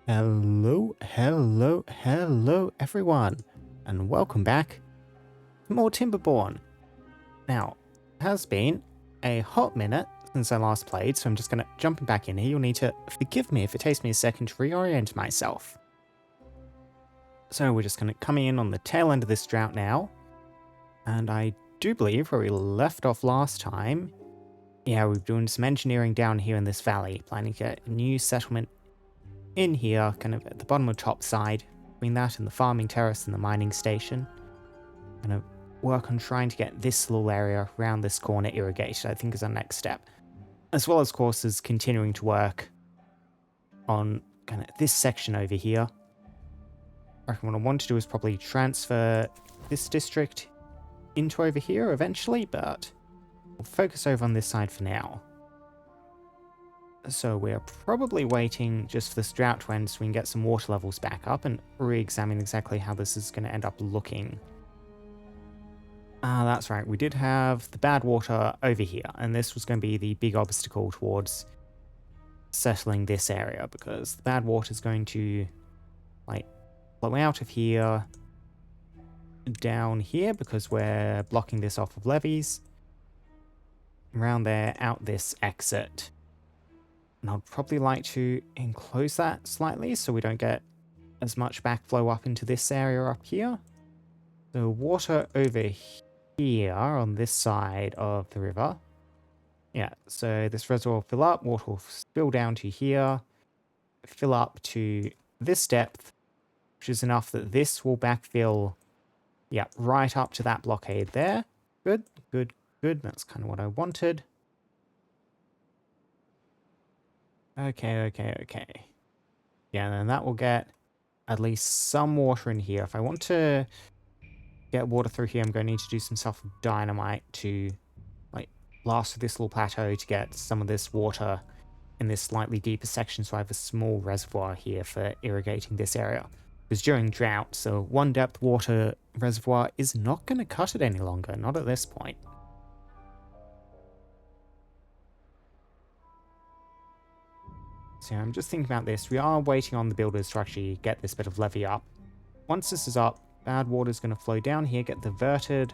Hello everyone, and welcome back to more Timberborn. Now, it has been a hot minute since I last played, so I'm just gonna jump back in here. You'll need to forgive me if it takes me a second to reorient myself. So we're just gonna come in on the tail end of this drought now, and I do believe where we left off last time, yeah, we're doing some engineering down here in this valley, planning to get a new settlement in here, kind of at the bottom of the top side, between that and the farming terrace and the mining station. Gonna work on trying to get this little area around this corner irrigated, I think is our next step. As well as, of course, as continuing to work on kind of this section over here. I reckon what I want to do is probably transfer this district into over here eventually, but we'll focus over on this side for now. So we're probably waiting just for this drought to end so we can get some water levels back up and re-examine exactly how this is going to end up looking. That's right, we did have the bad water over here, and this was going to be the big obstacle towards settling this area, because the bad water is going to like flow out of here down here because we're blocking this off of levees, around there, out this exit. And I'd probably like to enclose that slightly so we don't get as much backflow up into this area up here. So water over here on this side of the river. Yeah, so this reservoir will fill up, water will spill down to here, fill up to this depth, which is enough that this will backfill, yeah, right up to that blockade there. Good. That's kind of what I wanted. Okay. Yeah, then that will get at least some water in here. If I want to get water through here, I'm going to need to do some stuff with dynamite to like blast this little plateau to get some of this water in this slightly deeper section, so I have a small reservoir here for irrigating this area. Because during drought, so one depth water reservoir is not going to cut it any longer, not at this point. So I'm just thinking about this. We are waiting on the builders to actually get this bit of levee up. Once this is up, bad water is going to flow down here, get diverted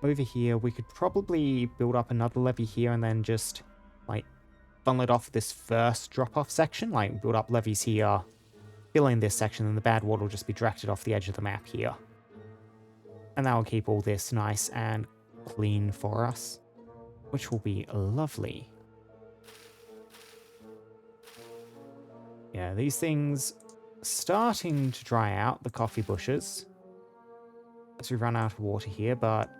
over here. We could probably build up another levee here and then just like funnel it off this first drop-off section. Like build up levees here, fill in this section, and the bad water will just be directed off the edge of the map here. And that will keep all this nice and clean for us, which will be lovely. Yeah, these things starting to dry out, the coffee bushes, as we run out of water here, but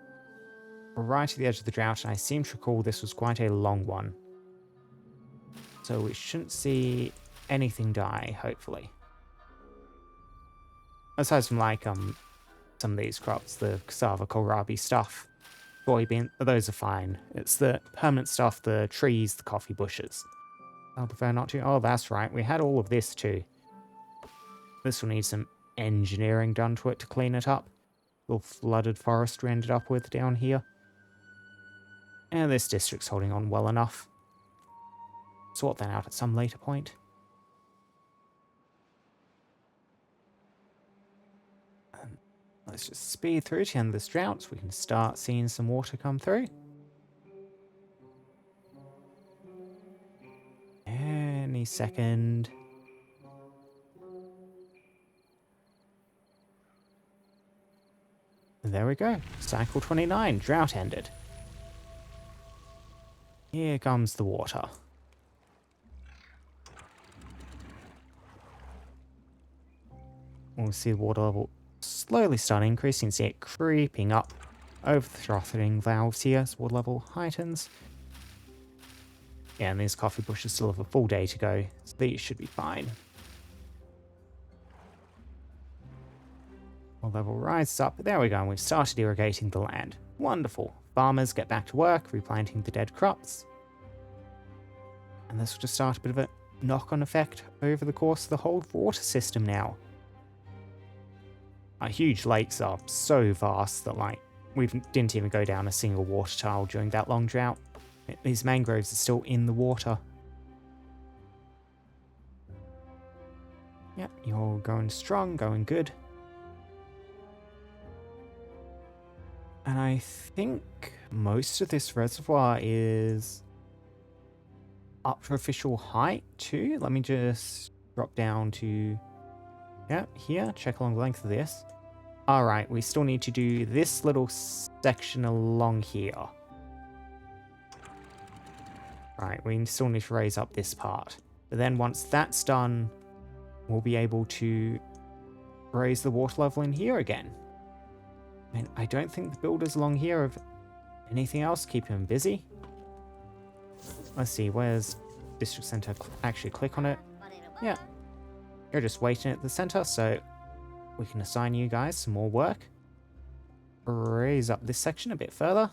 we're right at the edge of the drought, and I seem to recall this was quite a long one. So we shouldn't see anything die, hopefully. Aside from like some of these crops, the cassava, kohlrabi stuff, soybean, those are fine. It's the permanent stuff, the trees, the coffee bushes. I'll prefer not to. Oh, that's right. We had all of this too. This will need some engineering done to it to clean it up. Little flooded forest we ended up with down here. And this district's holding on well enough. Sort that out at some later point. And let's just speed through to the end of this drought so we can start seeing some water come through. Any second. And there we go. Cycle 29, drought ended. Here comes the water. We'll see the water level slowly start increasing. You can see it creeping up over the throttling valves here as water level heightens. Yeah, and these coffee bushes still have a full day to go, so these should be fine. Water level rises up. There we go, and we've started irrigating the land. Wonderful. Farmers get back to work, replanting the dead crops. And this will just start a bit of a knock-on effect over the course of the whole water system now. Our huge lakes are so vast that, like, we didn't even go down a single water tile during that long drought. These mangroves are still in the water. Yep, you're going strong, going good. And I think most of this reservoir is up to official height too. Let me just drop down to, yeah, here, check along the length of this. All right, we still need to do this little section along here. Right, we still need to raise up this part. But then once that's done, we'll be able to raise the water level in here again. And I don't think the builders along here have anything else keeping them busy. Let's see, where's District Center? Actually click on it. Yeah, you're just waiting at the center, so we can assign you guys some more work. Raise up this section a bit further.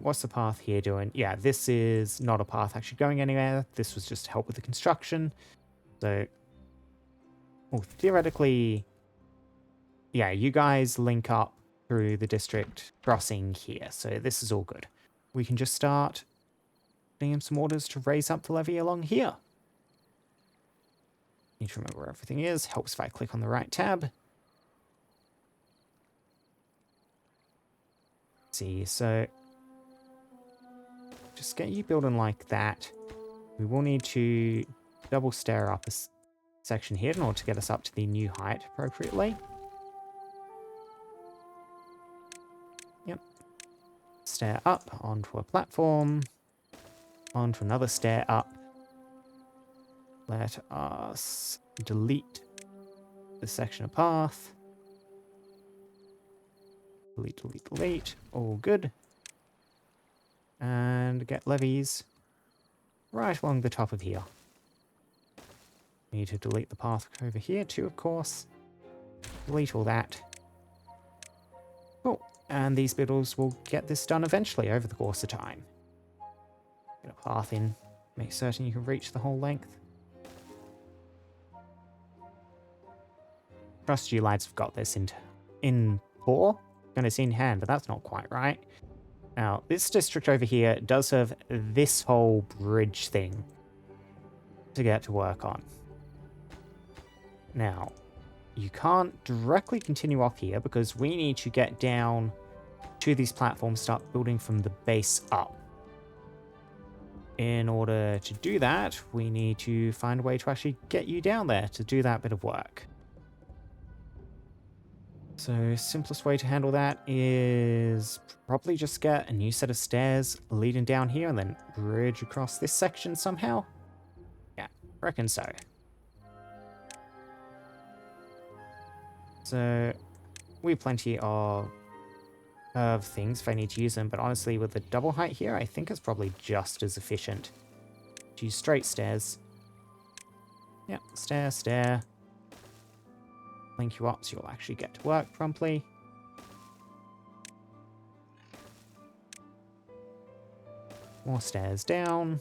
What's the path here doing? Yeah, this is not a path actually going anywhere. This was just to help with the construction. So, well, theoretically, yeah, you guys link up through the district crossing here. So this is all good. We can just start putting in some orders to raise up the levy along here. Need to remember where everything is. Helps if I click on the right tab. Let's see, so just get you building like that. We will need to double stair up a section here in order to get us up to the new height appropriately. Yep. Stair up onto a platform, onto another stair up. Let us delete this section of path. Delete, delete, delete. All good. And get levies right along the top of here. Need to delete the path over here too, of course. Delete all that. Cool. And these builders will get this done eventually over the course of time. Get a path in. Make certain you can reach the whole length. Trust you lads have got this in pour. And it's in hand, but that's not quite right. Now, this district over here does have this whole bridge thing to get to work on. Now, you can't directly continue off here because we need to get down to these platforms, start building from the base up. In order to do that, we need to find a way to actually get you down there to do that bit of work. So, simplest way to handle that is probably just get a new set of stairs leading down here and then bridge across this section somehow. Yeah, reckon so. So, we have plenty of things if I need to use them, but honestly, with the double height here, I think it's probably just as efficient to use straight stairs. Yeah, stair, stair. Link you up so you'll actually get to work promptly. More stairs down.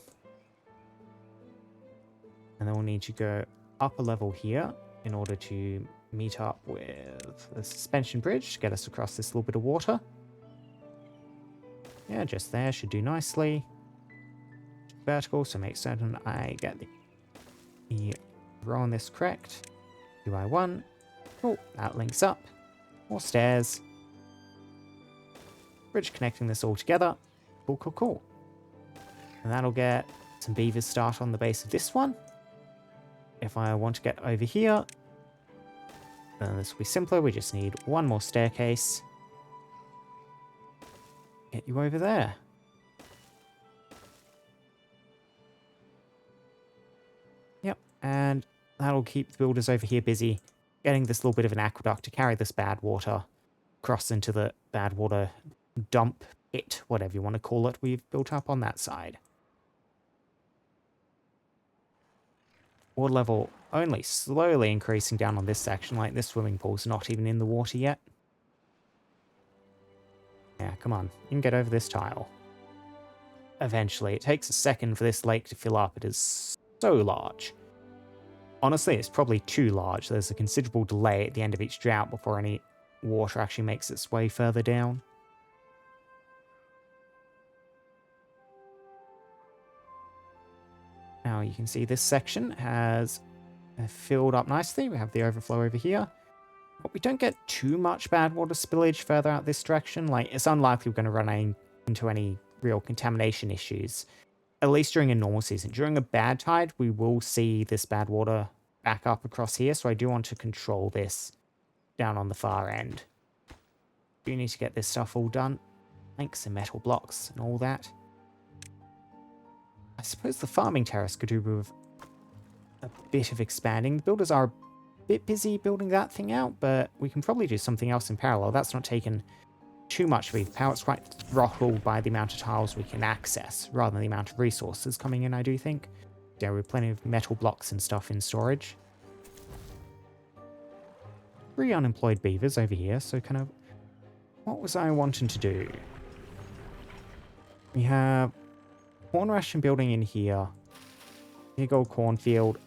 And then we'll need to go up a level here in order to meet up with the suspension bridge to get us across this little bit of water. Yeah, just there. Should do nicely. Vertical, so make certain I get the row on this correct. 2x1. Oh, that links up. More stairs. Bridge connecting this all together. Cool, cool, cool. And that'll get some beavers start on the base of this one. If I want to get over here, then this will be simpler. We just need one more staircase. Get you over there. Yep, and that'll keep the builders over here busy, getting this little bit of an aqueduct to carry this bad water across into the bad water dump pit, whatever you want to call it, we've built up on that side. Water level only slowly increasing down on this section, like this swimming pool's not even in the water yet. Yeah, come on, you can get over this tile. Eventually, it takes a second for this lake to fill up. It is so large. Honestly, it's probably too large. There's a considerable delay at the end of each drought before any water actually makes its way further down. Now you can see this section has filled up nicely. We have the overflow over here. But we don't get too much bad water spillage further out this direction. Like, it's unlikely we're going to run into any real contamination issues, at least during a normal season. During a bad tide, we will see this bad water back up across here, so I do want to control this down on the far end. Do need to get this stuff all done. Planks and metal blocks and all that. I suppose the farming terrace could do with a bit of expanding. The builders are a bit busy building that thing out, but we can probably do something else in parallel. That's not taken too much of the power. It's quite throttled by the amount of tiles we can access rather than the amount of resources coming in, I do think. Yeah, we have plenty of metal blocks and stuff in storage. 3 unemployed beavers over here, so kind of what was I wanting to do? We have corn ration building in here. Big old cornfield.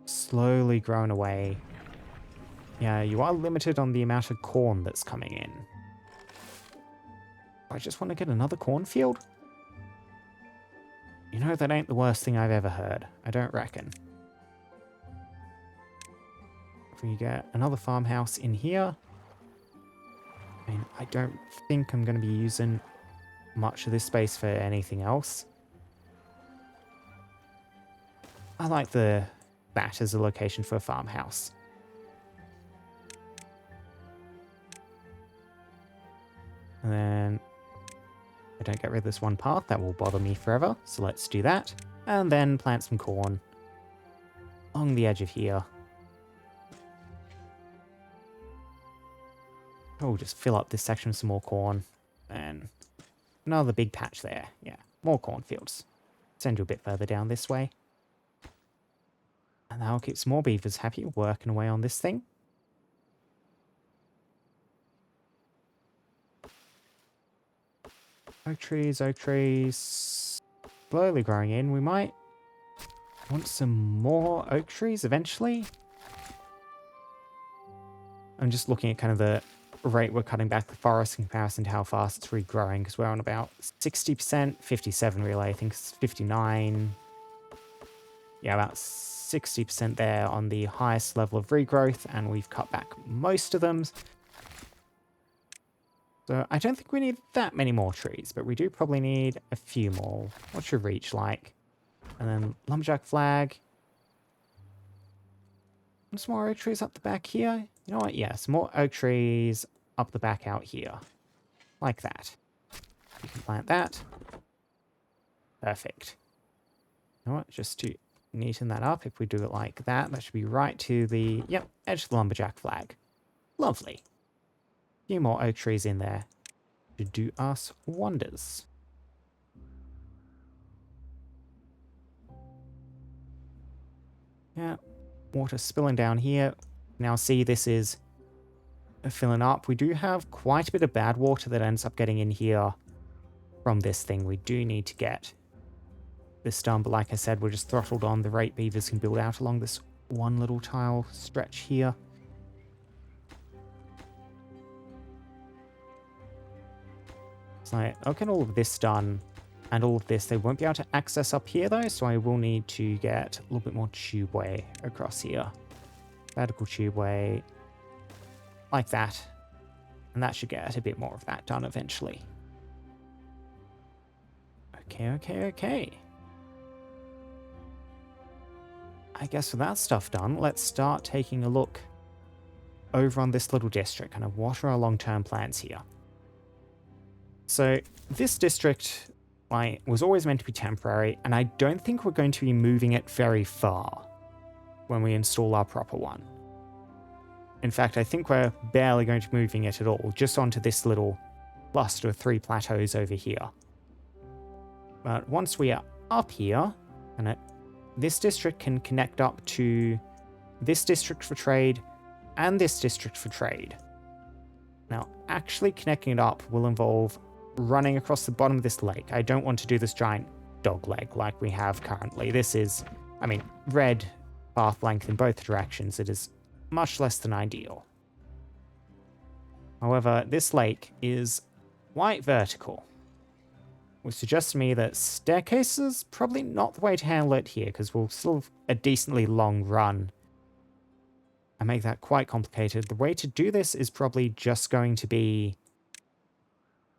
Slowly growing away. Yeah, you are limited on the amount of corn that's coming in. I just want to get another cornfield? You know, that ain't the worst thing I've ever heard. I don't reckon. If we get another farmhouse in here... I mean, I don't think I'm going to be using much of this space for anything else. I like that as a location for a farmhouse. And then I don't get rid of this one path, that will bother me forever, so let's do that. And then plant some corn along the edge of here. Oh, just fill up this section with some more corn. And another big patch there. Yeah, more cornfields. Send you a bit further down this way. And that'll keep some more beavers happy, working away on this thing. Oak trees, oak trees. Slowly growing in. We might want some more oak trees eventually. I'm just looking at kind of the rate we're cutting back the forest in comparison to how fast it's regrowing, because we're on about 60%, 57 really, I think it's 59. Yeah, about 60% there on the highest level of regrowth, and we've cut back most of them. So I don't think we need that many more trees, but we do probably need a few more. What's your reach like? And then lumberjack flag. Some more oak trees up the back here. You know what? Yeah, some more oak trees up the back out here. Like that. You can plant that. Perfect. You know what? Just to neaten that up, if we do it like that, that should be right to the, yep, edge of the lumberjack flag. Lovely. A few more oak trees in there to do us wonders. Yeah, water spilling down here. Now see, this is filling up. We do have quite a bit of bad water that ends up getting in here from this thing. We do need to get this done, but like I said, we're just throttled on the rate beavers can build out along this one little tile stretch here. So I'll get all of this done, and all of this they won't be able to access up here though, so I will need to get a little bit more tubeway across here. Vertical tubeway, like that. And that should get a bit more of that done eventually. Okay. I guess with that stuff done, let's start taking a look over on this little district, kind of what are our long-term plans here. So this district was always meant to be temporary, and I don't think we're going to be moving it very far when we install our proper one. In fact, I think we're barely going to be moving it at all, just onto this little cluster of 3 plateaus over here. But once we are up here, and this district can connect up to this district for trade and this district for trade. Now, actually connecting it up will involve running across the bottom of this lake. I don't want to do this giant dog leg like we have currently. This is, I mean, red path length in both directions. It is much less than ideal. However, this lake is quite vertical. would suggest to me that staircase is probably not the way to handle it here, because we'll still have a decently long run. I make that quite complicated. The way to do this is probably just going to be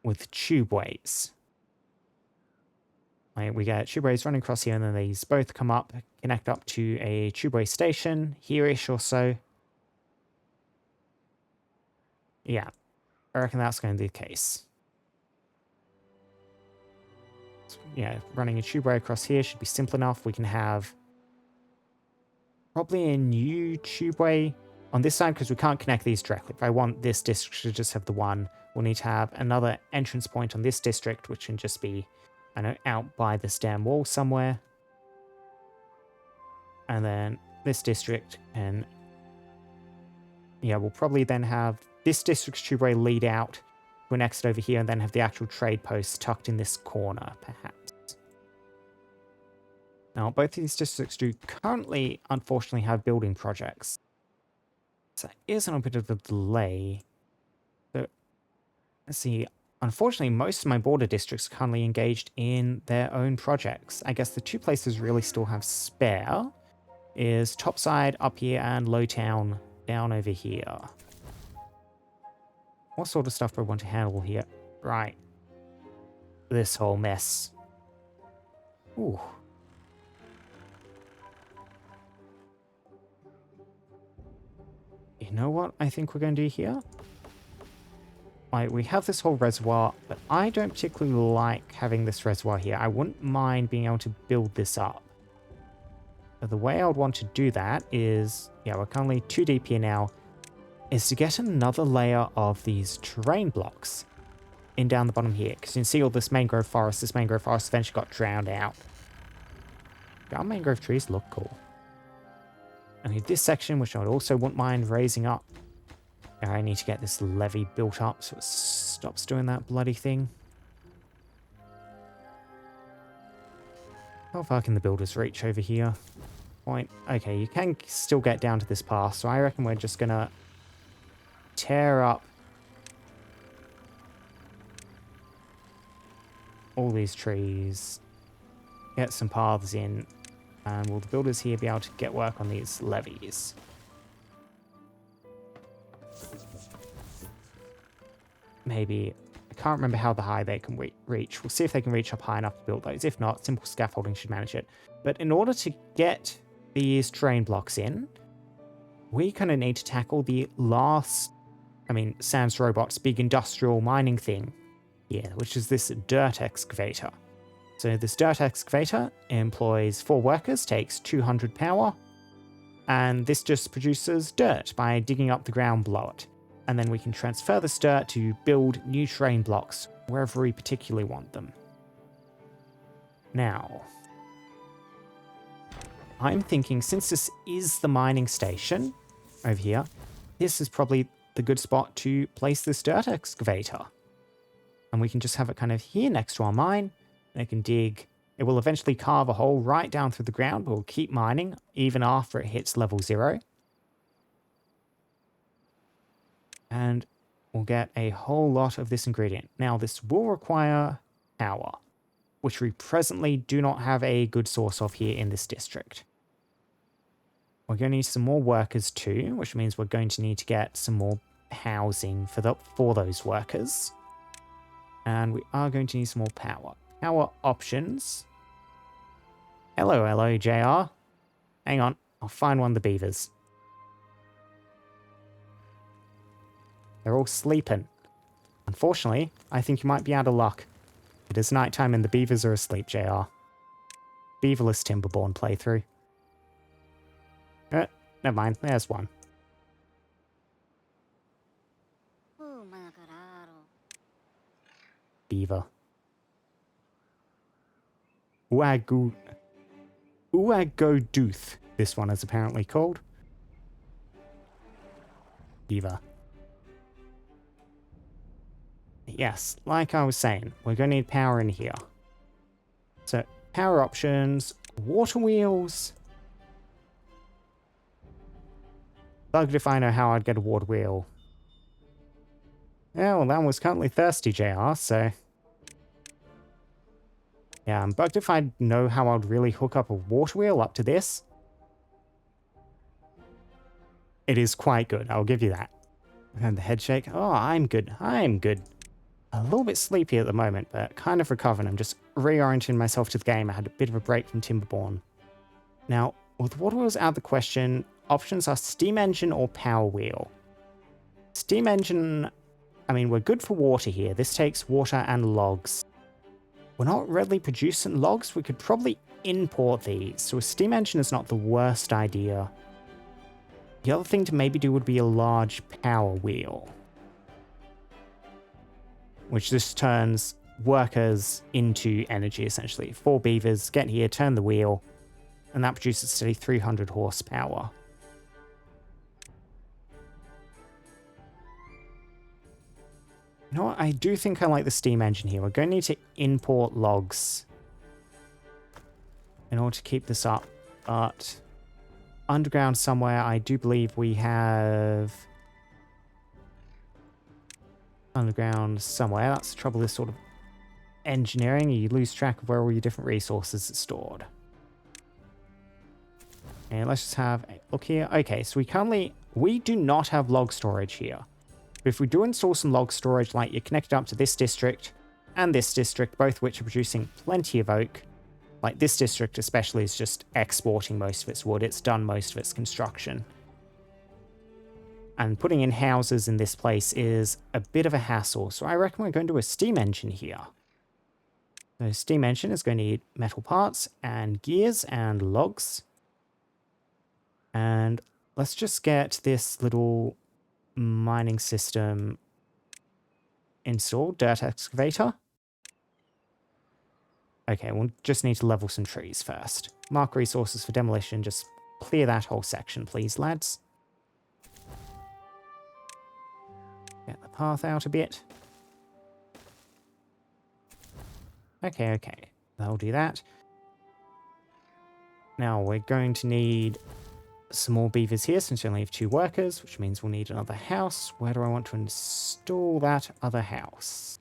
with tubeways. We get tubeways running across here, and then these both come up, connect up to a tubeway station, here-ish or so. Yeah, I reckon that's going to be the case. So, yeah, running a tubeway across here should be simple enough. We can have probably a new tubeway on this side, because we can't connect these directly. If I want this district to just have the one, we'll need to have another entrance point on this district, which can just be, I know, out by this damn wall somewhere. And then this district can... Yeah, we'll probably then have this district's tubeway lead out to an exit over here, and then have the actual trade post tucked in this corner, perhaps. Now, both of these districts do currently, unfortunately, have building projects. So that is on a bit of a delay. So, let's see. Unfortunately, most of my border districts are currently engaged in their own projects. I guess the two places really still have spare is Topside up here and Lowtown down over here. What sort of stuff do I want to handle here? Right. This whole mess. Ooh. You know what I think we're going to do here? Right, we have this whole reservoir, but I don't particularly like having this reservoir here. I wouldn't mind being able to build this up. But the way I would want to do that is, yeah, we're currently 2 deep here now, is to get another layer of these terrain blocks in down the bottom here. Because you can see all this mangrove forest. This mangrove forest eventually got drowned out. Our mangrove trees look cool. I need this section, which I also wouldn't mind raising up. I need to get this levee built up so it stops doing that bloody thing. How far can the builders reach over here? Point. Okay, you can still get down to this path, so I reckon we're just gonna tear up all these trees, get some paths in, and will the builders here be able to get work on these levees? Maybe, I can't remember how high they can reach. We'll see if they can reach up high enough to build those. If not, simple scaffolding should manage it. But in order to get these terrain blocks in, we kind of need to tackle the last, Sans Robot's big industrial mining thing here, which is this dirt excavator. So this dirt excavator employs 4 workers, takes 200 power, and this just produces dirt by digging up the ground below it. And then we can transfer this dirt to build new terrain blocks wherever we particularly want them. Now, I'm thinking, since this is the mining station over here, this is probably the good spot to place this dirt excavator. And we can just have it kind of here next to our mine. It can dig. It will eventually carve a hole right down through the ground. We'll keep mining even after it hits level 0. And we'll get a whole lot of this ingredient. Now, this will require power, which we presently do not have a good source of here in this district. We're going to need some more workers too, which means we're going to need to get some more housing for those workers. And we are going to need some more power. Power options. Hello, JR. Hang on, I'll find one of the beavers. They're all sleeping. Unfortunately, I think you might be out of luck. It is nighttime and the beavers are asleep, JR. Beaverless Timberborn playthrough. Never mind, there's one. Beaver. Uagodooth, this one is apparently called. Beaver. Yes, like I was saying, we're going to need power in here. So, power options, water wheels. Bugged if I know how I'd get a water wheel. Yeah, well, that was currently thirsty, JR, so... Yeah, I'm bugged if I know how I'd really hook up a water wheel up to this. It is quite good, I'll give you that. And the head shake. Oh, I'm good. I'm good. A little bit sleepy at the moment, but kind of recovering. I'm just reorienting myself to the game. I had a bit of a break from Timberborn. Now, with water wheels out of the question, options are steam engine or power wheel. Steam engine, I mean, we're good for water here. This takes water and logs. We're not readily producing logs. We could probably import these, so a steam engine is not the worst idea. The other thing to maybe do would be a large power wheel, which just turns workers into energy, essentially. 4 beavers, get here, turn the wheel, and that produces steady 300 horsepower. You know what? I do think I like the steam engine here. We're going to need to import logs in order to keep this up, but underground somewhere, I do believe we have underground somewhere. That's the trouble with sort of engineering. You lose track of where all your different resources are stored. And let's just have a look here. Okay, so we do not have log storage here. But if we do install some log storage, like you're connected up to this district and this district, both which are producing plenty of oak, like this district especially is just exporting most of its wood. It's done most of its construction. And putting in houses in this place is a bit of a hassle. So I reckon we're going to do a steam engine here. The steam engine is going to need metal parts and gears and logs. And let's just get this little mining system installed. Dirt excavator. Okay, we'll just need to level some trees first. Mark resources for demolition. Just clear that whole section, please, lads. Get the path out a bit. Okay. That'll do that. Now we're going to need some more beavers here since we only have 2 workers, which means we'll need another house. Where do I want to install that other house?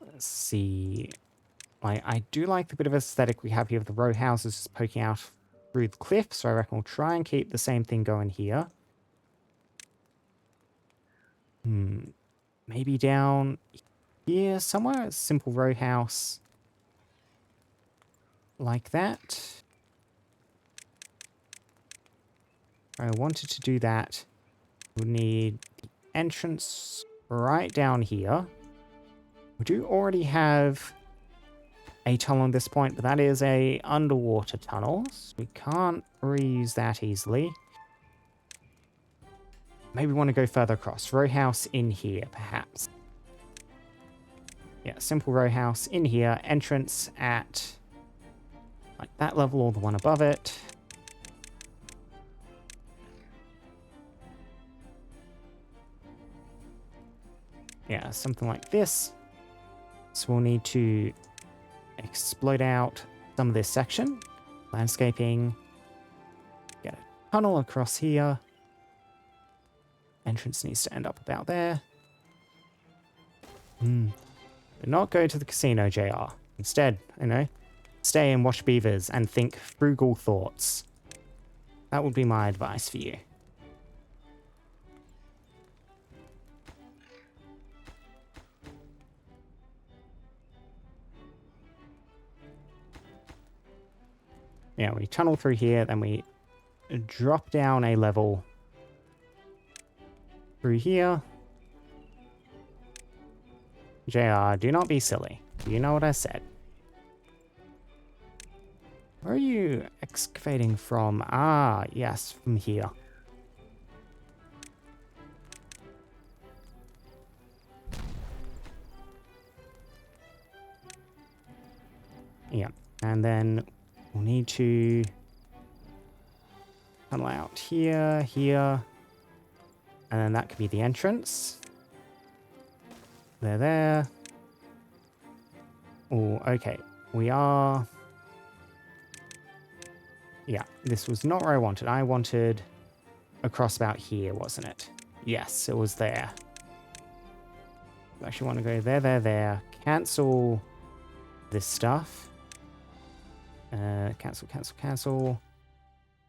Let's see. I do like the bit of aesthetic we have here with the row houses just poking out through the cliff, so I reckon we'll try and keep the same thing going here. Maybe down here somewhere, a simple row house like that. If I wanted to do that, we'll need the entrance right down here. We do already have a tunnel at this point, but that is a underwater tunnel, so we can't reuse that easily. Maybe we want to go further across. Row house in here, perhaps. Yeah, simple row house in here. Entrance at like that level or the one above it. Yeah, something like this. So we'll need to explode out some of this section. Landscaping. Get a tunnel across here. Entrance needs to end up about there. Do not go to the casino, JR. Instead, stay and watch beavers and think frugal thoughts. That would be my advice for you. Yeah, we tunnel through here, then we drop down a level through here. JR, do not be silly. You know what I said. Where are you excavating from? Ah, yes, from here. Yeah, and then we'll need to tunnel out here, here, and then that could be the entrance. There. Oh, okay. We are... Yeah, this was not where I wanted. I wanted across about here, wasn't it? Yes, it was there. Actually want to go there. Cancel this stuff. Cancel.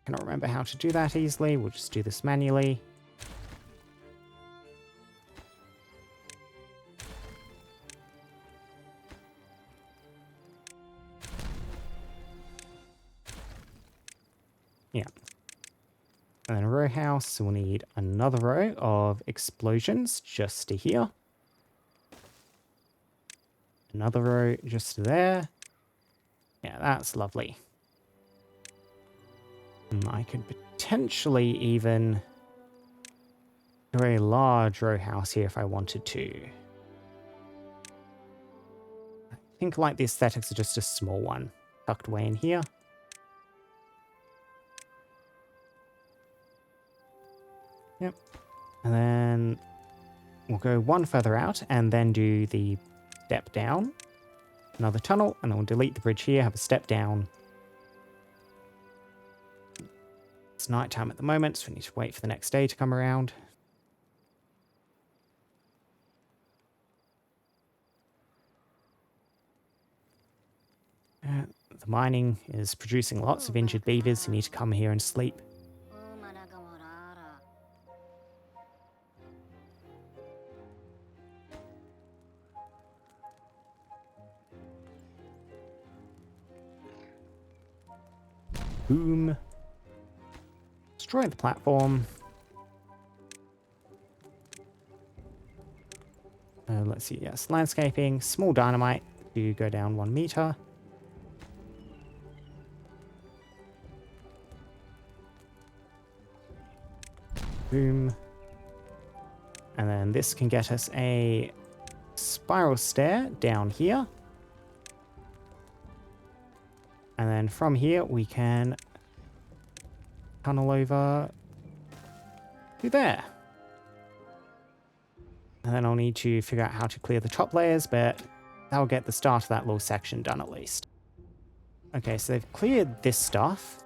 Cannot remember how to do that easily. We'll just do this manually. Yeah. And then a row house, so we'll need another row of explosions just to here. Another row just there. Yeah, that's lovely. I could potentially even do a large row house here if I wanted to. I think like the aesthetics are just a small one tucked away in here. Yep. And then we'll go one further out and then do the step down. Another tunnel, and then we'll delete the bridge here, have a step down. It's nighttime at the moment, so we need to wait for the next day to come around. The mining is producing lots of injured beavers who need to come here and sleep. Boom. Destroy the platform. Let's see, yes, landscaping, small dynamite to go down 1 meter. Boom. And then this can get us a spiral stair down here. And then from here we can tunnel over to there. And then I'll need to figure out how to clear the top layers, but that'll get the start of that little section done at least. Okay, so they've cleared this stuff.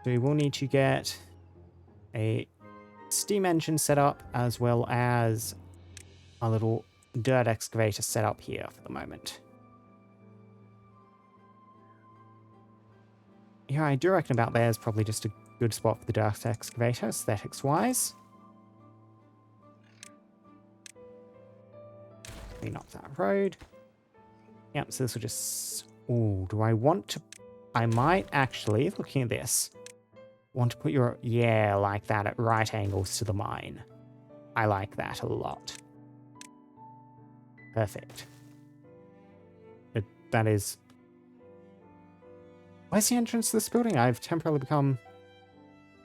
So we will need to get a steam engine set up as well as a little dirt excavator set up here for the moment. Yeah, I do reckon about there is probably just a good spot for the dirt excavator, aesthetics-wise. Clean up that road. Yep, so this will just... Ooh, do I want to... I might actually, looking at this, want to put your... Yeah, like that at right angles to the mine. I like that a lot. Perfect. That is... Where's the entrance to this building? I've temporarily become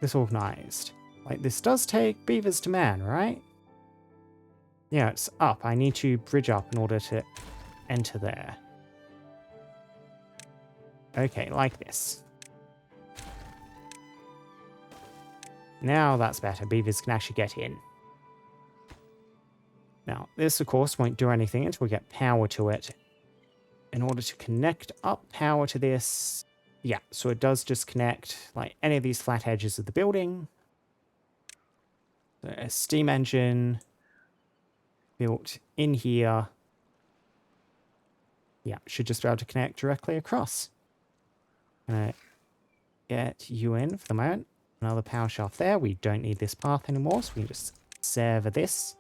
disorganized. Like, this does take beavers to man, right? Yeah, it's up. I need to bridge up in order to enter there. Okay, like this. Now that's better. Beavers can actually get in. Now, this, of course, won't do anything until we get power to it. In order to connect up power to this... Yeah, so it does just connect, like, any of these flat edges of the building. So a steam engine... built in here. Yeah, should just be able to connect directly across. Gonna get you in for the moment. Another power shaft there. We don't need this path anymore, so we can just sever this.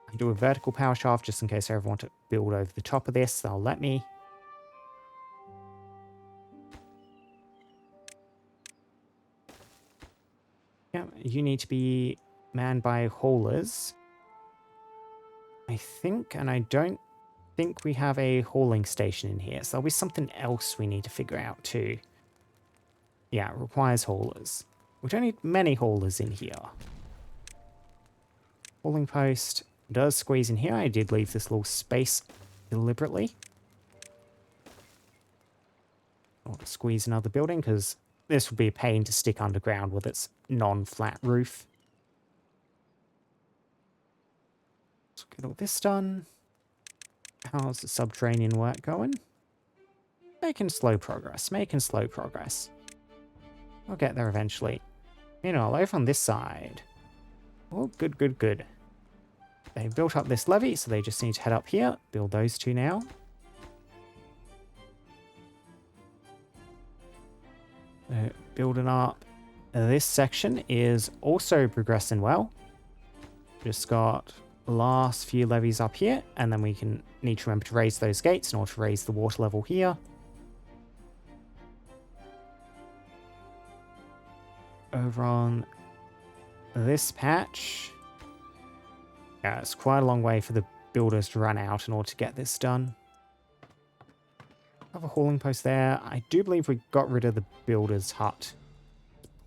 I can do a vertical power shaft just in case I ever want to build over the top of this. They'll let me. Yeah, you need to be manned by haulers. I think, and I don't think we have a hauling station in here, so there'll be something else we need to figure out too. Yeah, it requires haulers. We don't need many haulers in here. Hauling post does squeeze in here. I did leave this little space deliberately. I want to squeeze another building because this would be a pain to stick underground with its non-flat roof. Let's get all this done. How's the subterranean work going? Making slow progress, making slow progress. I'll get there eventually. Meanwhile, over on this side. Oh, good, good, good. they built up this levee, so they just need to head up here, build those two now. Building up. This section is also progressing well. Just got the last few levees up here, and then we can need to remember to raise those gates in order to raise the water level here. Over on this patch, yeah, it's quite a long way for the builders to run out in order to get this done. Have a hauling post there. I do believe we got rid of the builder's hut.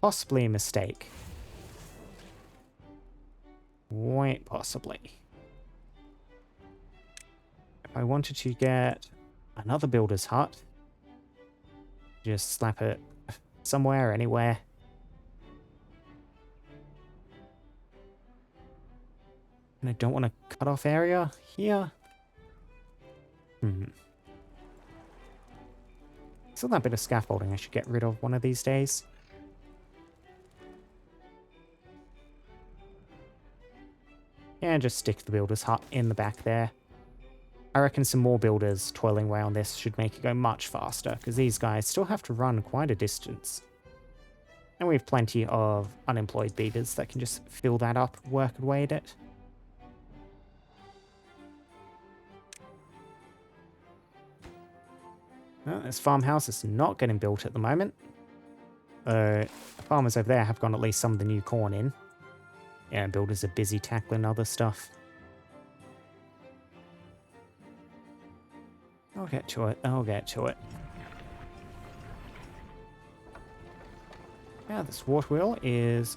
Possibly a mistake. Quite possibly. If I wanted to get another builder's hut, just slap it somewhere, anywhere. And I don't want a cut-off area here. Still that bit of scaffolding I should get rid of one of these days. And just stick the builder's hut in the back there. I reckon some more builders toiling away on this should make it go much faster, because these guys still have to run quite a distance. And we have plenty of unemployed beaters that can just fill that up, work away at it. Well, this farmhouse is not getting built at the moment. The farmers over there have got at least some of the new corn in. Yeah, builders are busy tackling other stuff. I'll get to it. I'll get to it. Yeah, this water wheel is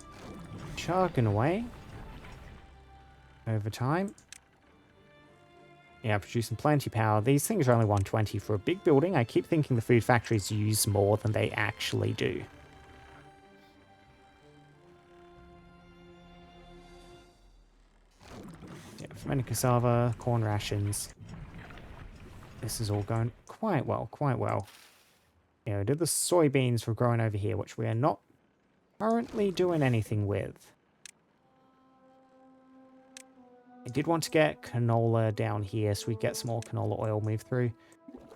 chugging away over time. Yeah, producing plenty of power. These things are only 120 for a big building. I keep thinking the food factories use more than they actually do. Yeah, fermented cassava, corn rations. This is all going quite well, quite well. Yeah, did the soybeans were growing over here, which we are not currently doing anything with. I did want to get canola down here so we get some more canola oil moved through.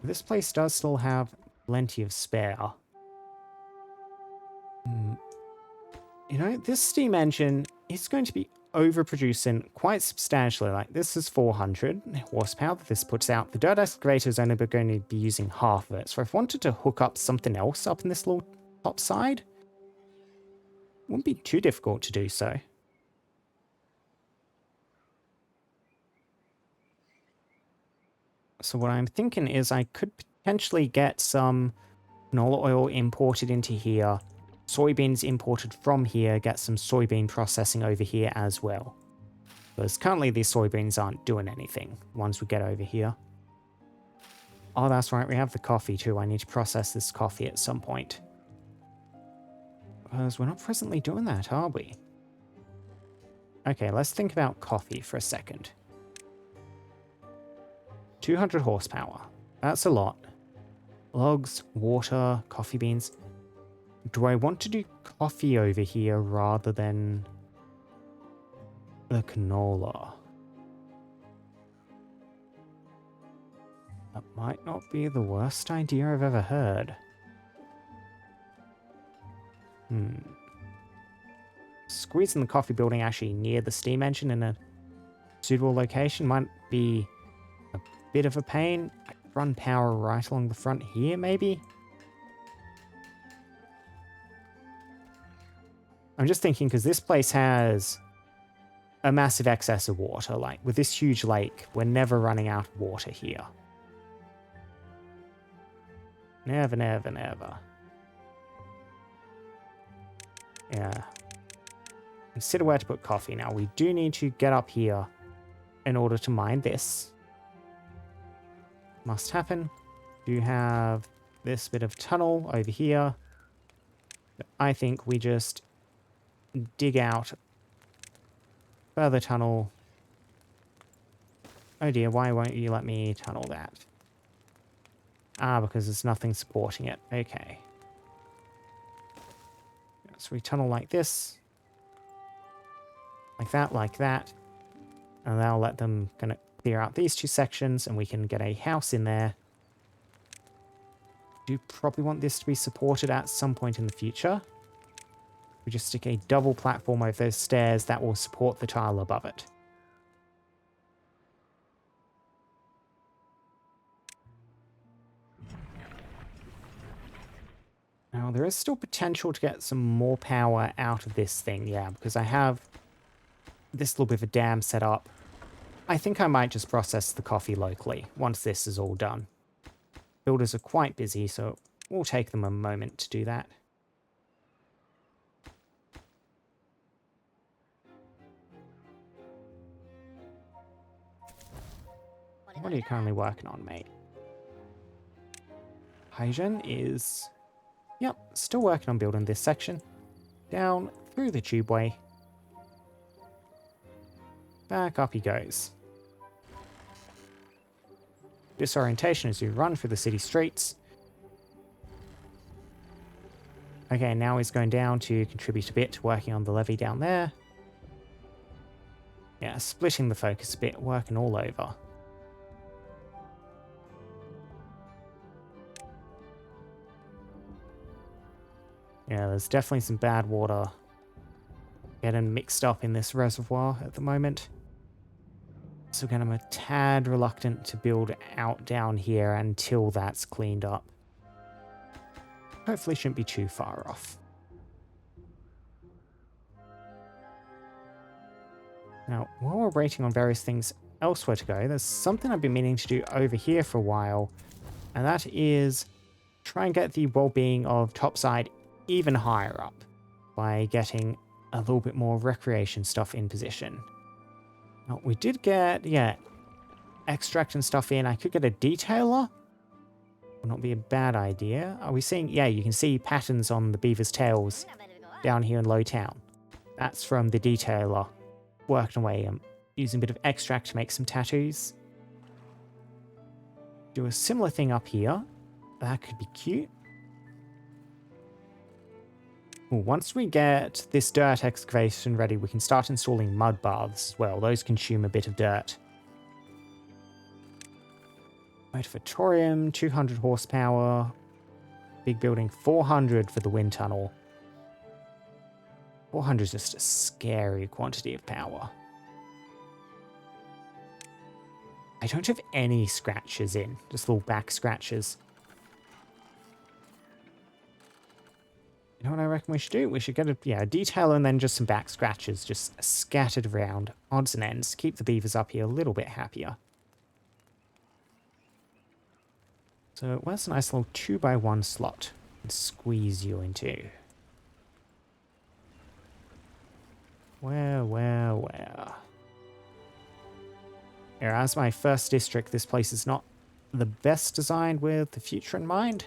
This place does still have plenty of spare. You know, this steam engine is going to be overproducing quite substantially. Like, this is 400 horsepower that this puts out. The dirt excavator is only going to be using half of it. So if I wanted to hook up something else up in this little top side, it wouldn't be too difficult to do so. So what I'm thinking is I could potentially get some canola oil imported into here, soybeans imported from here, get some soybean processing over here as well. Because currently these soybeans aren't doing anything once we get over here. Oh, that's right, we have the coffee too. I need to process this coffee at some point. Because we're not presently doing that, are we? Okay, let's think about coffee for a second. 200 horsepower. That's a lot. Logs, water, coffee beans. Do I want to do coffee over here rather than the canola? That might not be the worst idea I've ever heard. Squeezing the coffee building actually near the steam engine in a suitable location might be a bit of a pain. I could run power right along the front here, maybe? I'm just thinking because this place has a massive excess of water. Like, with this huge lake, we're never running out of water here. Never, never, never. Yeah. Consider where to put coffee. Now, we do need to get up here in order to mine this. Must happen. Do have this bit of tunnel over here. I think we just dig out further tunnel. Oh dear, why won't you let me tunnel that? Ah, because there's nothing supporting it. Okay. So we tunnel like this. Like that, like that. And that'll let them kind of clear out these two sections and we can get a house in there. Do probably want this to be supported at some point in the future. We just stick a double platform over those stairs that will support the tile above it. Now, there is still potential to get some more power out of this thing, yeah, because I have this little bit of a dam set up. I think I might just process the coffee locally once this is all done. Builders are quite busy, so it will take them a moment to do that. What are you currently working on, mate? Hygiene is... Yep, still working on building this section. Down through the tubeway. Back up he goes. Disorientation as you run through the city streets. Okay, now he's going down to contribute a bit, working on the levee down there. Yeah, splitting the focus a bit, working all over. Yeah, there's definitely some bad water getting mixed up in this reservoir at the moment. So again, I'm a tad reluctant to build out down here until that's cleaned up. Hopefully shouldn't be too far off. Now, while we're waiting on various things elsewhere to go, there's something I've been meaning to do over here for a while, and that is try and get the well-being of Topside even higher up by getting a little bit more recreation stuff in position. Now, we did get, yeah, extracting stuff in. I could get a detailer. Would not be a bad idea. Are we seeing, yeah, you can see patterns on the beaver's tails down here in Low Town. That's from the detailer working away, using a bit of extract to make some tattoos. Do a similar thing up here. That could be cute. Ooh, once we get this dirt excavation ready, we can start installing mud baths as well. Those consume a bit of dirt. Motivatorium, 200 horsepower. Big building, 400 for the wind tunnel. 400 is just a scary quantity of power. I don't have any scratches in, just little back scratches. You know what I reckon we should do? We should get a detailer and then just some back scratches just scattered around, odds and ends, keep the beavers up here a little bit happier. So where's a nice little 2x1 slot and squeeze you into? Where? Yeah, as my first district, this place is not the best designed with the future in mind.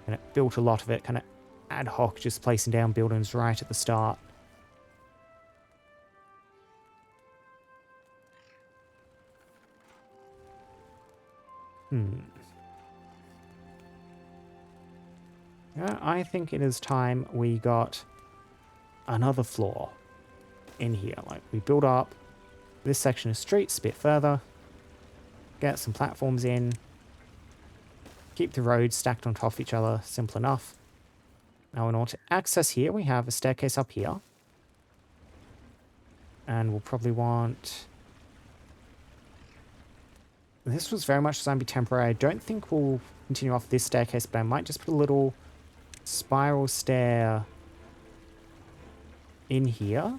And it built a lot of it kind of ad hoc, just placing down buildings right at the start. Yeah, I think it is time we got another floor in here. Like, we build up this section of streets a bit further, get some platforms in, keep the roads stacked on top of each other, simple enough. Now, in order to access here, we have a staircase up here. And we'll probably want... This was very much designed to be temporary. I don't think we'll continue off this staircase, but I might just put a little spiral stair in here.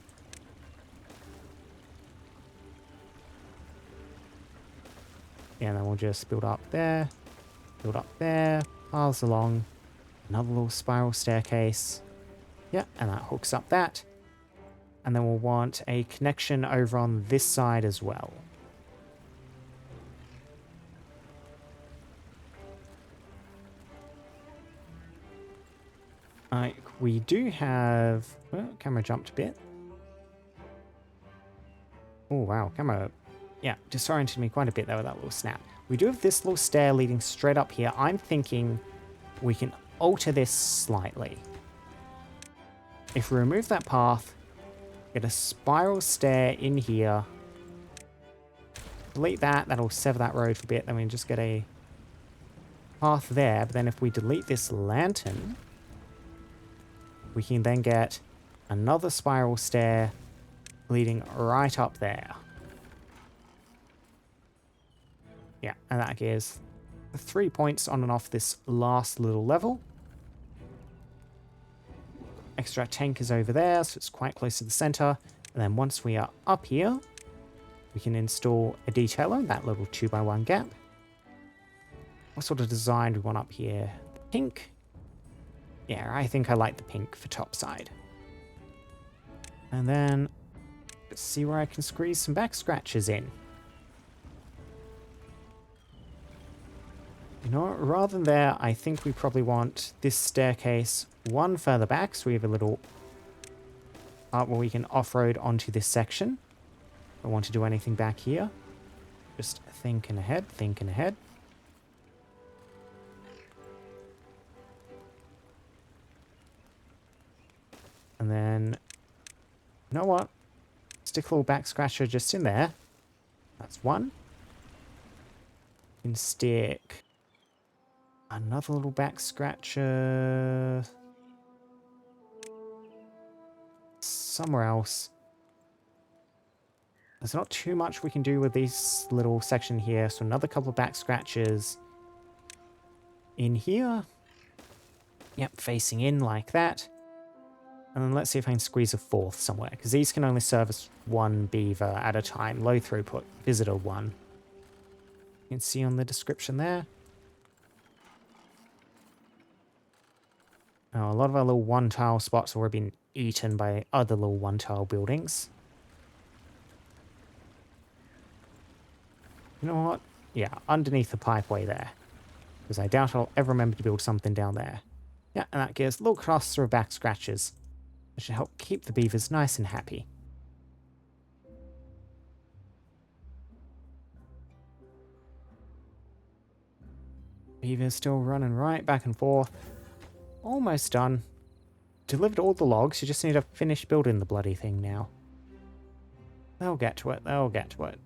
And then we'll just build up there, paths along. Another little spiral staircase. Yeah, and that hooks up that. And then we'll want a connection over on this side as well. We do have... Oh, camera jumped a bit. Oh, wow. Camera... Yeah, disoriented me quite a bit there with that little snap. We do have this little stair leading straight up here. I'm thinking we can alter this slightly. If we remove that path, get a spiral stair in here, delete that, that'll sever that road for a bit. Then we can just get a path there. But then if we delete this lantern, we can then get another spiral stair leading right up there. Yeah, and that gives 3 points on and off this last little level. Extra tank is over there, so it's quite close to the center. And then once we are up here, we can install a detailer, that little 2x1 gap. What sort of design do we want up here? Pink? Yeah, I think I like the pink for top side. And then let's see where I can squeeze some back scratches in. You know what, rather than there, I think we probably want this staircase one further back, so we have a little part where we can off-road onto this section. Don't want to do anything back here. Just thinking ahead, thinking ahead. And then, you know what? Stick a little back scratcher just in there. That's one. You can stick another little back scratcher somewhere else. There's not too much we can do with this little section here, so another couple of back scratches in here. Yep, facing in like that. And then let's see if I can squeeze a fourth somewhere, because these can only service one beaver at a time. Low throughput, visitor 1. You can see on the description there. Now, a lot of our little one-tile spots have already been eaten by other little one-tile buildings. You know what? Yeah, underneath the pipeway there. Because I doubt I'll ever remember to build something down there. Yeah, and that gives little cluster of back scratches. It should help keep the beavers nice and happy. Beavers still running right back and forth. Almost done. Delivered all the logs, you just need to finish building the bloody thing now. They'll get to it, they'll get to it.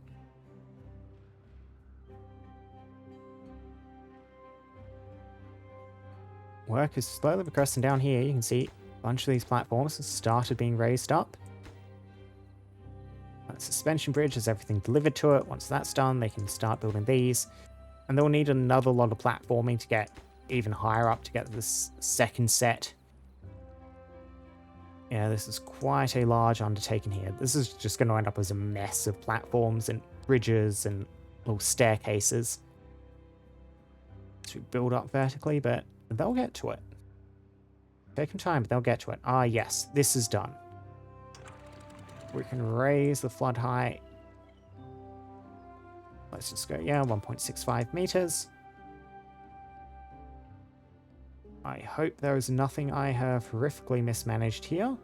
Work is slowly progressing down here. You can see a bunch of these platforms have started being raised up. That suspension bridge has everything delivered to it. Once that's done, they can start building these. And they'll need another lot of platforming to get even higher up to get this second set. Yeah, this is quite a large undertaking here. This is just going to end up as a mess of platforms and bridges and little staircases to build up vertically, but they'll get to it. Taking time, but they'll get to it. Ah, yes, this is done. We can raise the flood height. Let's just go, yeah, 1.65 meters. I hope there is nothing I have horrifically mismanaged here. I'll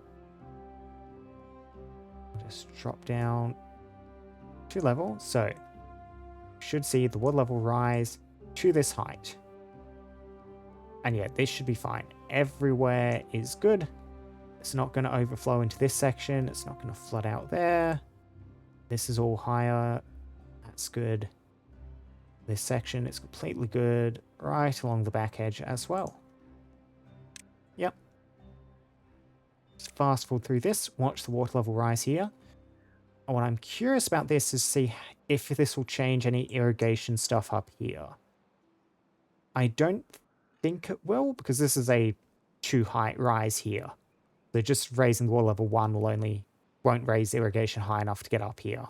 just drop down 2 levels. So, you should see the water level rise to this height. And yeah, this should be fine. Everywhere is good. It's not going to overflow into this section. It's not going to flood out there. This is all higher. That's good. This section is completely good. Right along the back edge as well. Yep. Just fast forward through this. Watch the water level rise here. And what I'm curious about this is see if this will change any irrigation stuff up here. I don't think it will, because this is a 2 height rise here. So just raising the water level 1 won't raise irrigation high enough to get up here.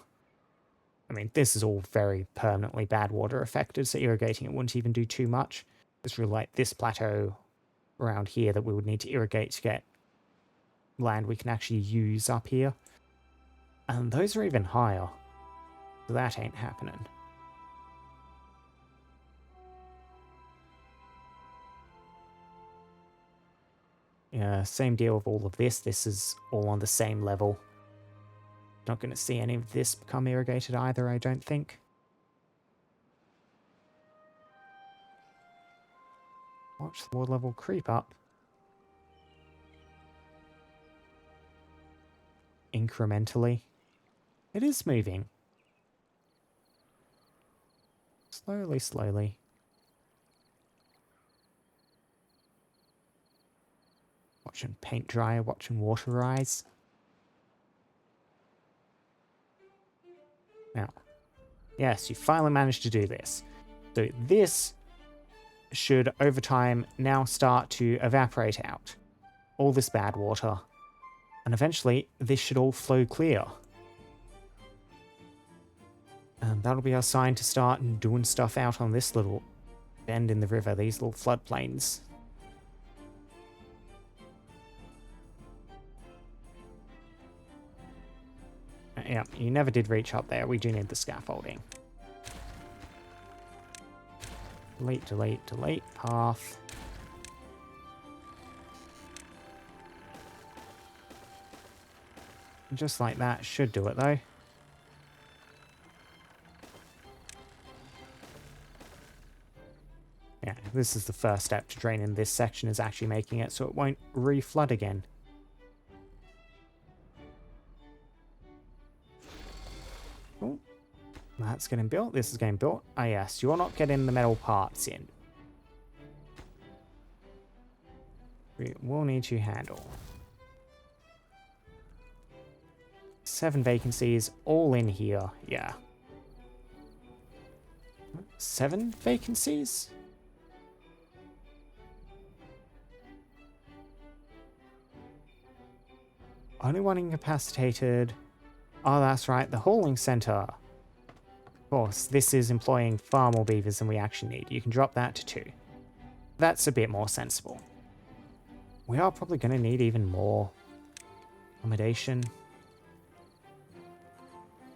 I mean, this is all very permanently bad water affected, so irrigating it wouldn't even do too much. It's really like this plateau around here that we would need to irrigate to get land we can actually use up here. And those are even higher. So that ain't happening. Yeah, same deal with all of this. This is all on the same level. Not going to see any of this become irrigated either, I don't think. Watch the water level creep up. Incrementally. It is moving. Slowly, slowly. Watching paint dry, watching water rise. Now, yes, you finally managed to do this. So this should, over time, now start to evaporate out. All this bad water. And eventually, this should all flow clear. And that'll be our sign to start doing stuff out on this little bend in the river, these little floodplains. Yeah, you never did reach up there. We do need the scaffolding. Delete, delete, delete. Path. Just like that. Should do it, though. Yeah, this is the first step to draining this section, is actually making it so it won't re-flood again. Oh, that's getting built. This is getting built. Ah, yes, you're not getting the metal parts in. We will need to handle. 7 vacancies, all in here. Yeah. 7 vacancies? Only one incapacitated. Oh, that's right, the hauling center. Of course, this is employing far more beavers than we actually need. You can drop that to 2. That's a bit more sensible. We are probably going to need even more accommodation.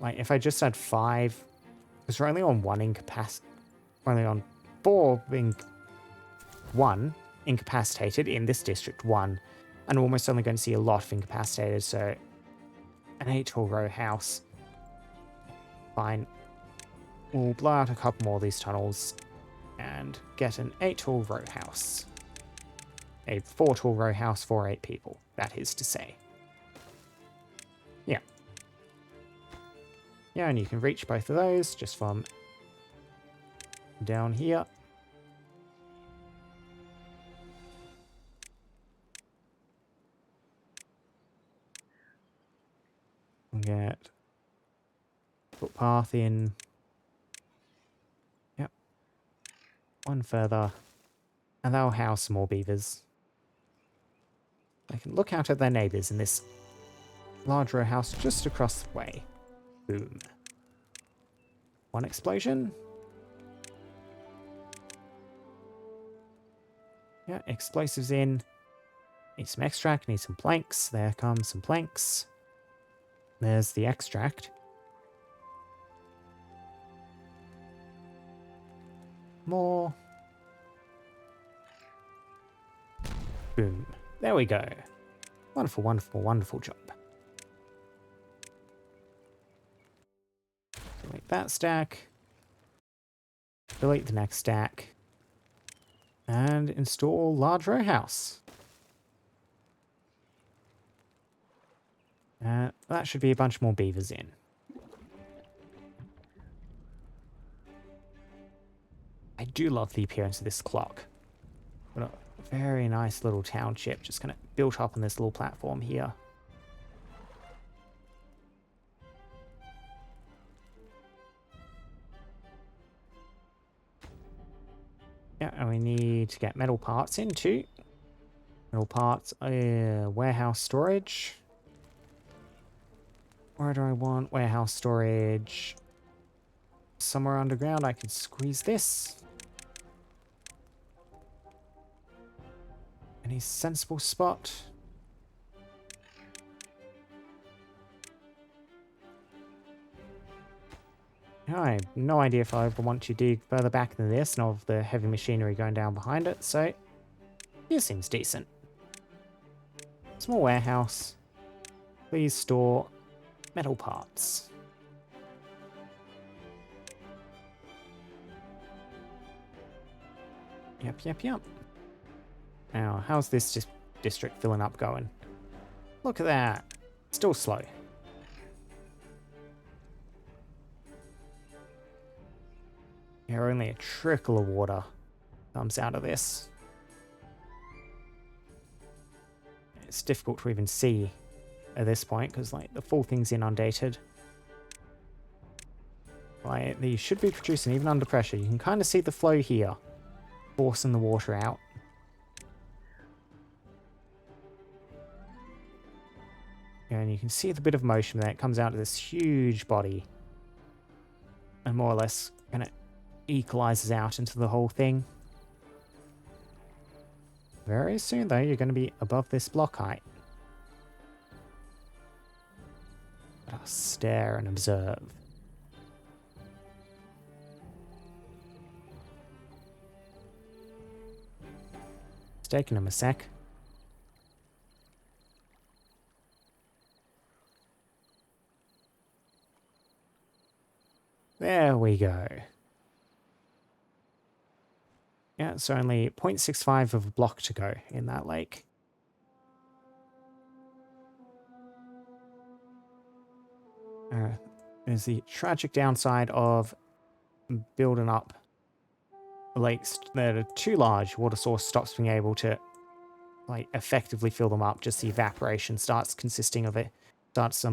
Like, if I just had 5, because we're only on 1 incapacitated. We're only on 4 being 1 incapacitated in this district, 1. And we're almost only going to see a lot of incapacitated, so an 8-tall row house. Fine. We'll blow out a couple more of these tunnels and get an 8-tall row house. A 4-tall row house for 8 people, that is to say. Yeah. Yeah, and you can reach both of those just from down here. We'll get footpath in. Yep. 1 further. And that'll house some more beavers. They can look out at their neighbours in this large row house just across the way. Boom. 1 explosion. Yeah, explosives in. Need some extract, need some planks. There comes some planks. There's the extract. More. Boom. There we go. Wonderful, wonderful, wonderful job. Delete that stack. Delete the next stack. And install large row house. That should be a bunch more beavers in. I do love the appearance of this clock. What a very nice little township just kind of built up on this little platform here. Yeah, and we need to get metal parts in too. Metal parts, warehouse storage. Where do I want warehouse storage? Somewhere underground I can squeeze this. Any sensible spot? I have no idea if I ever want to dig further back than this, and of the heavy machinery going down behind it, so this seems decent. Small warehouse. Please store metal parts. Yep, yep, yep. Now, how's this district filling up going? Look at that. Still slow. Yeah, only a trickle of water comes out of this. It's difficult to even see at this point because like the full thing's inundated. Like these should be producing even under pressure. You can kind of see the flow here, forcing the water out. And you can see the bit of motion there. It comes out of this huge body. And more or less kind of equalizes out into the whole thing. Very soon, though, you're going to be above this block height. I'll stare and observe. It's taking them a sec. There we go. Yeah, it's only 0.65 of a block to go in that lake. There's the tragic downside of building up lakes that are too large. Water source stops being able to like effectively fill them up. Just the evaporation starts consisting of it. Starts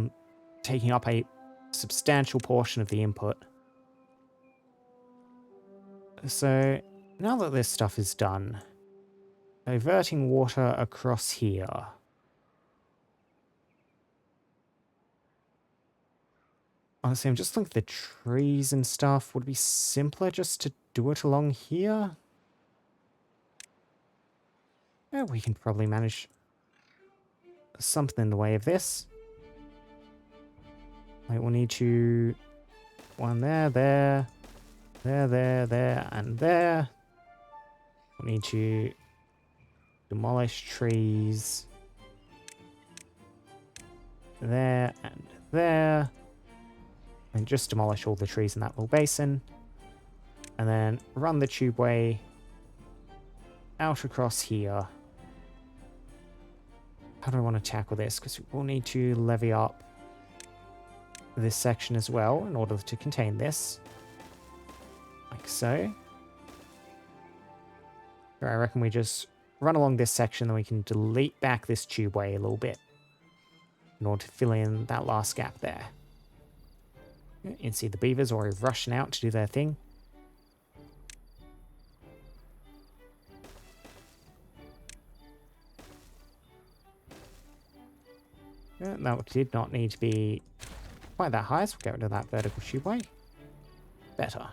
taking up a substantial portion of the input. So now that this stuff is done, diverting water across here. Honestly, I'm just looking at the trees and stuff. Would it be simpler just to do it along here? Yeah, we can probably manage something in the way of this. Like we'll need to... One there, there, and there. We'll need to demolish trees. There and there. And just demolish all the trees in that little basin. And then run the tubeway out across here. How do I want to tackle this? Because we'll need to levy up this section as well in order to contain this. Like so. Here, I reckon we just run along this section, then we can delete back this tubeway a little bit in order to fill in that last gap there. You can see the beavers already rushing out to do their thing. That did not need to be quite that high, so we'll get rid of that vertical tubeway. Better.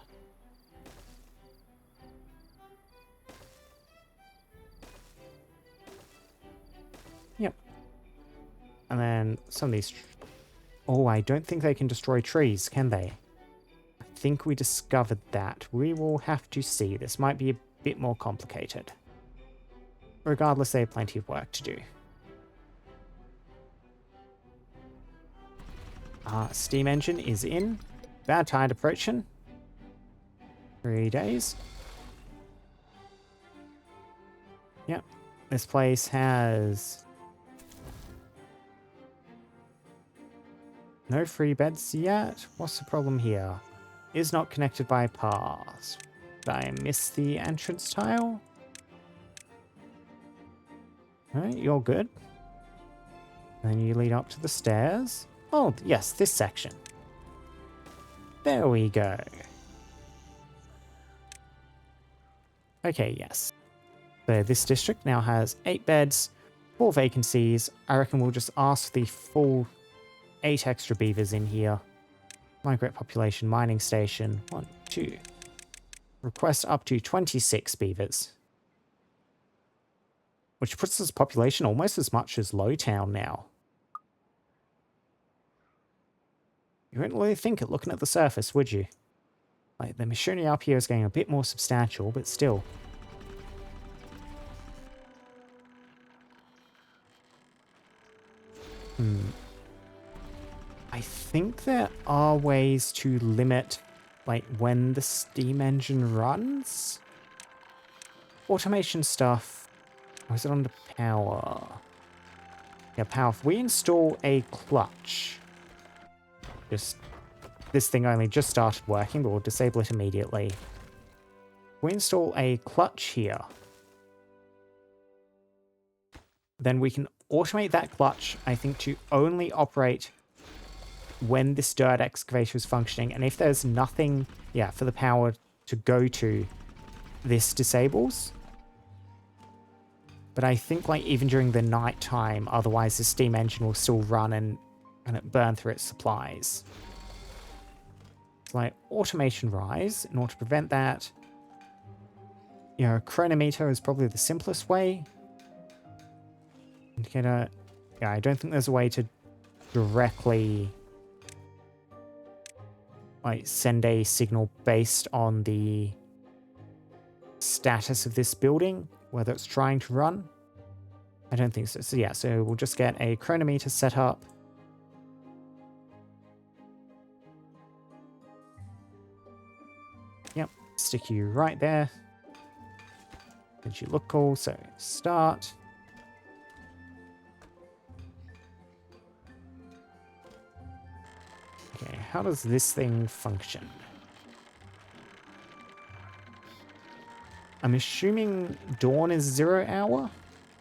Yep. And then some of these... Oh, I don't think they can destroy trees, can they? I think we discovered that. We will have to see. This might be a bit more complicated. Regardless, they have plenty of work to do. Steam engine is in. Bad tide approaching. 3 days. Yep. This place has... no free beds yet? What's the problem here? Is not connected by paths. Did I miss the entrance tile? Alright, you're good. Then you lead up to the stairs. Oh, yes, this section. There we go. Okay, yes. So this district now has 8 beds, 4 vacancies. I reckon we'll just ask the full 8 extra beavers in here. Migrate population, mining station. 1, 2. Request up to 26 beavers. Which puts this population almost as much as Lowtown now. You wouldn't really think it looking at the surface, would you? Like, the machinery up here is getting a bit more substantial, but still. I think there are ways to limit, like, when the steam engine runs? Automation stuff. Or is it under power? Yeah, power. If we install a clutch... This thing only just started working, but we'll disable it immediately. we install a clutch here, then we can automate that clutch, I think, to only operate when this dirt excavator is functioning. And if there's nothing, yeah, for the power to go to, this disables. But I think like even during the night time, otherwise the steam engine will still run and it burn through its supplies. It's like automation rise in order to prevent that. You know, a chronometer is probably the simplest way. Indicator, yeah, I don't think there's a way to directly like send a signal based on the status of this building, whether it's trying to run. I don't think so. So yeah, so we'll just get a chronometer set up. Yep, stick you right there. Did you look cool? So start. Okay, how does this thing function? I'm assuming dawn is 0 hour?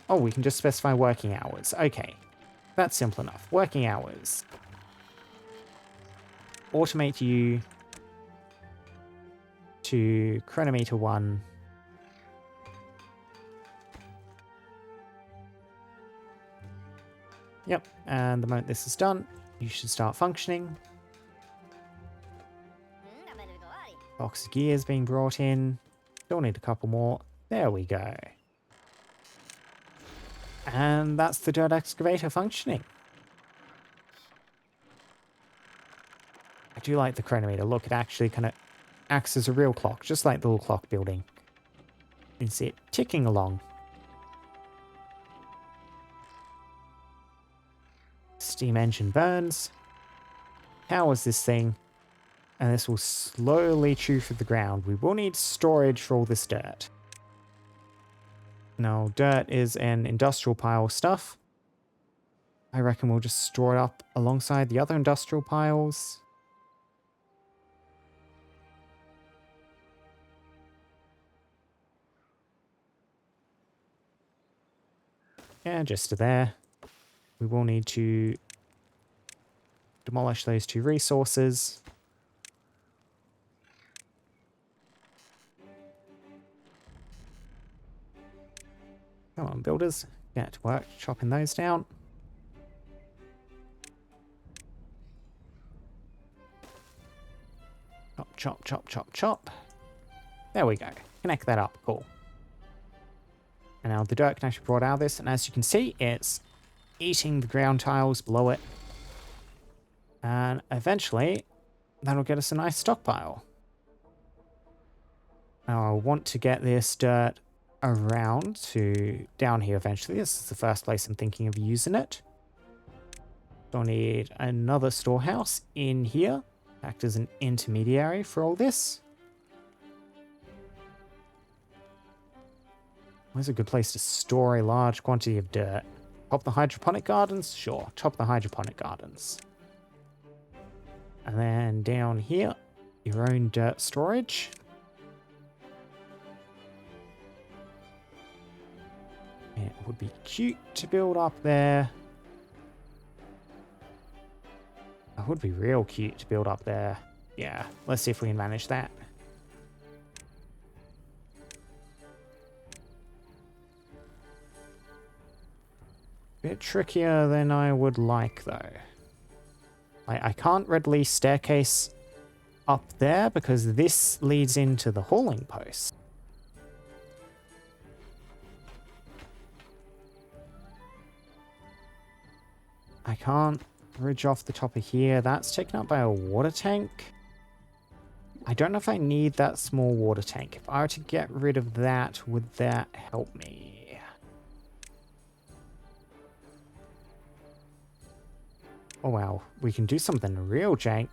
Oh, we can just specify working hours. Okay, that's simple enough. Working hours. Automate you to chronometer 1. Yep, and the moment this is done, you should start functioning. Box of gears being brought in. Still need a couple more. There we go. And that's the dirt excavator functioning. I do like the chronometer. Look, it actually kind of acts as a real clock, just like the little clock building. You can see it ticking along. Steam engine burns. Powers this thing. And this will slowly chew through the ground. We will need storage for all this dirt. Now, dirt is an industrial pile of stuff. I reckon we'll just store it up alongside the other industrial piles. Yeah, just to there. We will need to demolish those 2 resources. Come on, builders. Get to work chopping those down. Chop, chop, chop, chop, chop. There we go. Connect that up. Cool. And now the dirt can actually be brought out of this. And as you can see, it's eating the ground tiles below it. And eventually, that'll get us a nice stockpile. Now I want to get this dirt around to down here eventually. This is the first place I'm thinking of using it. So I need another storehouse in here. Act as an intermediary for all this. Where's a good place to store a large quantity of dirt? Top the hydroponic gardens? Sure, top the hydroponic gardens. And then down here, your own dirt storage. It would be cute to build up there. It would be real cute to build up there. Yeah, let's see if we can manage that. Bit trickier than I would like, though. I can't readily staircase up there because this leads into the hauling post. I can't bridge off the top of here. That's taken up by a water tank. I don't know if I need that small water tank. If I were to get rid of that, would that help me? Oh wow, we can do something real jank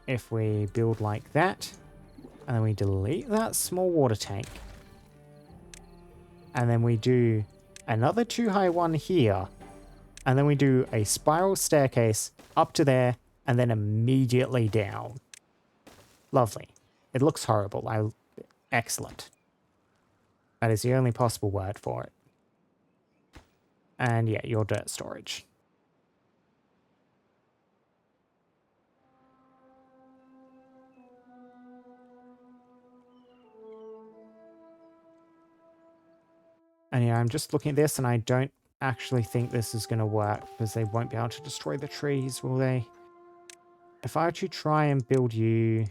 if we build like that. And then we delete that small water tank. And then we do another 2-high one here. And then we do a spiral staircase up to there and then immediately down. Lovely. It looks horrible. Excellent. That is the only possible word for it. And yeah, your dirt storage. And yeah, I'm just looking at this and I don't actually think this is going to work because they won't be able to destroy the trees, will they? If I were to try and build you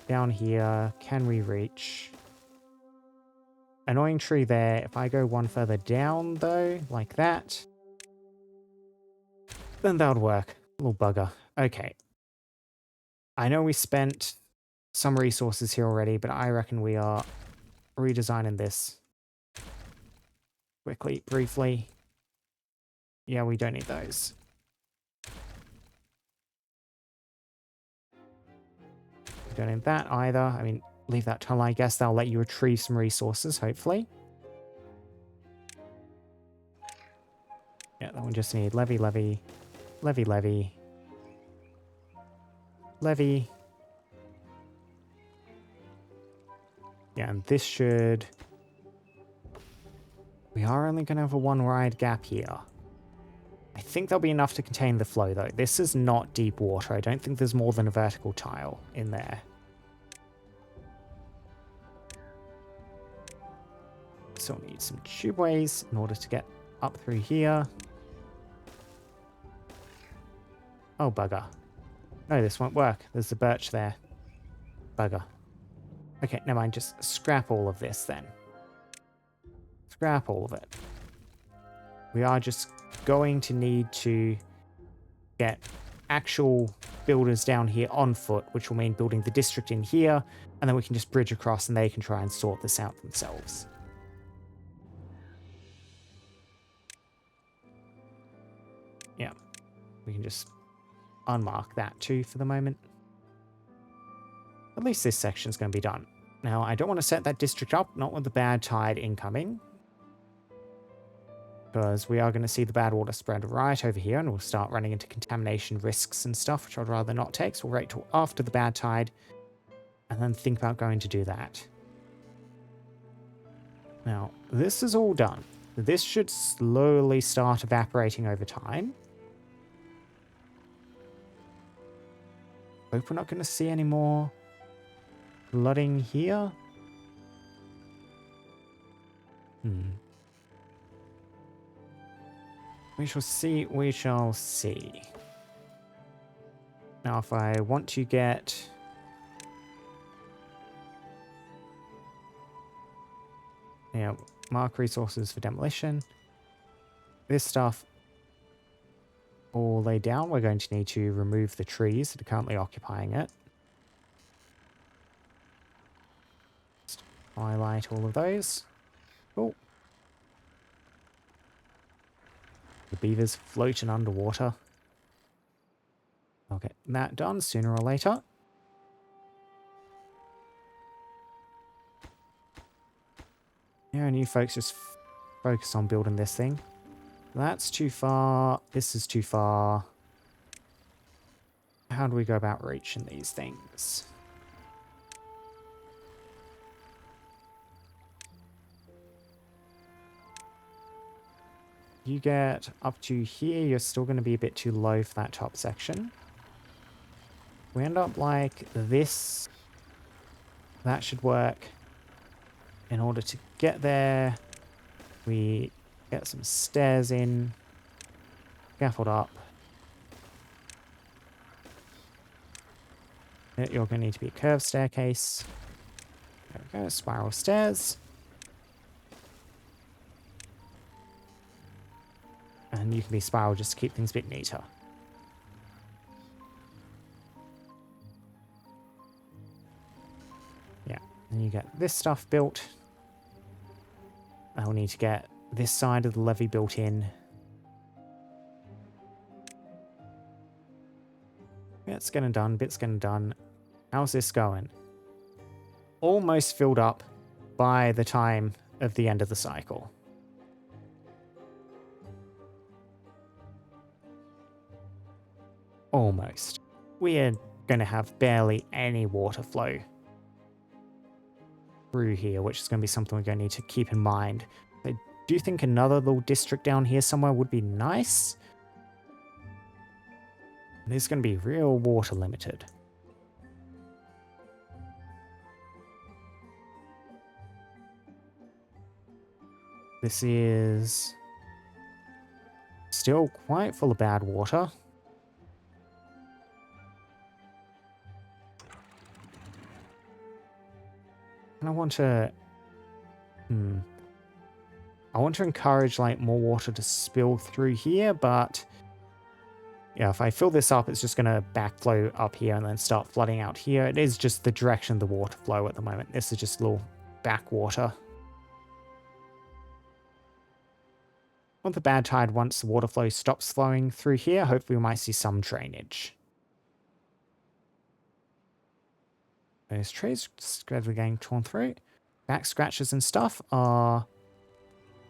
down here, can we reach? Annoying tree there. If I go one further down though, like that, then that would work. Little bugger. Okay. I know we spent some resources here already, but I reckon we are redesigning this quickly, briefly. Yeah, we don't need those. We don't need that either. I mean, leave that tunnel. I guess that'll let you retrieve some resources, hopefully. Yeah, then we just need levy, levy, levy, levy, levy. Yeah, and this should... We are only going to have a one ride gap here. I think there'll be enough to contain the flow, though. This is not deep water. I don't think there's more than a vertical tile in there. So we'll need some tubeways in order to get up through here. Oh, bugger. No, this won't work. There's the birch there. Bugger. Okay, never mind. Just scrap all of this then. Scrap all of it. We are just going to need to get actual builders down here on foot, which will mean building the district in here, and then we can just bridge across and they can try and sort this out themselves. Yeah, we can just unmark that too for the moment. At least this section's going to be done. Now, I don't want to set that district up, not with the bad tide incoming, because we are going to see the bad water spread right over here, and we'll start running into contamination risks and stuff, which I'd rather not take, so we'll wait till after the bad tide, and then think about going to do that. Now, this is all done. This should slowly start evaporating over time. Hope we're not going to see any more flooding here. We shall see, we shall see. Now, if I want to get... Yeah, mark resources for demolition. This stuff all laid down. We're going to need to remove the trees that are currently occupying it. Just highlight all of those. Cool. The beavers floating underwater. I'll get that done sooner or later. Yeah, and you folks just focus on building this thing. That's too far. This is too far. How do we go about reaching these things? You get up to here, you're still going to be a bit too low for that top section. We end up like this. That should work. In order to get there, we get some stairs in, scaffold up. You're going to need to be a curved staircase. There we go, spiral stairs. And you can be spiral just to keep things a bit neater. Yeah, and you get this stuff built. I'll need to get this side of the levee built in. Bits getting done, bits getting done. How's this going? Almost filled up by the time of the end of the cycle. Almost. We are going to have barely any water flow through here, which is going to be something we're going to need to keep in mind. I do think another little district down here somewhere would be nice. It is going to be real water limited. This is still quite full of bad water. And I want to... I want to encourage like more water to spill through here, but yeah, if I fill this up, it's just going to backflow up here and then start flooding out here. It is just the direction of the water flow at the moment. This is just a little backwater. On the bad tide, once the water flow stops flowing through here, hopefully we might see some drainage. Those trees gradually getting torn through. Back scratches and stuff are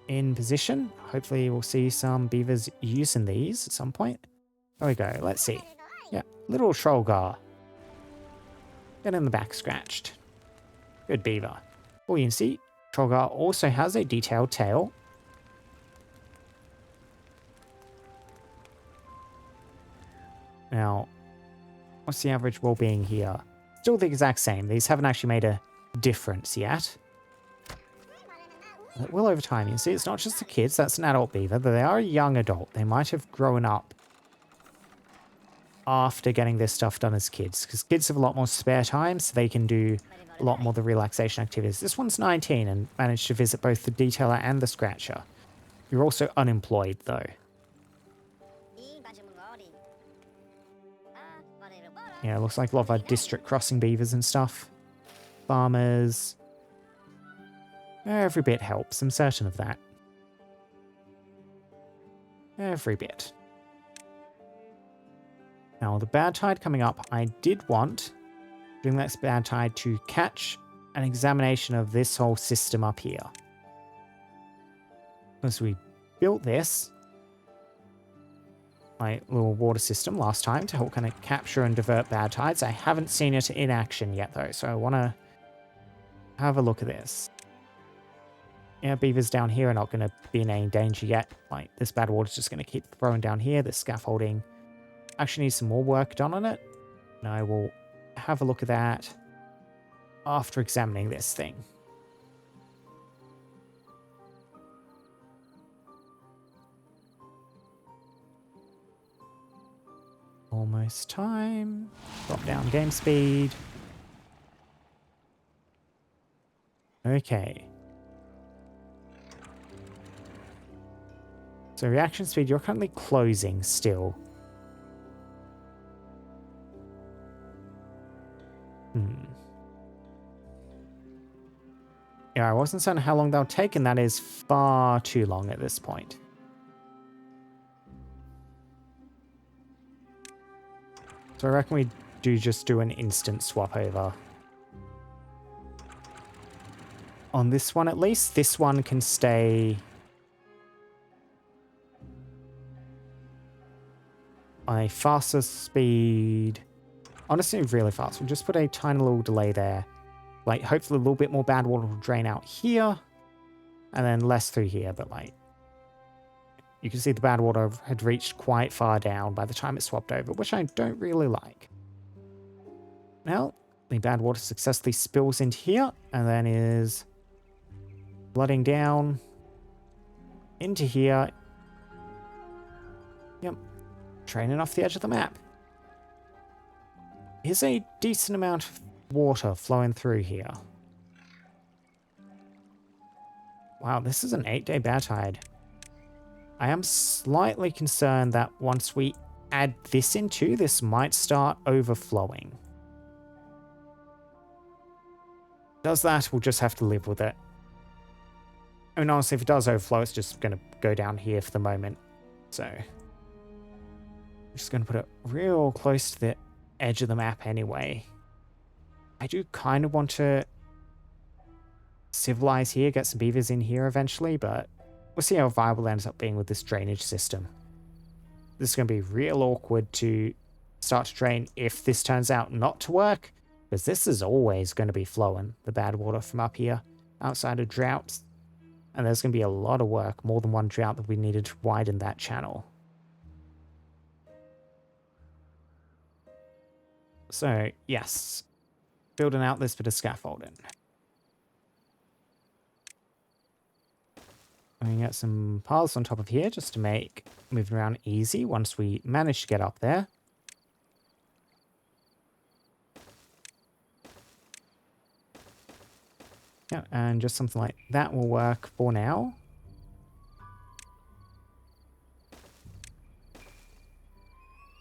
in position. Hopefully we'll see some beavers using these at some point. There we go. Let's see. Yeah, little Trollgar. Get in the back scratched. Good beaver. Well, you can see Trollgar also has a detailed tail. Now, what's the average well-being here? Still the exact same. These haven't actually made a difference yet. But will over time. You can see it's not just the kids. That's an adult beaver, but they are a young adult. They might have grown up after getting this stuff done as kids, because kids have a lot more spare time, so they can do a lot more of the relaxation activities. This one's 19 and managed to visit both the detailer and the scratcher. You're also unemployed, though. Yeah, it looks like a lot of our district crossing beavers and stuff. Farmers. Every bit helps, I'm certain of that. Every bit. Now, the bad tide coming up, I did want, during that bad tide, to catch an examination of this whole system up here. Because we built this, my little water system last time to help kind of capture and divert bad tides. I haven't seen it in action yet, though, so I want to have a look at this. Yeah, beavers down here are not going to be in any danger yet. Like, this bad water's just going to keep throwing down here. This scaffolding actually needs some more work done on it. And I will have a look at that after examining this thing. Almost time. Drop down game speed. Okay. So reaction speed, you're currently closing still. Yeah, I wasn't certain how long they'll take, and that is far too long at this point. So I reckon we do an instant swap over. On this one at least, this one can stay on a faster speed. Honestly, really fast. We'll just put a tiny little delay there. Like, hopefully a little bit more bad water will drain out here. And then less through here, but like... You can see the bad water had reached quite far down by the time it swapped over, which I don't really like. Now, the bad water successfully spills into here, and then is flooding down into here. Yep. Draining off the edge of the map. Here's a decent amount of water flowing through here. Wow, this is an 8-day bad tide. I am slightly concerned that once we add this into, this might start overflowing. Does that, we'll just have to live with it. I mean, honestly, if it does overflow, it's just going to go down here for the moment. So, I'm just going to put it real close to the edge of the map anyway. I do kind of want to civilize here, get some beavers in here eventually, but we'll see how viable it ends up being with this drainage system. This is going to be real awkward to start to drain if this turns out not to work. Because this is always going to be flowing, the bad water from up here, outside of droughts. And there's going to be a lot of work, more than one drought that we needed to widen that channel. So, yes, building out this bit of scaffolding. I'm going to get some piles on top of here just to make moving around easy once we manage to get up there. Yeah, and just something like that will work for now.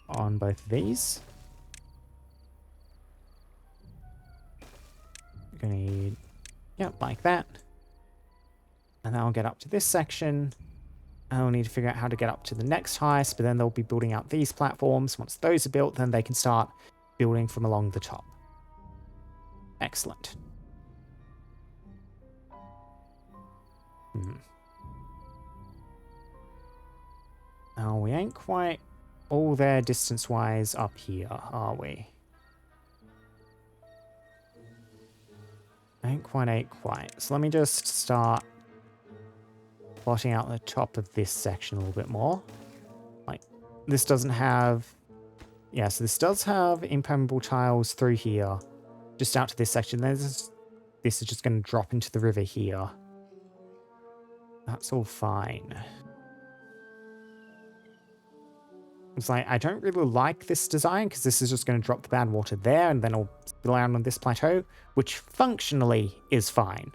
On both of these. We're going to need, yeah, like that. And then I'll get up to this section. I'll need to figure out how to get up to the next highest, but then they'll be building out these platforms. Once those are built, then they can start building from along the top. Excellent. Oh, we ain't quite all there distance-wise up here, are we? Ain't quite. So let me just start plotting out the top of this section a little bit more. Like, this doesn't have... Yeah, so this does have impermeable tiles through this out to this section. This is just going to drop into the river here. That's all fine. It's like, I don't really like this design because this is just going to drop the bad water there and then it'll spill out on this plateau, which functionally is fine.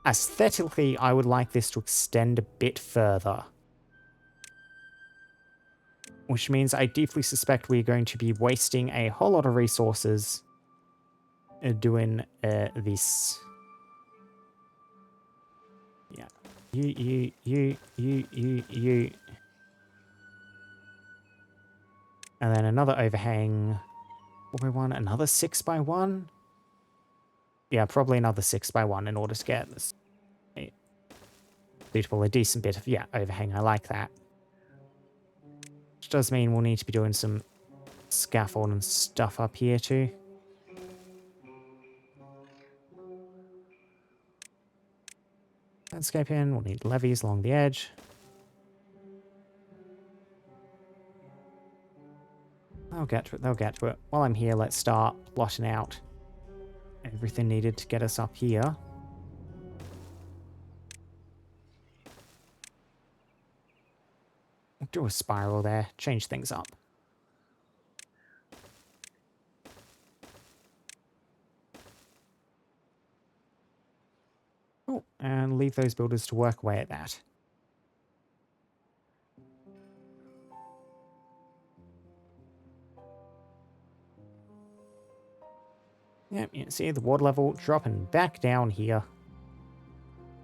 Aesthetically, I would like this to extend a bit further. Which means I deeply suspect we're going to be wasting a whole lot of resources doing this. Yeah. You. And then another overhang. What we want? Another 6x1? Yeah, probably another 6x1 in order to get this suitable, a decent bit of, yeah, overhang. I like that. Which does mean we'll need to be doing some scaffold and stuff up here too. Landscaping, we'll need levees along the edge. They'll get to it. While I'm here, let's start plotting out everything needed to get us up here. We'll do a spiral there, change things up. Oh, and leave those builders to work away at that. Yep, you can see the water level dropping back down here.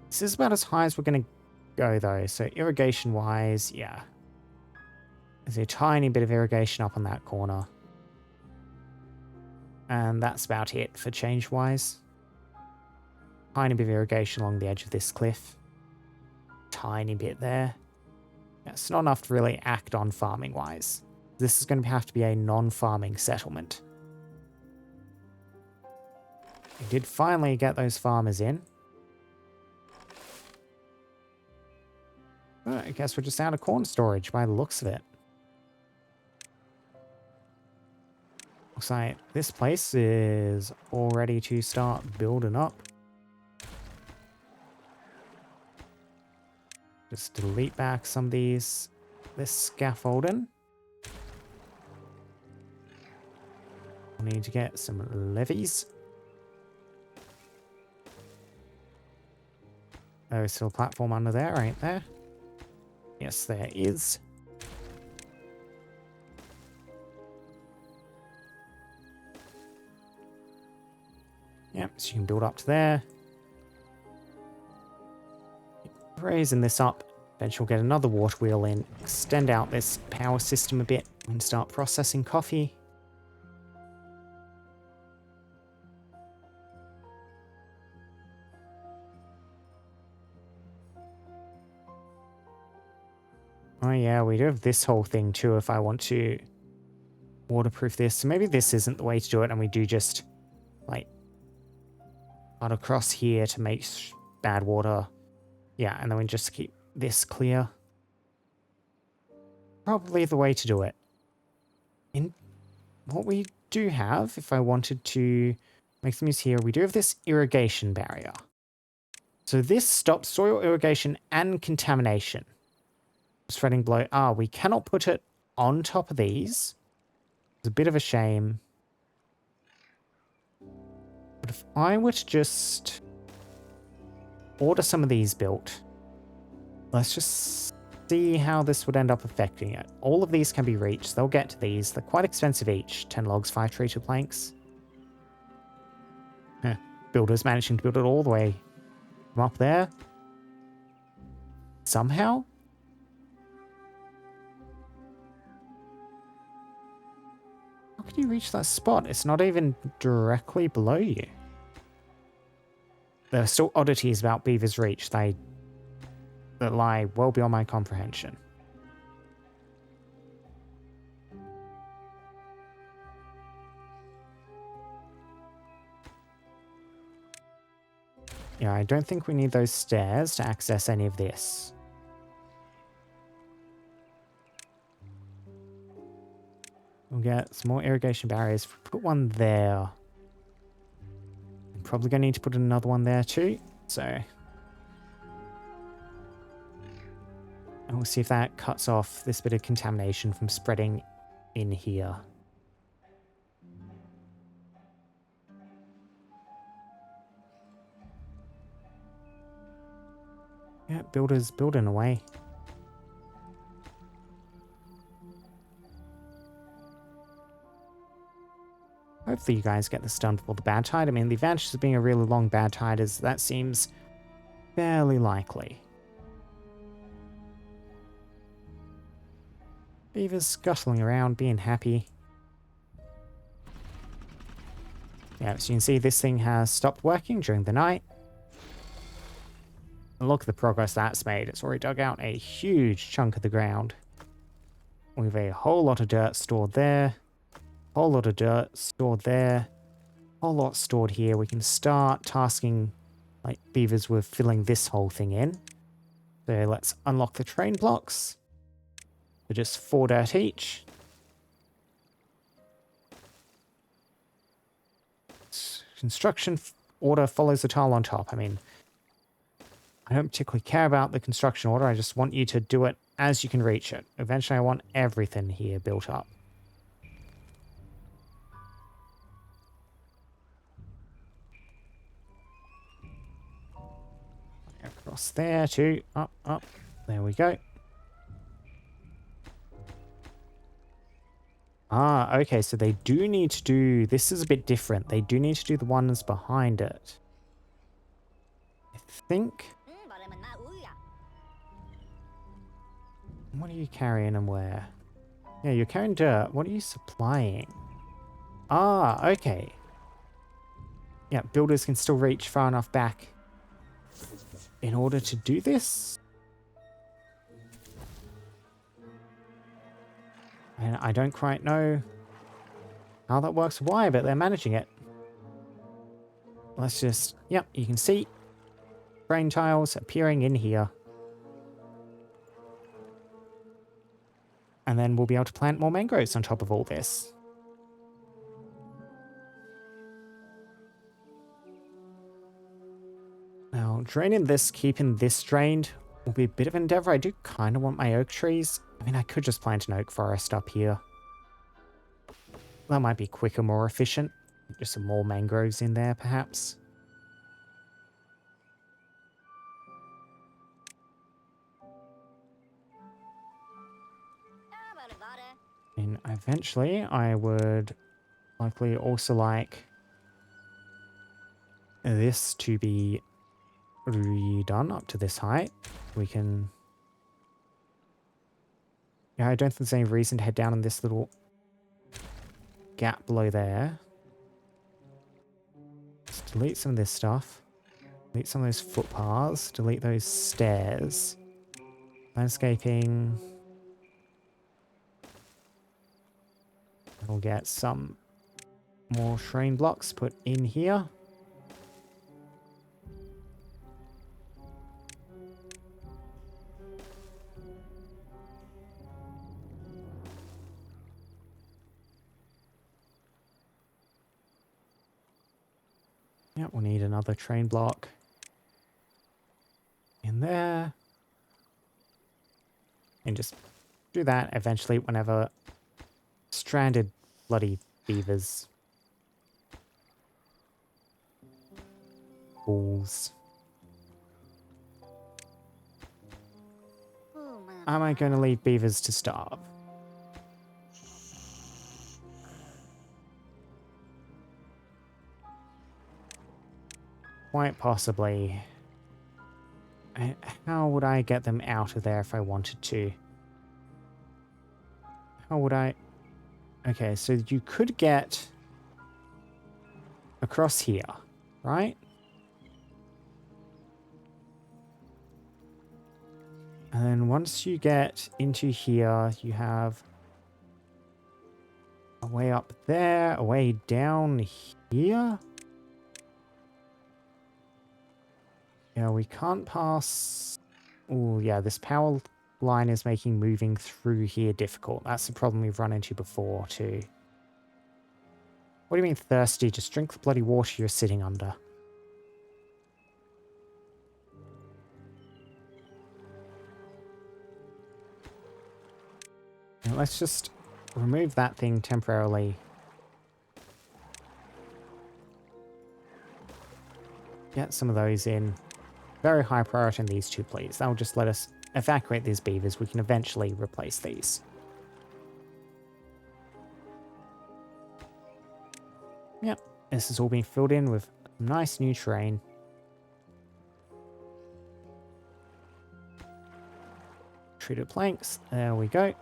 This is about as high as we're going to go, though. So irrigation-wise, yeah. There's a tiny bit of irrigation up on that corner. And that's about it for change-wise. Tiny bit of irrigation along the edge of this cliff. Tiny bit there. Yeah, it's not enough to really act on farming-wise. This is going to have to be a non-farming settlement. We did finally get those farmers in. Oh, I guess we're just out of corn storage by the looks of it. Looks like this place is all ready to start building up. Just delete back some of this scaffolding. We need to get some levees. There's still a platform under there, ain't there? Yes, there is. Yep, so you can build up to there. Raising this up. Eventually we'll get another water wheel in. Extend out this power system a bit and start processing coffee. Oh yeah, we do have this whole thing too if I want to waterproof this. So maybe this isn't the way to do it and we do just like cut across here to make bad water. Yeah, and then we just keep this clear. Probably the way to do it. In what we do have, if I wanted to make them use here, we do have this irrigation barrier. So this stops soil irrigation and contamination. Spreading below. We cannot put it on top of these. It's a bit of a shame. But if I were to just order some of these built, let's just see how this would end up affecting it. All of these can be reached. They'll get to these. They're quite expensive each. 10 logs, 5 treated planks. Builders managing to build it all the way from up there. Somehow. How can you reach that spot? It's not even directly below you. There are still oddities about Beaver's Reach that lie well beyond my comprehension. Yeah, I don't think we need those stairs to access any of this. We'll get some more irrigation barriers. Put one there. I'm probably going to need to put another one there too. So, and we'll see if that cuts off this bit of contamination from spreading in here. Yeah, builders building away. Hopefully you guys get this done before the bad tide. I mean, the advantage of being a really long bad tide is that seems fairly likely. Beavers scuttling around, being happy. Yeah, so you can see this thing has stopped working during the night. And look at the progress that's made. It's already dug out a huge chunk of the ground. We have a whole lot of dirt stored there. Whole lot of dirt stored there. Whole lot stored here. We can start tasking like beavers with filling this whole thing in. So let's unlock the train blocks. They're just 4 dirt each. Construction order follows the tile on top. I mean, I don't particularly care about the construction order. I just want you to do it as you can reach it. Eventually I want everything here built up. Across there too. Up, up. There we go. Okay, so they do need to do... This is a bit different. They do need to do the ones behind it. I think... What are you carrying and where? Yeah, you're carrying dirt. What are you supplying? Okay. Yeah, builders can still reach far enough back in order to do this. And I don't quite know how that works, why, but they're managing it. Let's just... Yep, you can see brain tiles appearing in here. And then we'll be able to plant more mangroves on top of all this. Now, draining this, keeping this drained, will be a bit of an endeavor. I do kind of want my oak trees. I mean, I could just plant an oak forest up here. That might be quicker, more efficient. Just some more mangroves in there, perhaps. And eventually, I would likely also like this to be redone up to this height. We can... Yeah, I don't think there's any reason to head down in this little gap below there. Let's delete some of this stuff. Delete some of those footpaths. Delete those stairs. Landscaping... We'll get some more terrain blocks put in here. Yeah, we'll need another train block in there. And just do that eventually whenever stranded bloody beavers. Balls. Am I going to leave beavers to starve? Quite possibly. How would I get them out of there if I wanted to? How would I... Okay, so you could get across here, right? And then once you get into here, you have a way up there, a way down here. Yeah, we can't pass... Oh, yeah, this power line is making moving through here difficult. That's the problem we've run into before, too. What do you mean thirsty? Just drink the bloody water you're sitting under. Now let's just remove that thing temporarily. Get some of those in. Very high priority on these two, please. That'll just let us evacuate these beavers. We can eventually replace these. Yep, this is all being filled in with nice new terrain. Treated planks. There we go.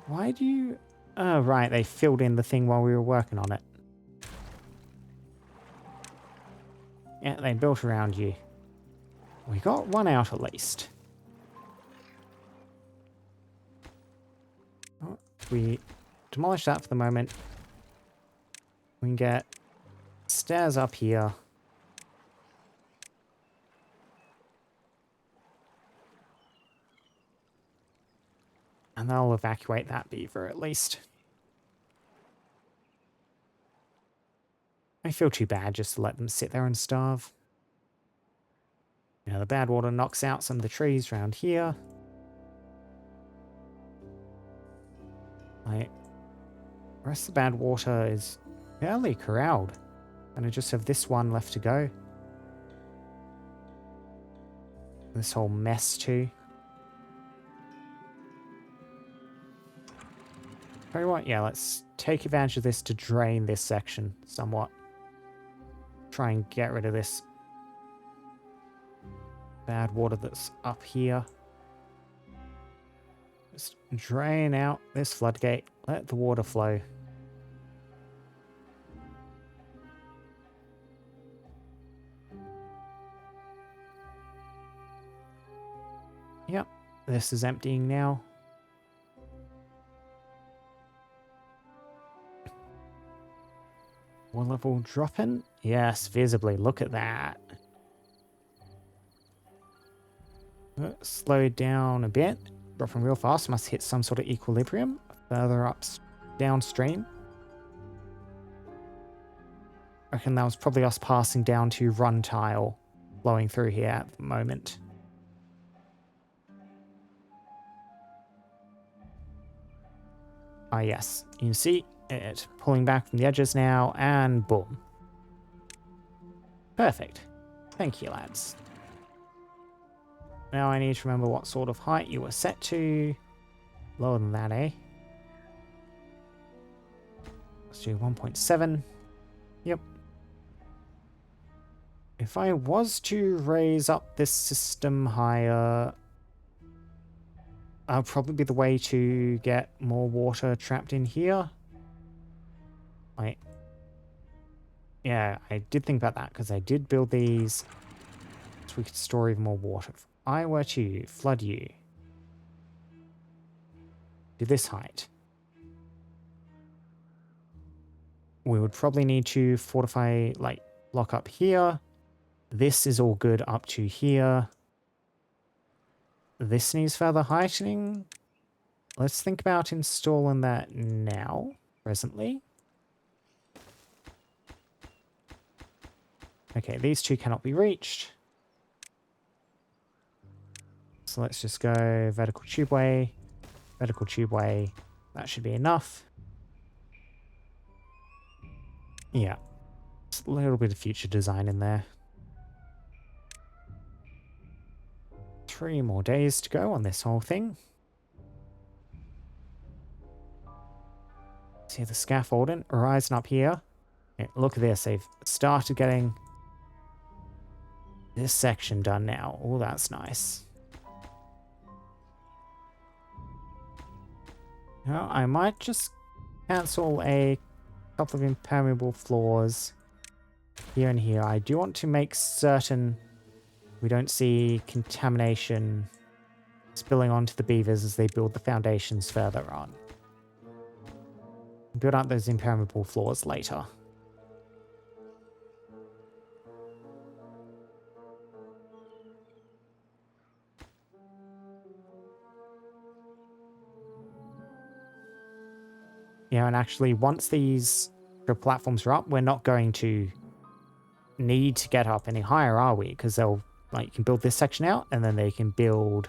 Why do you... Oh, right, they filled in the thing while we were working on it. Yeah, they built around you. We got one out at least. Oh, if we demolish that for the moment, we can get stairs up here. And they'll evacuate that beaver at least. I feel too bad just to let them sit there and starve. You know, the bad water knocks out some of the trees around here. Like, the rest of the bad water is fairly corralled. And I just have this one left to go. This whole mess too. Tell you what, yeah, let's take advantage of this to drain this section somewhat. Try and get rid of this bad water that's up here. Just drain out this floodgate. Let the water flow. Yep, this is emptying now. Water level dropping? Yes, visibly. Look at that. Slowed down a bit. Dropping real fast. Must hit some sort of equilibrium further up downstream. I reckon that was probably us passing down to run tile flowing through here at the moment. Ah, yes. You can see it pulling back from the edges now, and boom. Perfect. Thank you, lads. Now I need to remember what sort of height you were set to. Lower than that, eh? Let's do 1.7. Yep. If I was to raise up this system higher, that'll probably be the way to get more water trapped in here. Yeah, I did think about that because I did build these so we could store even more water. If I were to flood you to this height, we would probably need to fortify, like, block up here. This is all good up to here. This needs further heightening. let's think about installing that now, presently. Okay, these two cannot be reached. So let's just go vertical tubeway, vertical tubeway. That should be enough. Yeah, just a little bit of future design in there. 3 more days to go on this whole thing. See the scaffolding rising up here. Yeah, look at this, they've started getting this section done now. Oh, that's nice. Now, I might just cancel a couple of impermeable floors here and here. I do want to make certain we don't see contamination spilling onto the beavers as they build the foundations further on. Build out those impermeable floors later. Yeah, and actually, once these platforms are up, we're not going to need to get up any higher, are we? Because they'll, like, you can build this section out, and then they can build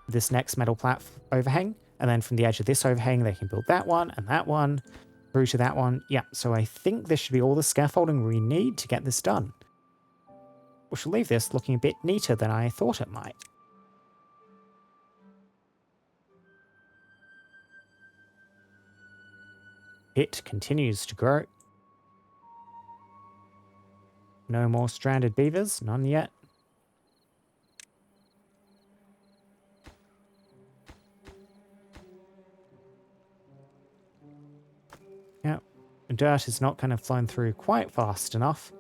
this next metal overhang, and then from the edge of this overhang, they can build that one, through to that one. Yeah, so I think this should be all the scaffolding we need to get this done. Which will leave this looking a bit neater than I thought it might. It continues to grow. No more stranded beavers, none yet. Yep, the dirt is not kind of flowing through quite fast enough.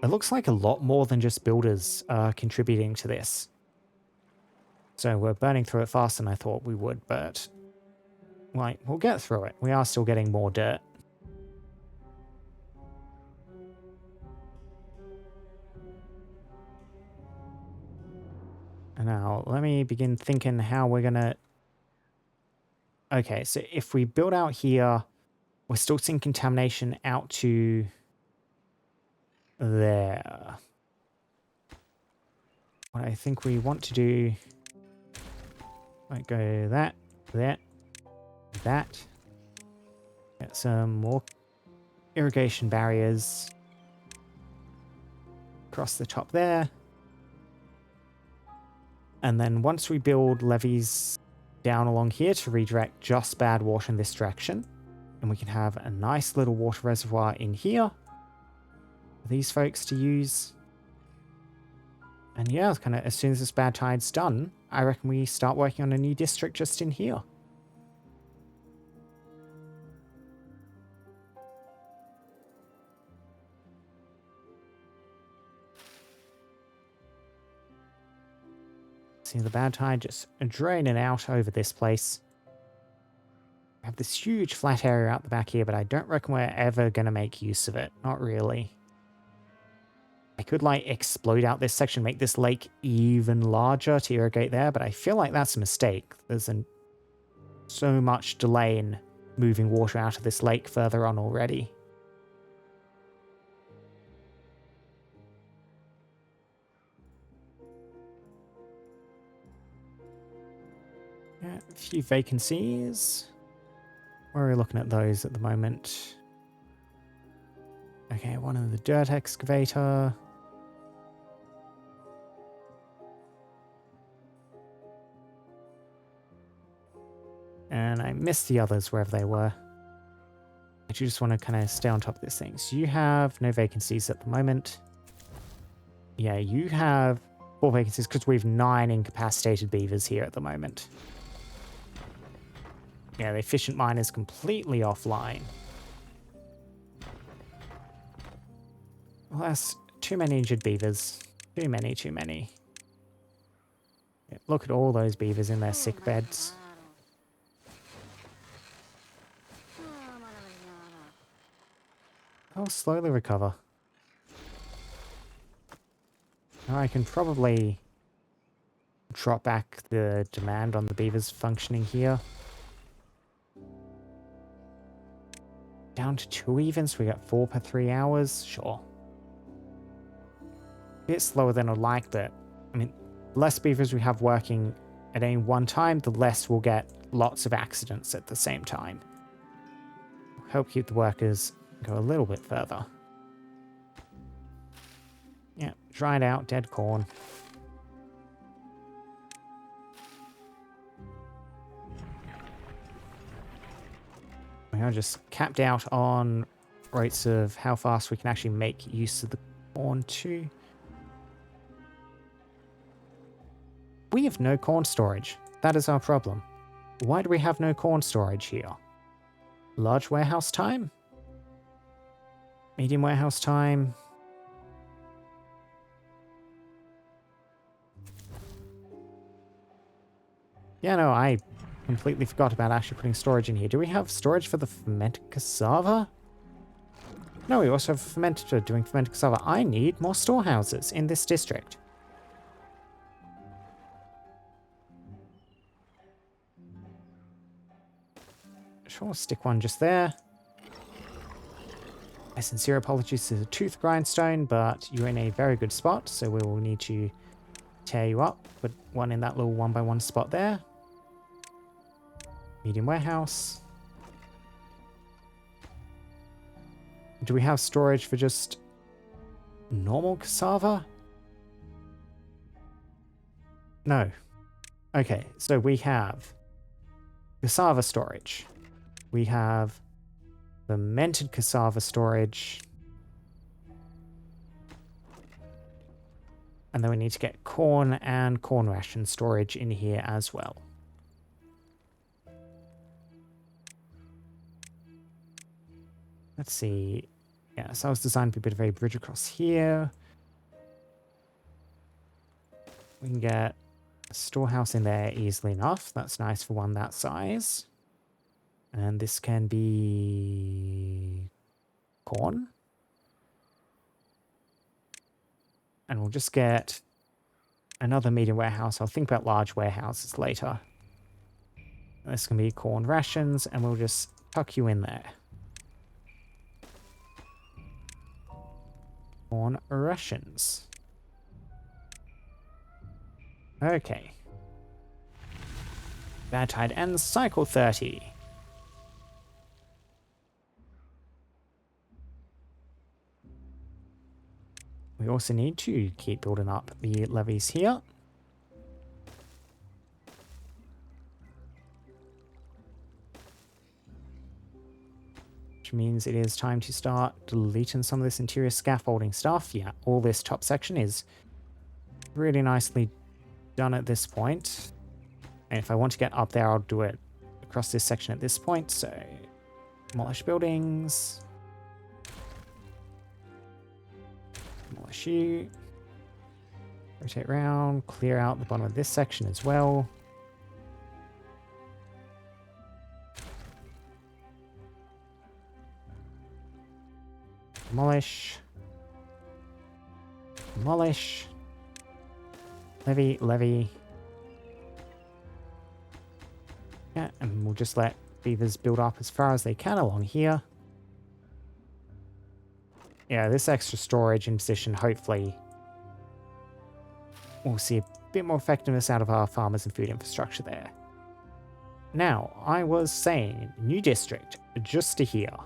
It looks like a lot more than just builders are contributing to this. So we're burning through it faster than I thought we would, but like, we'll get through it. We are still getting more dirt. And now let me begin thinking how we're gonna... Okay, so if we build out here, we're still seeing contamination out to there. What I think we want to do... Might go that, that. Get some more irrigation barriers across the top there. And then once we build levees down along here to redirect just bad water in this direction, and we can have a nice little water reservoir in here for these folks to use. And yeah, kind of as soon as this bad tide's done, I reckon we start working on a new district just in here. See the bad tide just draining out over this place. We have this huge flat area out the back here, but I don't reckon we're ever going to make use of it. Not really. I could, like, explode out this section, make this lake even larger to irrigate there, but I feel like that's a mistake. There's so much delay in moving water out of this lake further on already. Yeah, a few vacancies. Where are we looking at those at the moment? Okay, one of the dirt excavator. And I missed the others wherever they were. I just want to kind of stay on top of this thing. So you have no vacancies at the moment. Yeah, you have 4 vacancies because we have 9 incapacitated beavers here at the moment. Yeah, the efficient mine is completely offline. Well, that's too many injured beavers. Too many. Yeah, look at all those beavers in their sick beds. I'll slowly recover. Now I can probably drop back the demand on the beavers functioning here. Down to 2 even, so we got 4 per 3 hours. Sure. A bit slower than I'd like, but I mean, the less beavers we have working at any one time, the less we'll get lots of accidents at the same time. Help keep the workers go a little bit further. Yeah, dried out, dead corn. We are just capped out on rates of how fast we can actually make use of the corn too. We have no corn storage. That is our problem. Why do we have no corn storage here? Large warehouse time? Medium warehouse time? Yeah, no, I completely forgot about actually putting storage in here. Do we have storage for the fermented cassava? No, we also have a fermenter doing fermented cassava. I need more storehouses in this district. Sure, stick one just there. My sincere apologies to the tooth grindstone, but you're in a very good spot, so we will need to tear you up. Put one in that little 1x1 spot there. Medium warehouse. Do we have storage for just normal cassava? No. Okay, so we have cassava storage. We have fermented cassava storage. And then we need to get corn and corn ration storage in here as well. Let's see. Yeah, so I was designed to be a bit of a bridge across here. We can get a storehouse in there easily enough. That's nice for one that size. And this can be corn. And we'll just get another medium warehouse. I'll think about large warehouses later. This can be corn rations, and we'll just tuck you in there. Corn rations. Okay. Bad tide ends, cycle 30. We also need to keep building up the levees here. Which means it is time to start deleting some of this interior scaffolding stuff. Yeah, all this top section is really nicely done at this point. And if I want to get up there, I'll do it across this section at this point. So, demolish buildings. Demolish you. Rotate around, clear out the bottom of this section as well. Demolish. Demolish. Levy, levy. Yeah, and we'll just let beavers build up as far as they can along here. Yeah, this extra storage in position, hopefully we'll see a bit more effectiveness out of our farmers and food infrastructure there. Now, I was saying, new district, just to here.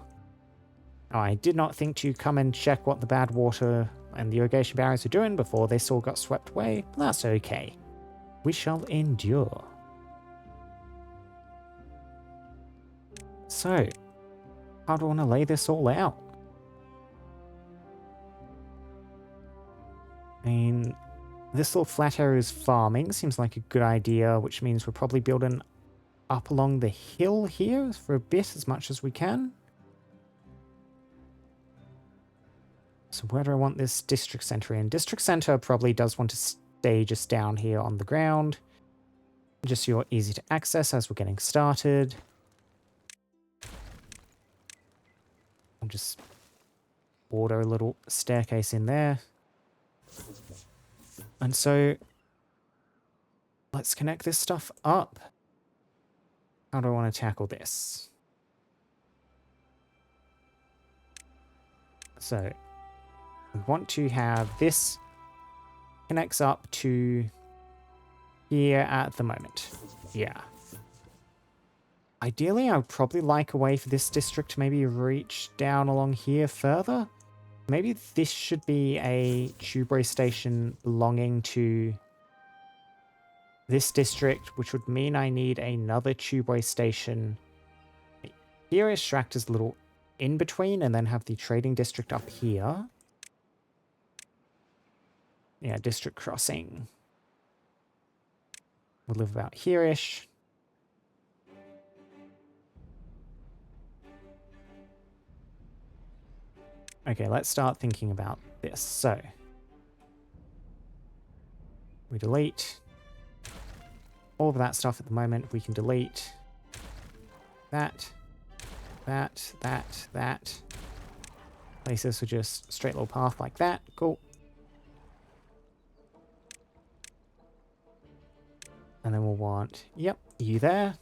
I did not think to come and check what the bad water and the irrigation barriers are doing before this all got swept away, but that's okay. We shall endure. So, how do I want to lay this all out? I mean, this little flat area is farming. Seems like a good idea, which means we're probably building up along the hill here for a bit, as much as we can. So where do I want this district center in? District center probably does want to stay just down here on the ground. Just so you're easy to access as we're getting started. I'll just order a little staircase in there. And so let's connect this stuff up. How do I want to tackle this? So we want to have this connects up to here at the moment. Yeah. Ideally, I would probably like a way for this district to maybe reach down along here further. Maybe this should be a tubeway station belonging to this district, which would mean I need another tubeway station here. Extract is a little in between, and then have the trading district up here. Yeah, district crossing. We'll live about here-ish. Okay, let's start thinking about this. So, we delete all of that stuff at the moment. We can delete that, that. Place this with just straight little path like that. Cool. And then we'll want, yep, you there.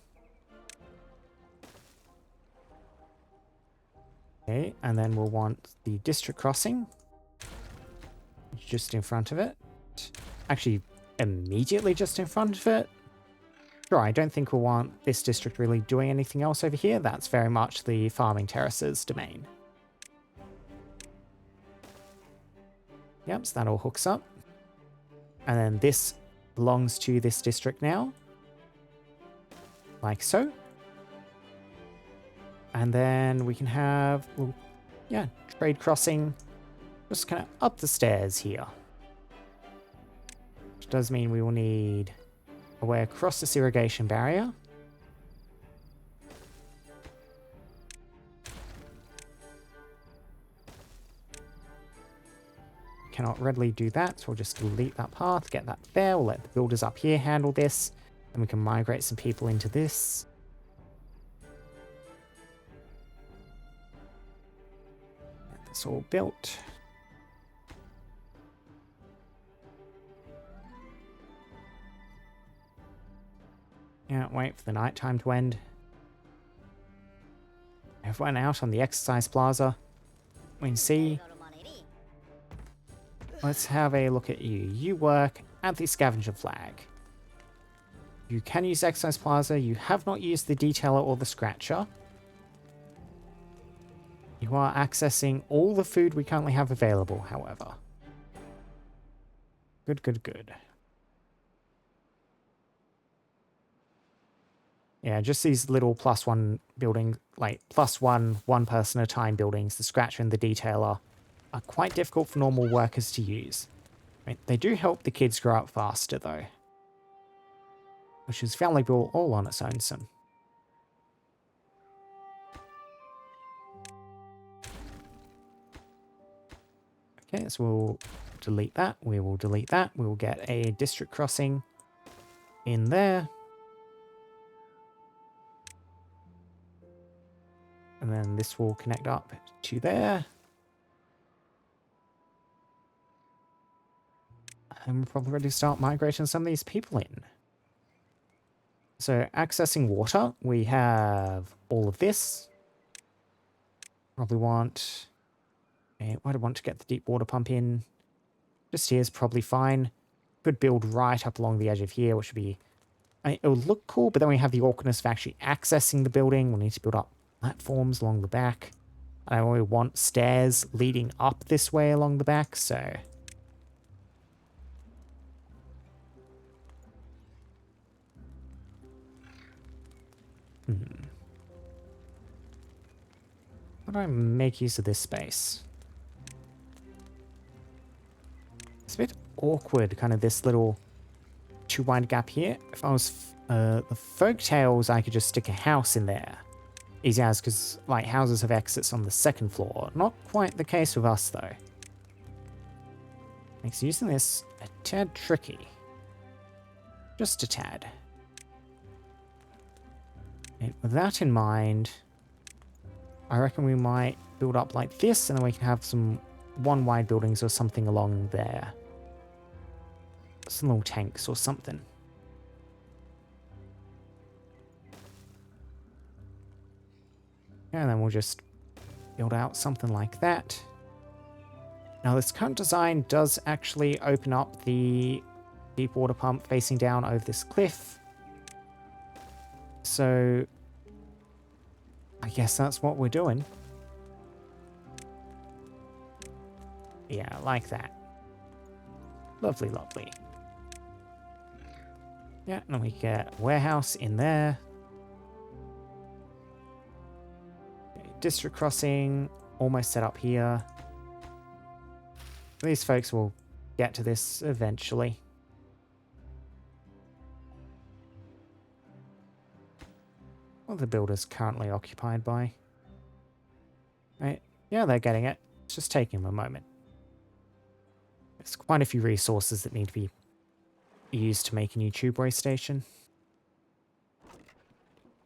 Okay, and then we'll want the district crossing just in front of it. Actually, immediately just in front of it. Sure, I don't think we'll want this district really doing anything else over here. That's very much the farming terraces domain. Yep, so that all hooks up. And then this belongs to this district now. Like so. And then we can have, well, yeah, trade crossing just kind of up the stairs here. Which does mean we will need a way across this irrigation barrier. Cannot readily do that, so we'll just delete that path, get that there. We'll let the builders up here handle this, and we can migrate some people into this. Get this all built. Can't wait for the nighttime to end. Everyone out on the exercise plaza. We can see. Let's have a look at you. You work at the scavenger flag. You can use exercise plaza. You have not used the detailer or the scratcher. You are accessing all the food we currently have available, however. Good, good, good. Yeah, just these little +1 buildings, like +1, one person at a time buildings, the scratcher and the detailer, are quite difficult for normal workers to use. Right, they do help the kids grow up faster, though. Which is valuable all on its own. Some. Okay, so we'll delete that. We will delete that. We will get a district crossing in there. And then this will connect up to there. And we're probably ready to start migrating some of these people in. So accessing water, we have all of this. Probably want... I would want to get the deep water pump in. Just here is probably fine. Could build right up along the edge of here, which would be... it would look cool, but then we have the awkwardness of actually accessing the building. We'll need to build up platforms along the back. I only want stairs leading up this way along the back, so... How do I make use of this space? It's a bit awkward, kind of this little too wide gap here. If I was the folk tales, I could just stick a house in there. Easy as, because like houses have exits on the second floor. Not quite the case with us though. Makes using this a tad tricky. Just a tad. And with that in mind, I reckon we might build up like this, and then we can have some one wide buildings or something along there. Some little tanks or something. And then we'll just build out something like that. Now this current design does actually open up the deep water pump facing down over this cliff. So I guess that's what we're doing. Yeah, like that. Lovely, lovely. Yeah, and we get warehouse in there. Okay, district crossing almost set up here. These folks will get to this eventually. What are the builders currently occupied by? Right. Yeah, they're getting it. It's just taking them a moment. There's quite a few resources that need to be used to make a new tube way station.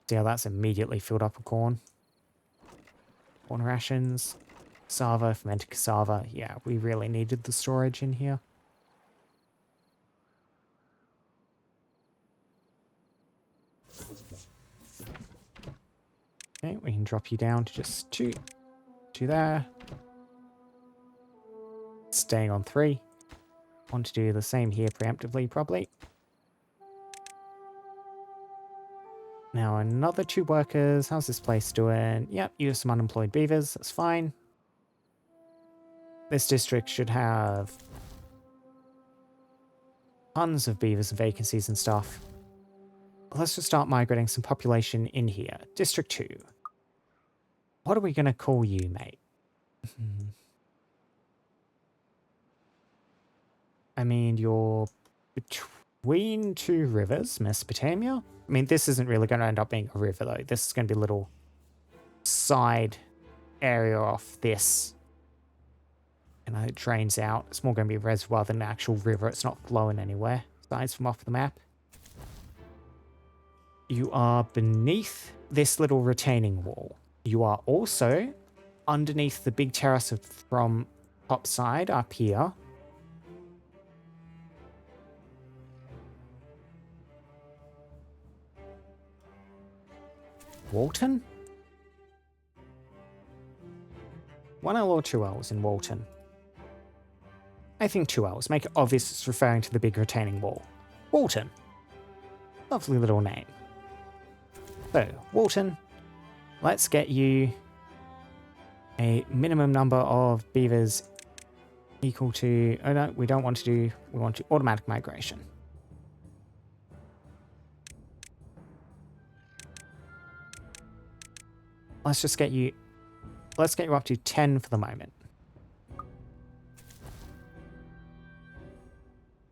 See how that's immediately filled up with corn. Corn rations. Cassava, fermented cassava. Yeah, we really needed the storage in here. Okay, we can drop you down to just two there. Staying on 3. Want to do the same here preemptively, probably. Now, another 2 workers. How's this place doing? Yep, you have some unemployed beavers. That's fine. This district should have tons of beavers and vacancies and stuff. Let's just start migrating some population in here. District 2. What are we going to call you, mate? I mean, you're between 2 rivers, Mesopotamia. I mean, this isn't really going to end up being a river, though. This is going to be a little side area off this. And it drains out. It's more going to be a reservoir than an actual river. It's not flowing anywhere, aside from off the map. You are beneath this little retaining wall. You are also underneath the big terrace from top side up here. Walton? 1 L or 2 L's in Walton? I think 2 L's. Make it obvious it's referring to the big retaining wall. Walton. Lovely little name. So, Walton, let's get you a minimum number of beavers equal to... Oh no, we don't want to do... We want to automatic migration. Let's just get you... Let's get you up to 10 for the moment.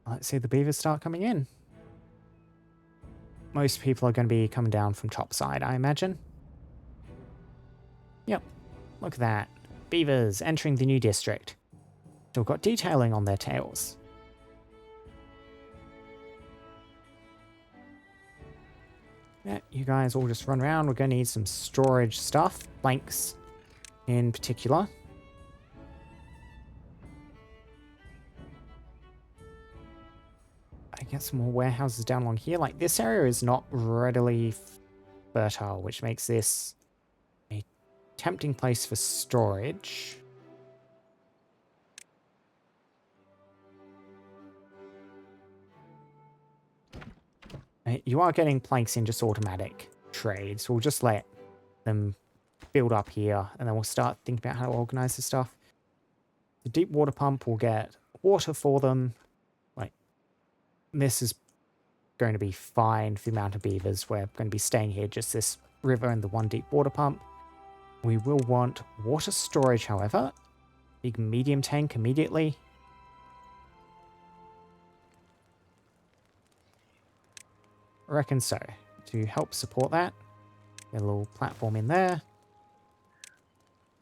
Let's see the beavers start coming in. Most people are going to be coming down from top side, I imagine. Yep. Look at that. Beavers entering the new district. Still got detailing on their tails. Yeah, you guys all just run around. We're going to need some storage stuff. Planks in particular. I get some more warehouses down along here. Like, this area is not readily fertile, which makes this a tempting place for storage. You are getting planks in just automatic trades. We'll just let them build up here, and then we'll start thinking about how to organize this stuff. The deep water pump will get water for them. Like, this is going to be fine for the amount of beavers. We're going to be staying here, just this river and the 1 deep water pump. We will want water storage, however. Big medium tank immediately. I reckon so. To help support that, get a little platform in there.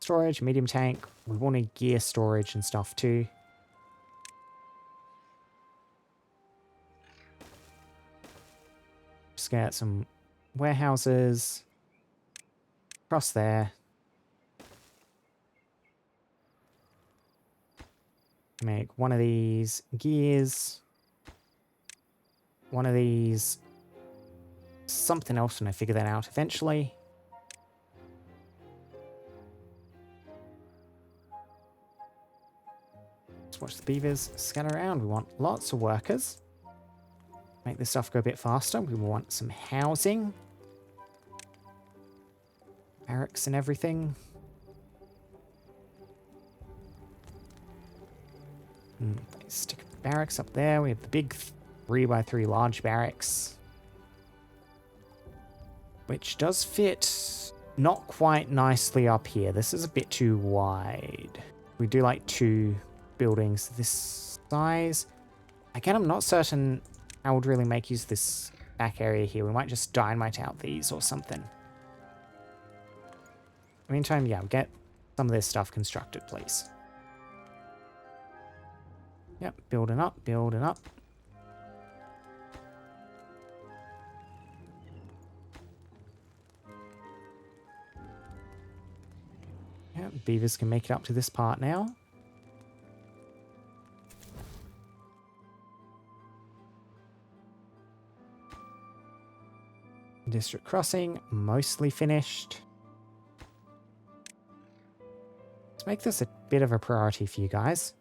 Storage, medium tank. We want to gear storage and stuff too. Just get some warehouses across there. Make one of these gears. One of these something else when I figure that out eventually. Just watch the beavers scatter around. We want lots of workers. Make this stuff go a bit faster. We want some housing. Barracks and everything. Stick barracks up there. We have the big 3x3 large barracks. Which does fit not quite nicely up here. This is a bit too wide. We do like 2 buildings this size. Again, I'm not certain how I would really make use of this back area here. We might just dynamite out these or something. In the meantime, yeah, get some of this stuff constructed, please. Yep, building up, building up. Yep, beavers can make it up to this part now. District crossing, mostly finished. Let's make this a bit of a priority for you guys.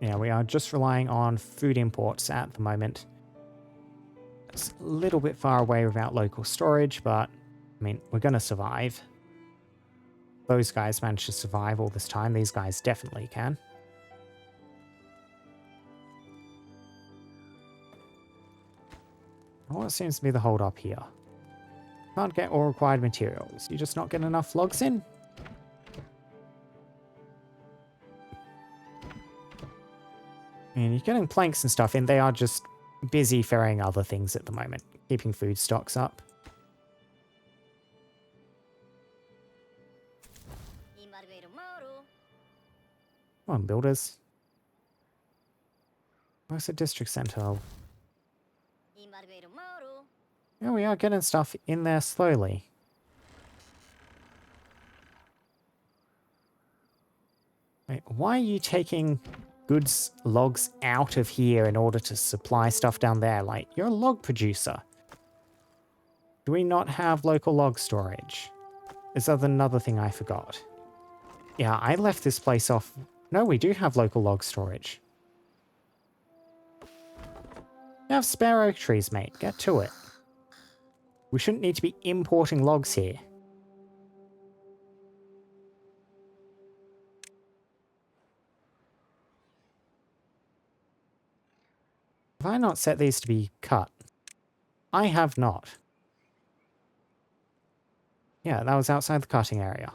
Yeah, we are just relying on food imports at the moment. It's a little bit far away without local storage, but, I mean, we're going to survive. Those guys managed to survive all this time. These guys definitely can. What seems to be the hold up here? Can't get all required materials. You just not get enough logs in? And you're getting planks and stuff in. They are just busy ferrying other things at the moment, keeping food stocks up. Come on, builders. Where's the district center? Yeah, we are getting stuff in there slowly. Wait, why are you taking goods logs out of here in order to supply stuff down there? Like, you're a log producer. Do we not have local log storage? Is that another thing I forgot? Yeah, I left this place off. No, we do have local log storage. You have spare oak trees, mate. Get to it. We shouldn't need to be importing logs here. Have I not set these to be cut? I have not. Yeah, that was outside the cutting area.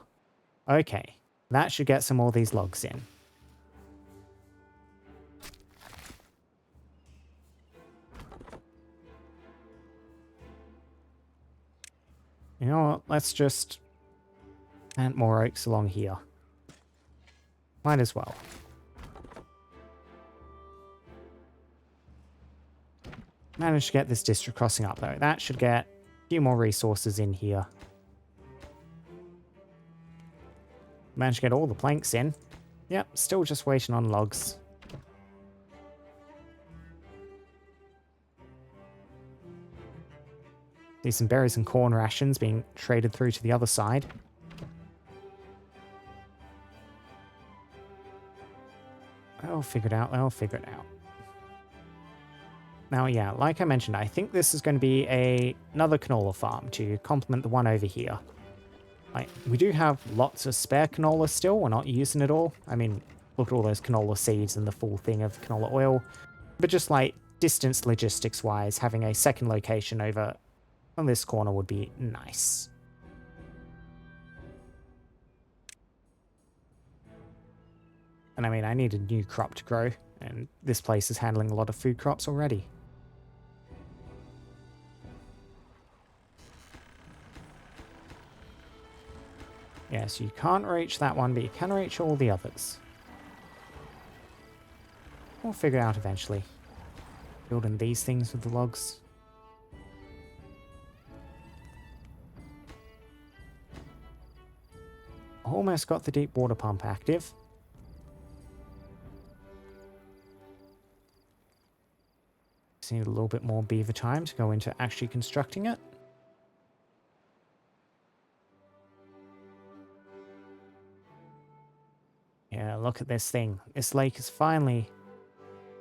Okay, that should get some more of these logs in. You know what, let's just plant more oaks along here. Might as well. Managed to get this district crossing up though. That should get a few more resources in here. Managed to get all the planks in. Yep, still just waiting on logs. See some berries and corn rations being traded through to the other side. They'll figure it out, they'll figure it out. Now, yeah, like I mentioned, I think this is going to be another canola farm to complement the one over here. Like, we do have lots of spare canola still, we're not using it all. I mean, look at all those canola seeds and the full thing of canola oil. But just like distance logistics-wise, having a second location over on this corner would be nice. And I mean, I need a new crop to grow, and this place is handling a lot of food crops already. Yes, you can't reach that one, but you can reach all the others. We'll figure it out eventually. Building these things with the logs. Almost got the deep water pump active. Just need a little bit more beaver time to go into actually constructing it. Yeah, look at this thing. This lake is finally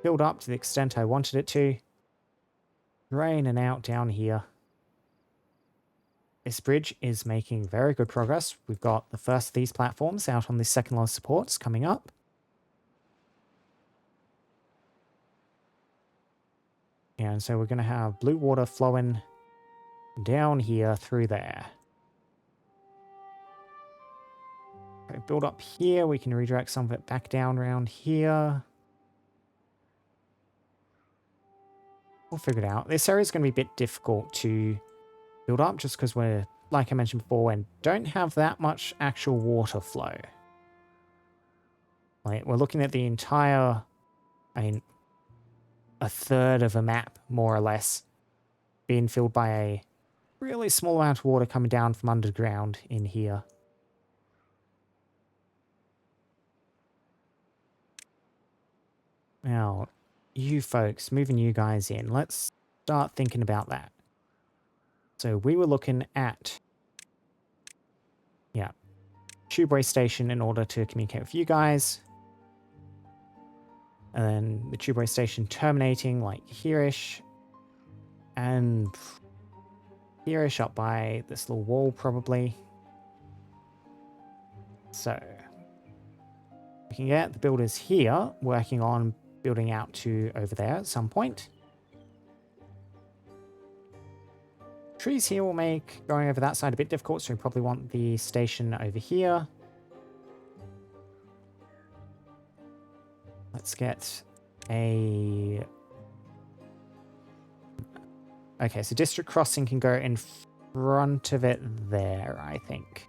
filled up to the extent I wanted it to. Draining out down here. This bridge is making very good progress. We've got the first of these platforms out on the second line of supports coming up. And so we're going to have blue water flowing down here through there. Okay, build up here. We can redirect some of it back down around here. We'll figure it out. This area is going to be a bit difficult to build up just because we're, like I mentioned before, and don't have that much actual water flow. Like, we're looking at the entire, I mean, a third of a map, more or less, being filled by a really small amount of water coming down from underground in here. Now, you folks, moving you guys in, let's start thinking about that. So we were looking at, yeah, tubeway station in order to communicate with you guys. And then the tubeway station terminating like here-ish. And here-ish up by this little wall probably. So we can get the builders here working on building out to over there at some point. Trees here will make going over that side a bit difficult, so we probably want the station over here. Let's get a... Okay, so district crossing can go in front of it there, I think.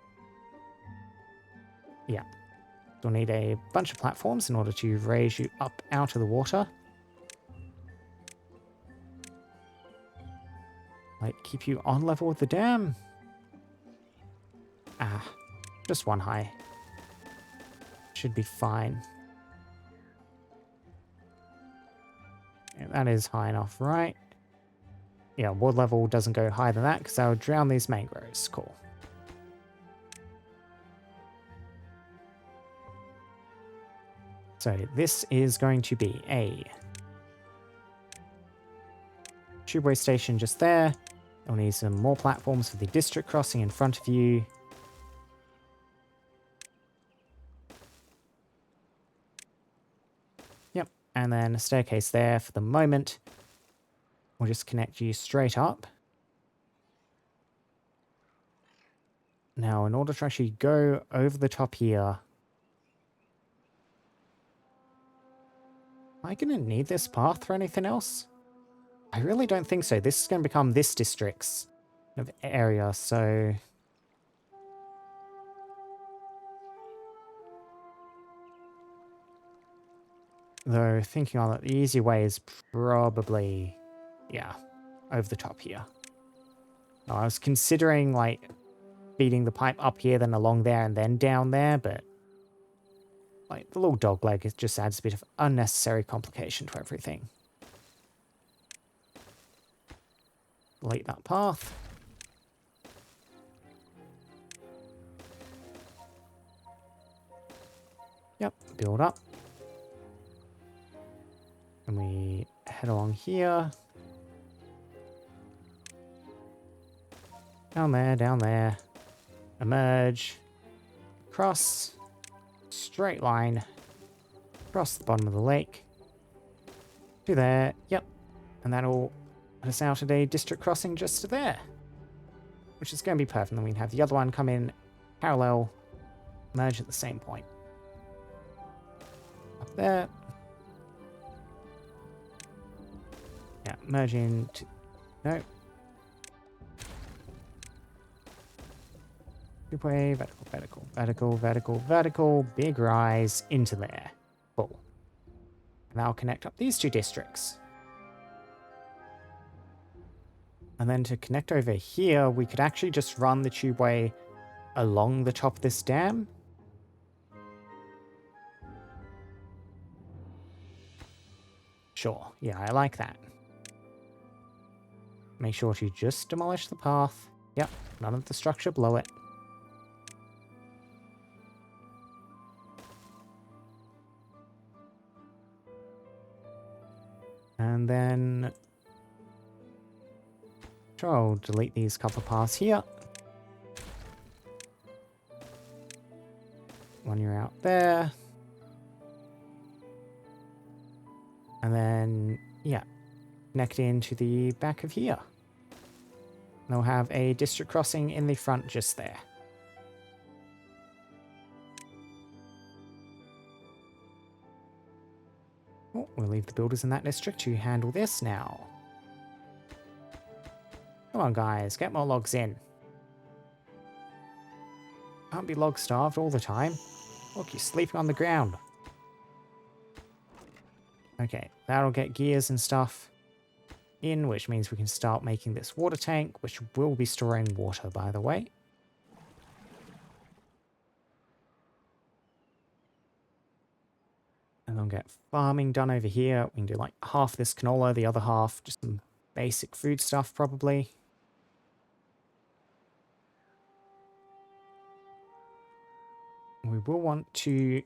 Yeah. We'll need a bunch of platforms in order to raise you up out of the water. Like, keep you on level with the dam. Ah, just one high. Should be fine. Yeah, that is high enough, right? Yeah, water level doesn't go higher than that because that would drown these mangroves. Cool. So this is going to be a tubeway station just there. We'll need some more platforms for the district crossing in front of you. Yep, and then a staircase there for the moment. We'll just connect you straight up. Now, in order to actually go over the top here, am I going to need this path for anything else? I really don't think so. This is going to become this district's of area, so... Though, thinking on it, the easy way is probably, yeah, over the top here. Now, I was considering, like, feeding the pipe up here, then along there, and then down there, but... Like, the little dog leg, it just adds a bit of unnecessary complication to everything. Delete that path. Yep, build up. And we head along here. Down there. Emerge. Cross. Straight line. Across the bottom of the lake. To there. Yep. And that'll put us out at a district crossing just to there. Which is going to be perfect. And then we can have the other one come in parallel. Merge at the same point. Up there. Yeah, merge into... No. Tubeway, vertical, big rise into there. Cool. And that'll connect up these two districts. And then to connect over here, we could actually just run the tubeway along the top of this dam. Sure, yeah, I like that. Make sure to just demolish the path. Yep, none of the structure below it. And then... Sure, I'll delete these couple of paths here. One you're out there. And then, yeah, connect into the back of here. They'll have a district crossing in the front just there. Oh, we'll leave the builders in that district to handle this now. Come on, guys, get more logs in. Can't be log starved all the time. Look, you're sleeping on the ground. Okay, that'll get gears and stuff in, which means we can start making this water tank, which will be storing water, by the way. And then get farming done over here. We can do like half this canola, the other half just some basic food stuff, probably. We will want to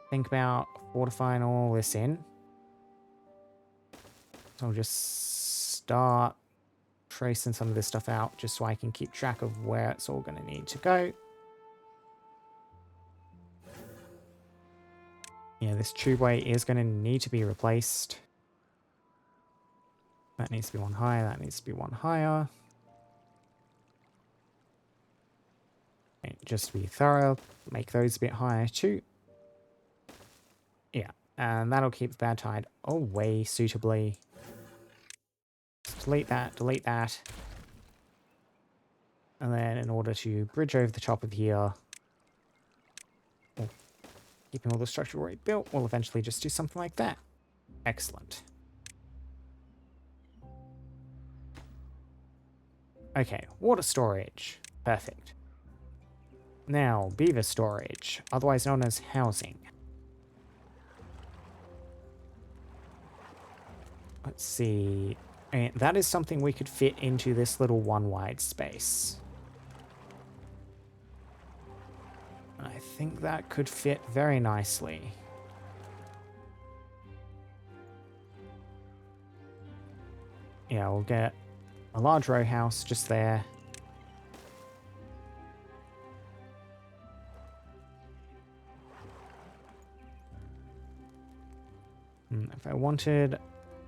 think about fortifying all this in. So I'll just start tracing some of this stuff out just so I can keep track of where it's all going to need to go. Yeah, this tubeway is going to need to be replaced. That needs to be one higher, that needs to be one higher. Okay, just to be thorough, make those a bit higher too. Yeah, and that'll keep the bad tide away suitably. Delete that, delete that. And then in order to bridge over the top of here, keeping all the structure already built, we'll eventually just do something like that. Excellent. Okay, water storage. Perfect. Now, beaver storage, otherwise known as housing. Let's see. And that is something we could fit into this little one wide space. I think that could fit very nicely. Yeah, we'll get a large row house just there. If I wanted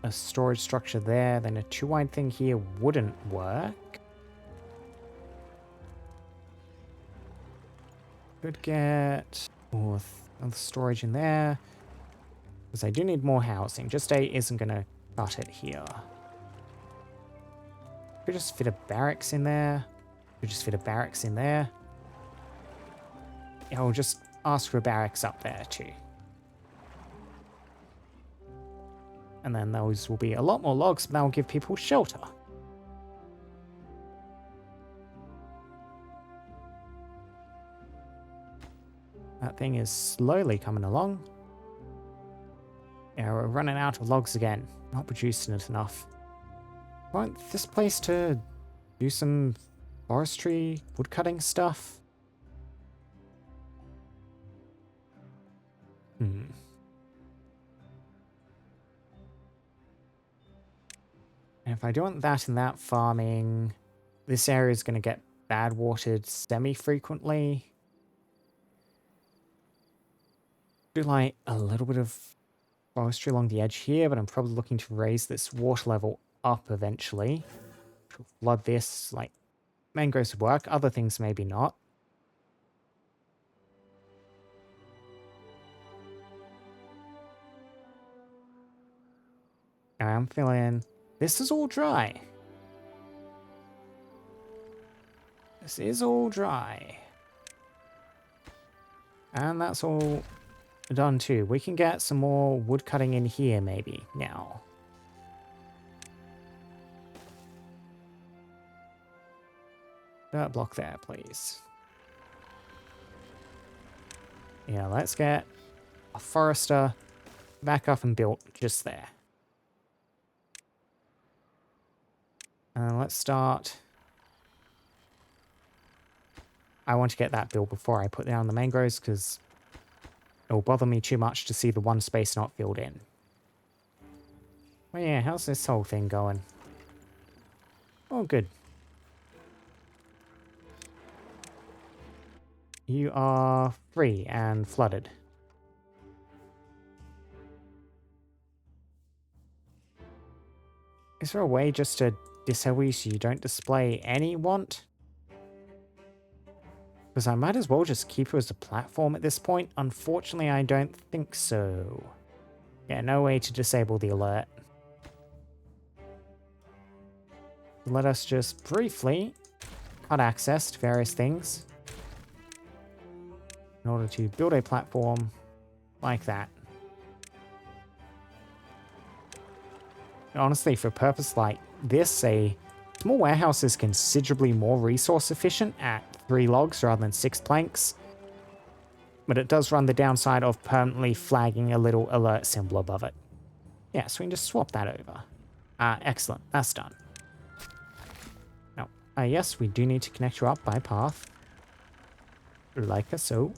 a storage structure there, then a 2-wide thing here wouldn't work. Could get another storage in there. Because I do need more housing. Just A isn't going to cut it here. Could just fit a barracks in there. Could just fit a barracks in there. Yeah, I'll just ask for a barracks up there too. And then those will be a lot more logs, but that will give people shelter. That thing is slowly coming along. Yeah, we're running out of logs again. Not producing it enough. Want this place to do some forestry, woodcutting stuff? And if I do want that and that farming, this area is going to get bad watered semi-frequently. Do like a little bit of forestry along the edge here, but I'm probably looking to raise this water level up eventually. Flood this, like mangroves would work, other things maybe not. I'm feeling this is all dry. This is all dry. And that's all done too. We can get some more wood cutting in here maybe now. Dirt block there, please. Yeah, let's get a forester back up and built just there. And let's start. I want to get that built before I put down the mangroves because it will bother me too much to see the one space not filled in. Oh yeah, how's this whole thing going? Oh, good. You are free and flooded. Is there a way just to disable you so you don't display any want? Because I might as well just keep you as a platform at this point. Unfortunately, I don't think so. Yeah, no way to disable the alert. Let us just briefly cut access to various things in order to build a platform like that. And honestly, for a purpose like this, a small warehouse is considerably more resource efficient at 3 logs rather than 6 planks. But it does run the downside of permanently flagging a little alert symbol above it. Yeah, so we can just swap that over. Excellent. That's done. Now, yes, we do need to connect you up by path. Like so.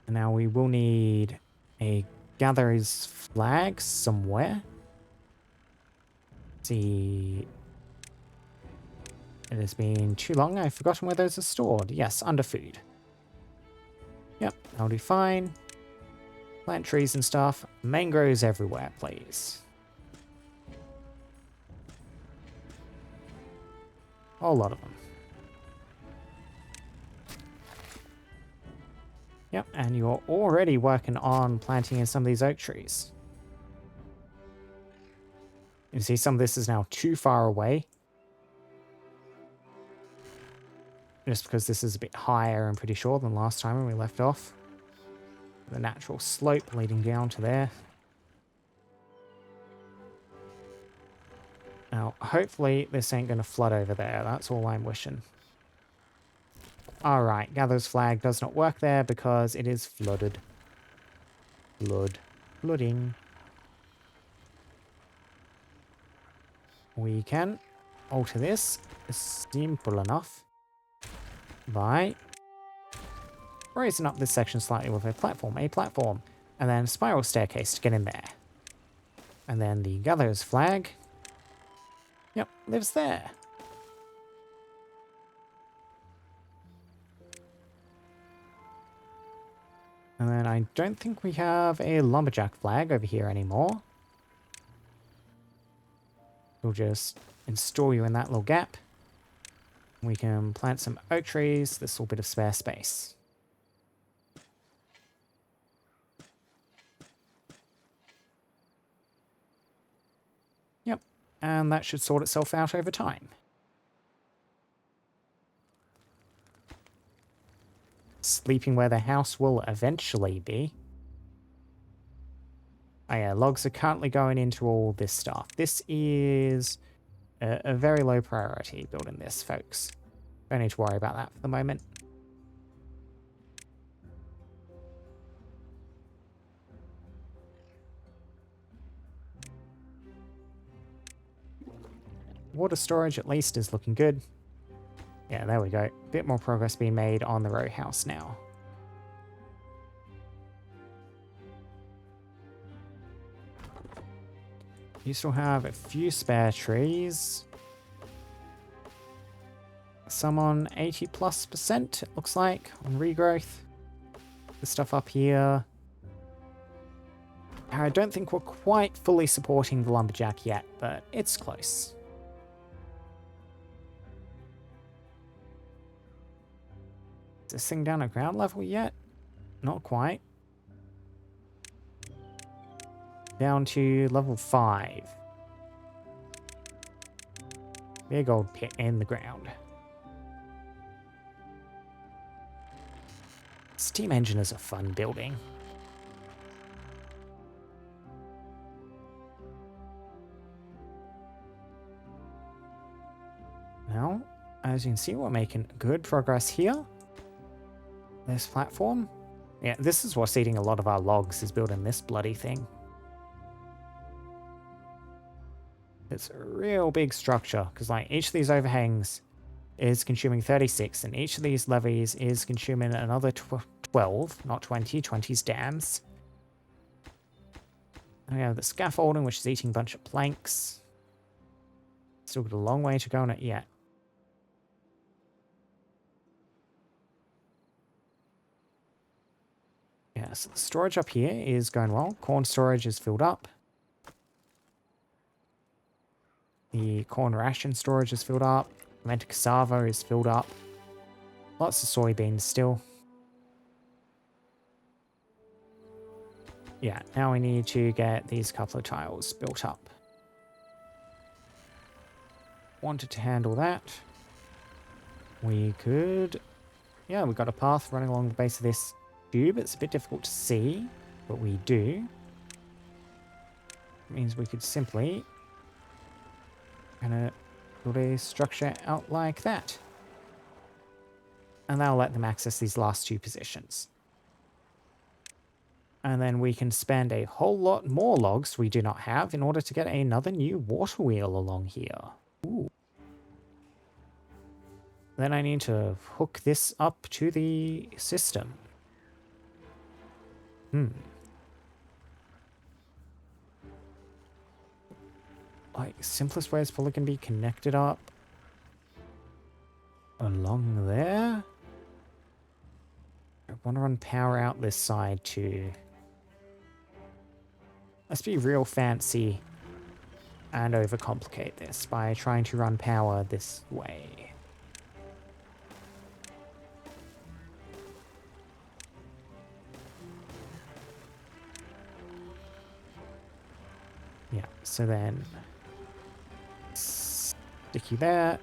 And now we will need a gatherer's flag somewhere. Let's see. It has been too long. I've forgotten where those are stored. Yes, under food. Yep, that'll do fine. Plant trees and stuff. Mangroves everywhere, please. A whole lot of them. Yep, and you're already working on planting in some of these oak trees. You see some of this is now too far away. Just because this is a bit higher, I'm pretty sure, than last time when we left off. The natural slope leading down to there. Now, hopefully this ain't going to flood over there. That's all I'm wishing. Alright, Gatherer's flag does not work there because it is flooded. Flooding. We can alter this. It's simple enough. By raising up this section slightly with a platform, and then a spiral staircase to get in there. And then the Gatherer's flag, yep, lives there. And then I don't think we have a lumberjack flag over here anymore. We'll just install you in that little gap. We can plant some oak trees, this little bit of spare space. Yep, and that should sort itself out over time. Sleeping where the house will eventually be. Oh yeah, logs are currently going into all this stuff. This is a very low priority, building this, folks. Don't need to worry about that for the moment. Water storage at least is looking good. Yeah, there we go. Bit more progress being made on the row house now. You still have a few spare trees. Some on 80+%, it looks like, on regrowth. The stuff up here. I don't think we're quite fully supporting the lumberjack yet, but it's close. Is this thing down at ground level yet? Not quite. Down to level 5. Big old pit in the ground. Steam engine is a fun building. Now, as you can see, we're making good progress here. This platform. Yeah, this is what's eating a lot of our logs, is building this bloody thing. It's a real big structure, because like each of these overhangs is consuming 36, and each of these levees is consuming another 12, not 20, 20's dams. We have the scaffolding, which is eating a bunch of planks. Still got a long way to go on it yet. Yeah, so the storage up here is going well. Corn storage is filled up. The corn ration storage is filled up. Fermented cassava is filled up. Lots of soybeans still. Yeah, now we need to get these couple of tiles built up. Wanted to handle that. We could... Yeah, we've got a path running along the base of this tube. It's a bit difficult to see, but we do. It means we could simply kind of build a structure out like that. And that'll let them access these last two positions. And then we can spend a whole lot more logs we do not have in order to get another new water wheel along here. Ooh. Then I need to hook this up to the system. Like, simplest way is probably going to be connected up along there. I want to run power out this side too. Let's be real fancy and overcomplicate this by trying to run power this way. Yeah, so then stick you there.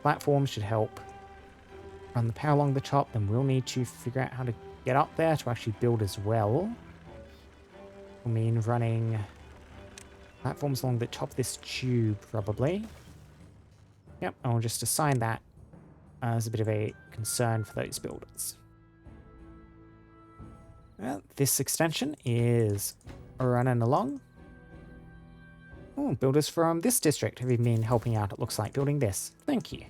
Platform should help run the power along the top, then we'll need to figure out how to get up there to actually build as well. Will mean running platforms along the top of this tube, probably. Yep, I'll just assign that as a bit of a concern for those builders. Well, this extension is running along. Oh, builders from this district have even been helping out, it looks like, building this. Thank you.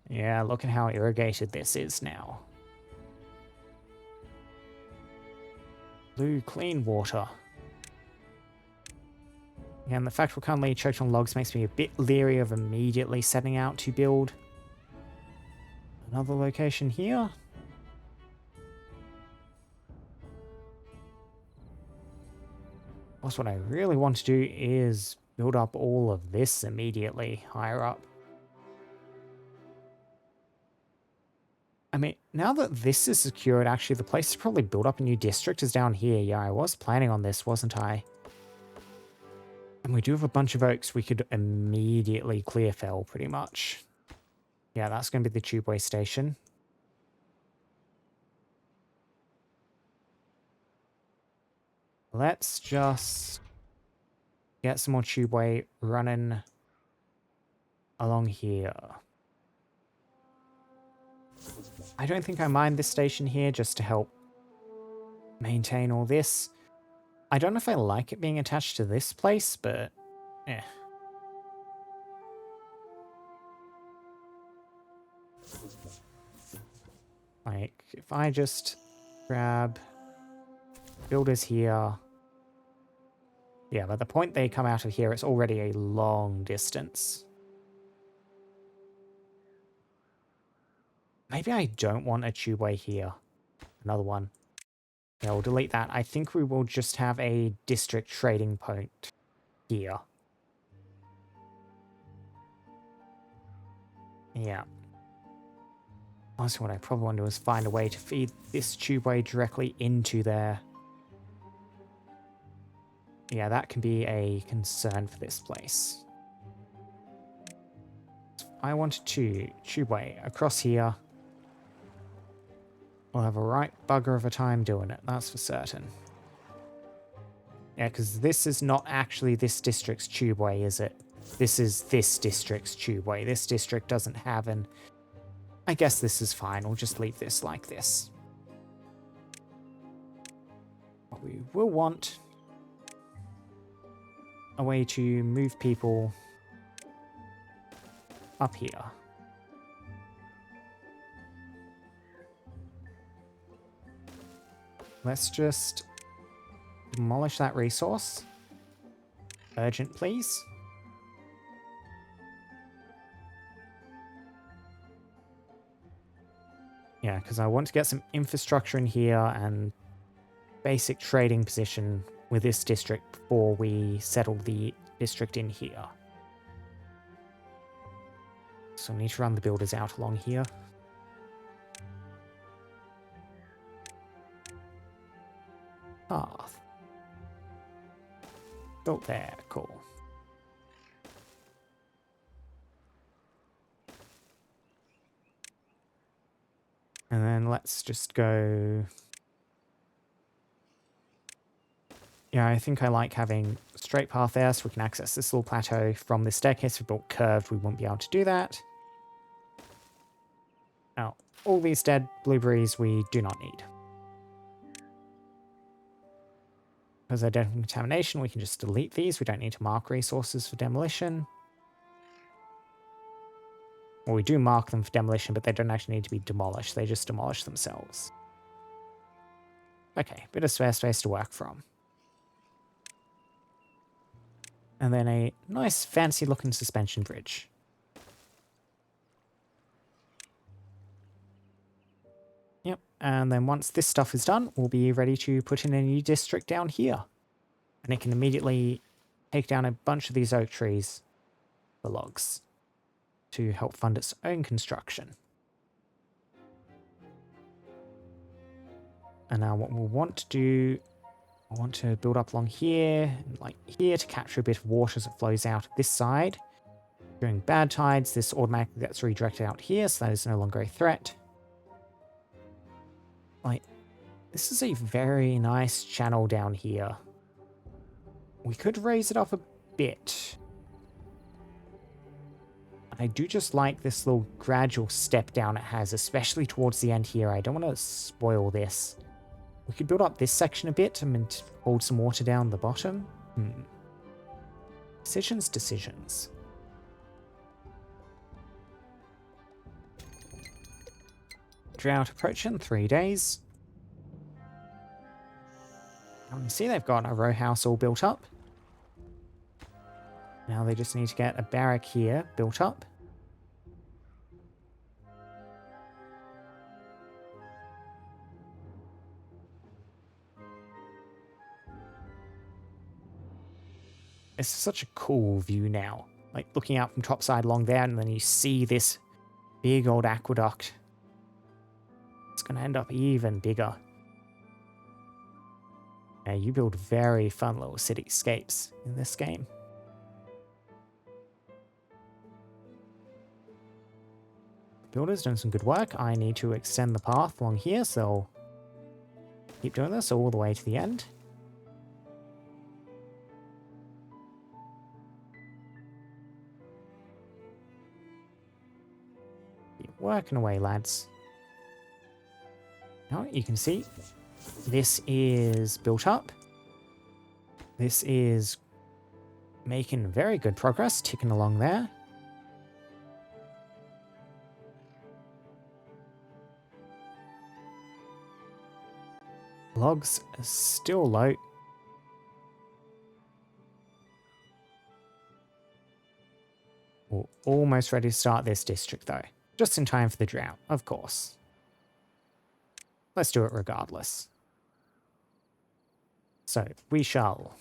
Yeah, look at how irrigated this is now. Blue, clean water. And the fact we're currently choked on logs makes me a bit leery of immediately setting out to build another location here. What I really want to do is build up all of this immediately higher up. I mean, now that this is secured, actually the place to probably build up a new district is down here. Yeah, I was planning on this, wasn't I? And we do have a bunch of oaks we could immediately clear fell, pretty much. Yeah, that's going to be the tubeway station. Let's just get some more tubeway running along here. I don't think I mind this station here just to help maintain all this. I don't know if I like it being attached to this place, but eh. Like, if I just grab builders here. Yeah, by the point they come out of here, it's already a long distance. Maybe I don't want a tubeway here. Another one. Yeah, we'll delete that. I think we will just have a district trading point here. Yeah. Honestly, what I probably want to do is find a way to feed this tubeway directly into there. Yeah, that can be a concern for this place. I wanted to tubeway across here. We'll have a right bugger of a time doing it, that's for certain. Yeah, because this is not actually this district's tubeway, is it? This is this district's tubeway. This district doesn't have an... I guess this is fine. We'll just leave this like this. But we will want a way to move people up here. let's just demolish that resource. Urgent, please. Yeah, because I want to get some infrastructure in here and basic trading position with this district before we settle the district in here. So I need to run the builders out along here. Path. Built there, cool. And then let's just go... Yeah, I think I like having a straight path there so we can access this little plateau from this staircase. If we built curved, we wouldn't be able to do that. Now, all these dead blueberries we do not need. Because they're dead from contamination, we can just delete these. We don't need to mark resources for demolition. Well, we do mark them for demolition, but they don't actually need to be demolished. They just demolish themselves. Okay, bit of spare space to work from. And then a nice fancy looking suspension bridge. Yep, and then once this stuff is done, we'll be ready to put in a new district down here. And it can immediately take down a bunch of these oak trees for logs to help fund its own construction. And now what we'll want to do, I want to build up along here, and like here, to capture a bit of water as it flows out this side. During bad tides, this automatically gets redirected out here, so that is no longer a threat. Like, this is a very nice channel down here. We could raise it up a bit. I do just like this little gradual step down it has, especially towards the end here. I don't want to spoil this. We could build up this section a bit and hold some water down the bottom. Decisions. Drought approaching in 3 days. You can see they've got a row house all built up. Now they just need to get a barrack here built up. It's such a cool view now. Like looking out from topside along there, and then you see this big old aqueduct. It's going to end up even bigger. Yeah, you build very fun little cityscapes in this game. Builder's doing some good work. I need to extend the path along here, so keep doing this all the way to the end. Keep working away, lads. Now you can see this is built up. This is making very good progress, ticking along there. Logs are still low. We're almost ready to start this district though. Just in time for the drought, of course. Let's do it regardless. So, we shall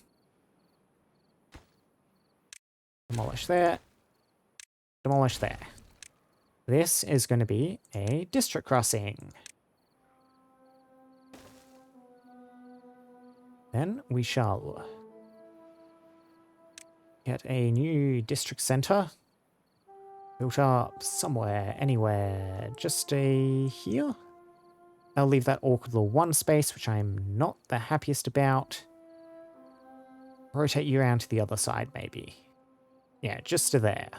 demolish there. Demolish there. This is going to be a district crossing. Then we shall get a new district center built up somewhere, anywhere, just here. I'll leave that awkward little one space, which I'm not the happiest about. Rotate you around to the other side, maybe. Yeah, just to there.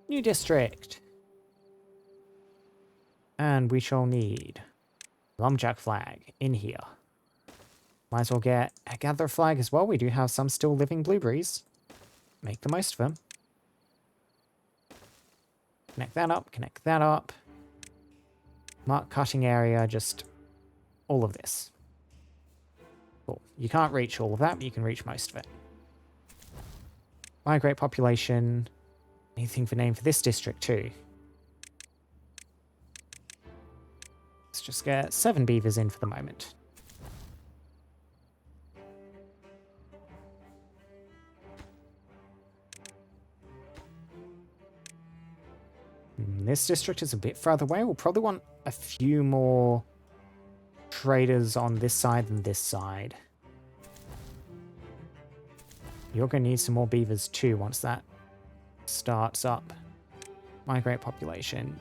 New district. And we shall need lumberjack flag in here. Might as well get a gather flag as well. We do have some still living blueberries. Make the most of them. Connect that up, connect that up. Mark cutting area, just all of this. Cool. You can't reach all of that, but you can reach most of it. Migrate population. Anything for name for this district too. Let's just get 7 beavers in for the moment. This district is a bit further away. We'll probably want a few more traders on this side than this side. You're going to need some more beavers too once that starts up. Migrate population.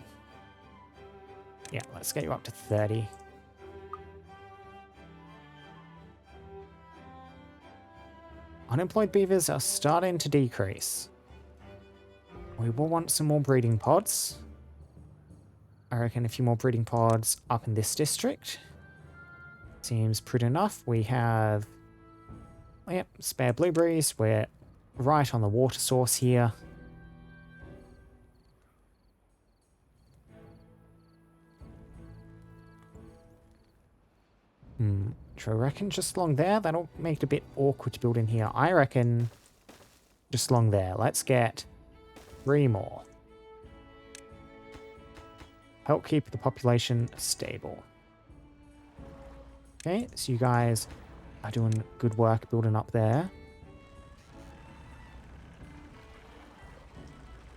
Yeah, let's get you up to 30. Unemployed beavers are starting to decrease. We will want some more breeding pods. I reckon a few more breeding pods up in this district. Seems prudent enough. We have... Yep, spare blueberries. We're right on the water source here. Do I reckon just along there? That'll make it a bit awkward to build in here. I reckon just along there. Let's get 3 more. Help keep the population stable. Okay, so you guys are doing good work building up there.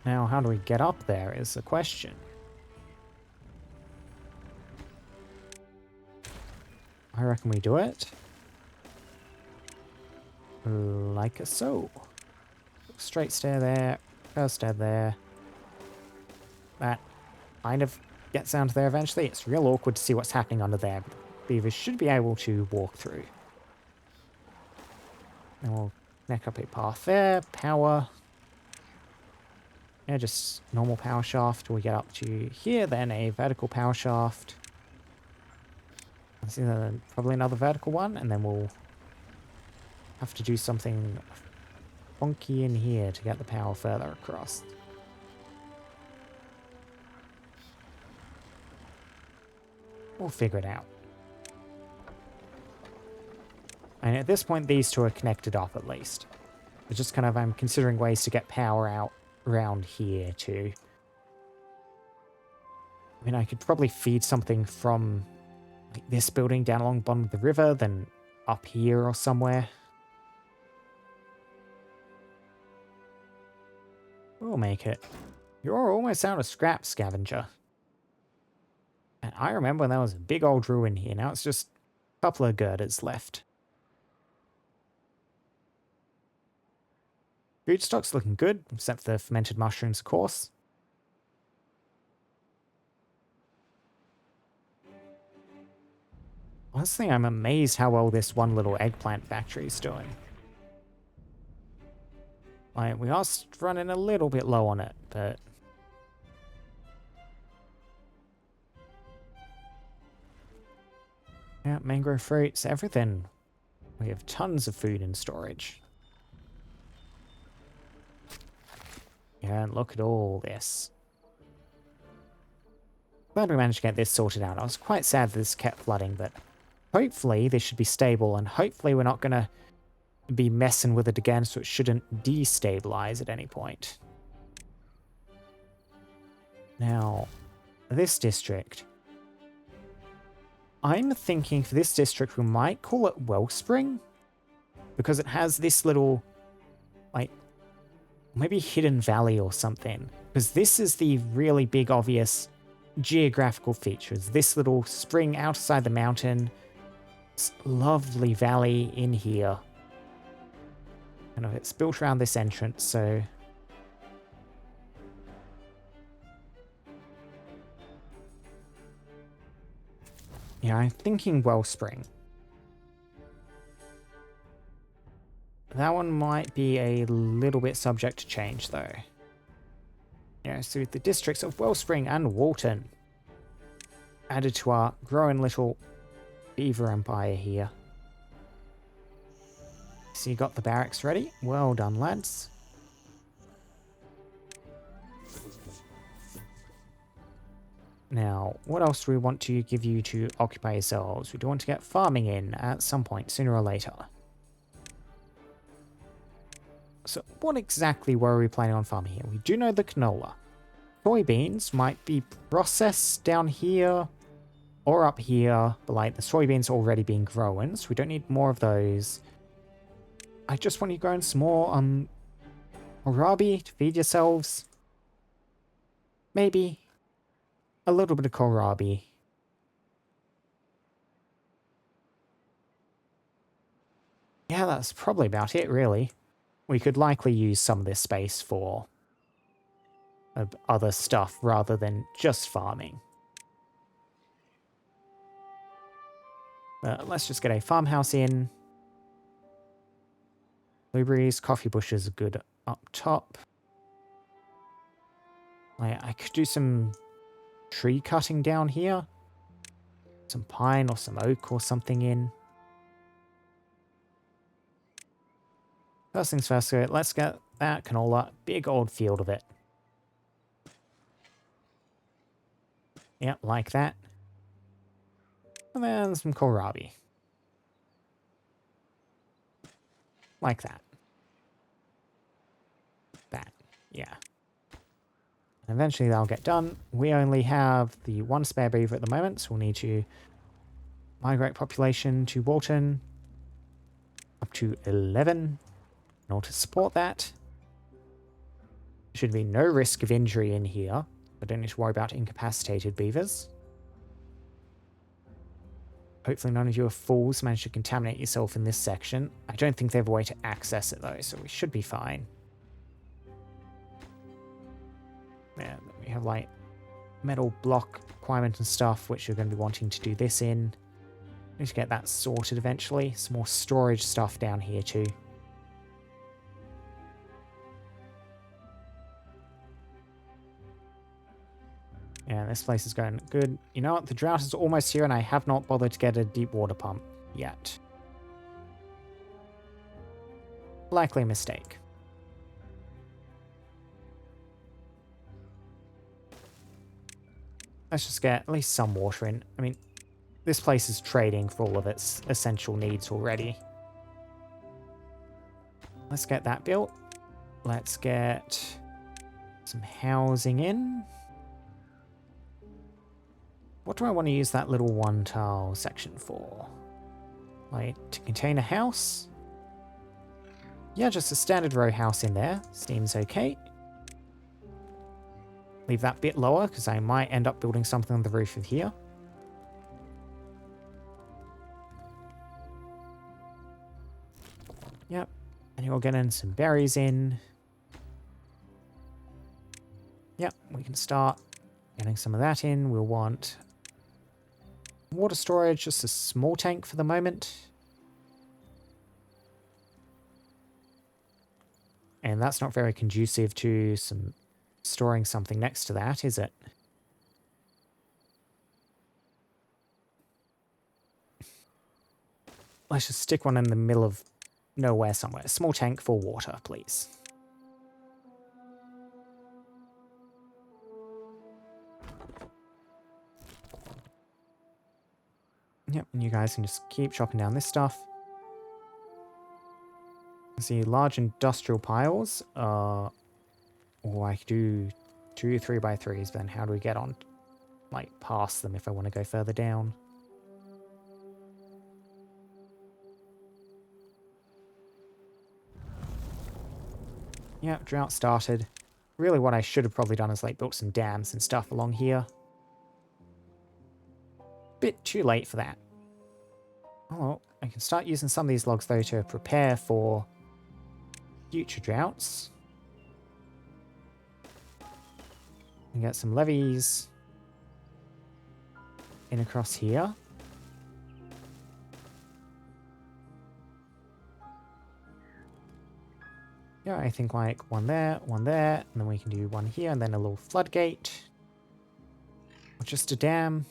Now, how do we get up there is the question. I reckon we do it like so. Straight stair there, first stair there. That kind of gets down to there eventually. It's real awkward to see what's happening under there, but beavers should be able to walk through. And we'll neck up a path there, power. Yeah, just normal power shaft. We get up to here, then a vertical power shaft. Probably another vertical one, and then we'll have to do something funky in here to get the power further across. We'll figure it out. And at this point, these two are connected up at least. It's just kind of, I'm considering ways to get power out around here too. I mean, I could probably feed something from like this building down along the bottom of the river, then up here or somewhere. We'll make it. You're almost out of scrap, scavenger. And I remember when there was a big old ruin here. Now it's just a couple of girders left. Food stock's looking good, except for the fermented mushrooms, of course. Honestly, I'm amazed how well this one little eggplant factory is doing. Like, we are running a little bit low on it, but... yeah, mangrove fruits, everything. We have tons of food in storage. Yeah, and look at all this. Glad we managed to get this sorted out. I was quite sad that this kept flooding, but hopefully this should be stable, and hopefully we're not going to be messing with it again, so it shouldn't destabilize at any point. Now, this district. I'm thinking for this district we might call it Wellspring, because it has this little, like, maybe hidden valley or something. Because this is the really big obvious geographical features. This little spring outside the mountain. This lovely valley in here. Kind of, it's built around this entrance, so... yeah, I'm thinking Wellspring. That one might be a little bit subject to change, though. Yeah, so the districts of Wellspring and Walton added to our growing little beaver empire here. So you got the barracks ready? Well done, lads. Now, what else do we want to give you to occupy yourselves? We do want to get farming in at some point, sooner or later. So what exactly were we planning on farming here? We do know the canola. Soybeans might be processed down here or up here, but like the soybeans are already being grown, so we don't need more of those. I just want you growing some more kohlrabi to feed yourselves. Maybe a little bit of kohlrabi. Yeah, that's probably about it, really. We could likely use some of this space for other stuff rather than just farming. Let's just get a farmhouse in. Blueberries, coffee bushes are good up top. I could do some tree cutting down here. Some pine or some oak or something in. First things first, so let's get that canola. Big old field of it. Yep, like that. And then some kohlrabi. Like that. That. Yeah. And eventually that'll get done. We only have the one spare beaver at the moment, so we'll need to migrate population to Walton up to 11 in order to support that. There should be no risk of injury in here. I don't need to worry about incapacitated beavers. Hopefully none of you fools managed to contaminate yourself in this section. I don't think they have a way to access it though, so we should be fine. Yeah, we have like metal block requirement and stuff, which you're going to be wanting to do this in. Need to get that sorted eventually. Some more storage stuff down here too. Yeah, this place is going good. You know what? The drought is almost here and I have not bothered to get a deep water pump yet. Likely a mistake. Let's just get at least some water in. I mean, this place is trading for all of its essential needs already. Let's get that built. Let's get some housing in. What do I want to use that little one tile section for? Like, to contain a house? Yeah, just a standard row house in there. Seems okay. Leave that bit lower, because I might end up building something on the roof of here. Yep. And you're getting some berries in. Yep, we can start getting some of that in. We'll want water storage, just a small tank for the moment. And that's not very conducive to storing something next to that, is it? Let's just stick one in the middle of nowhere somewhere. A small tank for water, please. Yep, and you guys can just keep chopping down this stuff. See, large industrial piles are... Oh, I could do 2 3x3s, but then how do we get on, like, past them if I want to go further down? Yep, drought started. Really what I should have probably done is, like, built some dams and stuff along here. Bit too late for that. Oh, well, I can start using some of these logs, though, to prepare for future droughts. And get some levees in across here. Yeah, I think like one there, and then we can do one here, and then a little floodgate. Or just a dam.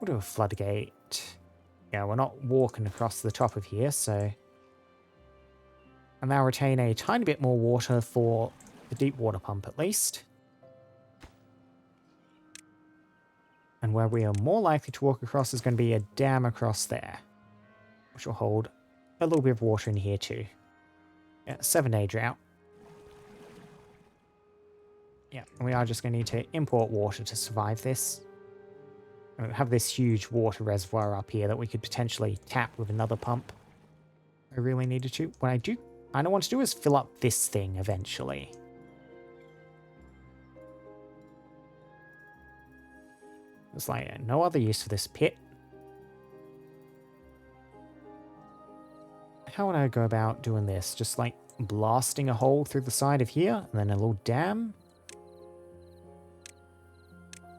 We'll do a floodgate. Yeah, we're not walking across the top of here, so... And now retain a tiny bit more water for the deep water pump at least. And where we are more likely to walk across is going to be a dam across there, which will hold a little bit of water in here too. Yeah, 7-day drought. Yeah, and we are just going to need to import water to survive this. We have this huge water reservoir up here that we could potentially tap with another pump. I really needed to. What I do kind of want to do is fill up this thing eventually. There's like no other use for this pit. How would I go about doing this? Just like blasting a hole through the side of here and then a little dam?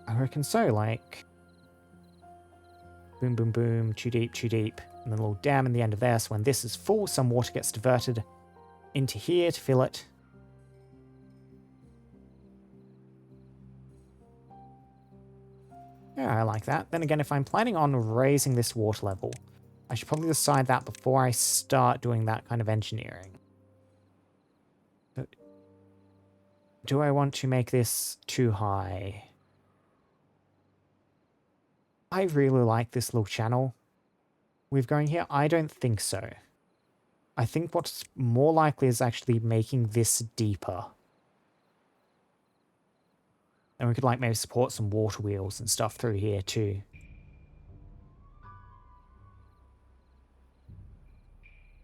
I reckon so, like boom, boom, boom, too deep, and then a little dam in the end of there, so when this is full, some water gets diverted into here to fill it. Yeah, I like that. Then again, if I'm planning on raising this water level, I should probably decide that before I start doing that kind of engineering. But do I want to make this too high? I really like this little channel we've going here. I don't think so. I think what's more likely is actually making this deeper. And we could like maybe support some water wheels and stuff through here too.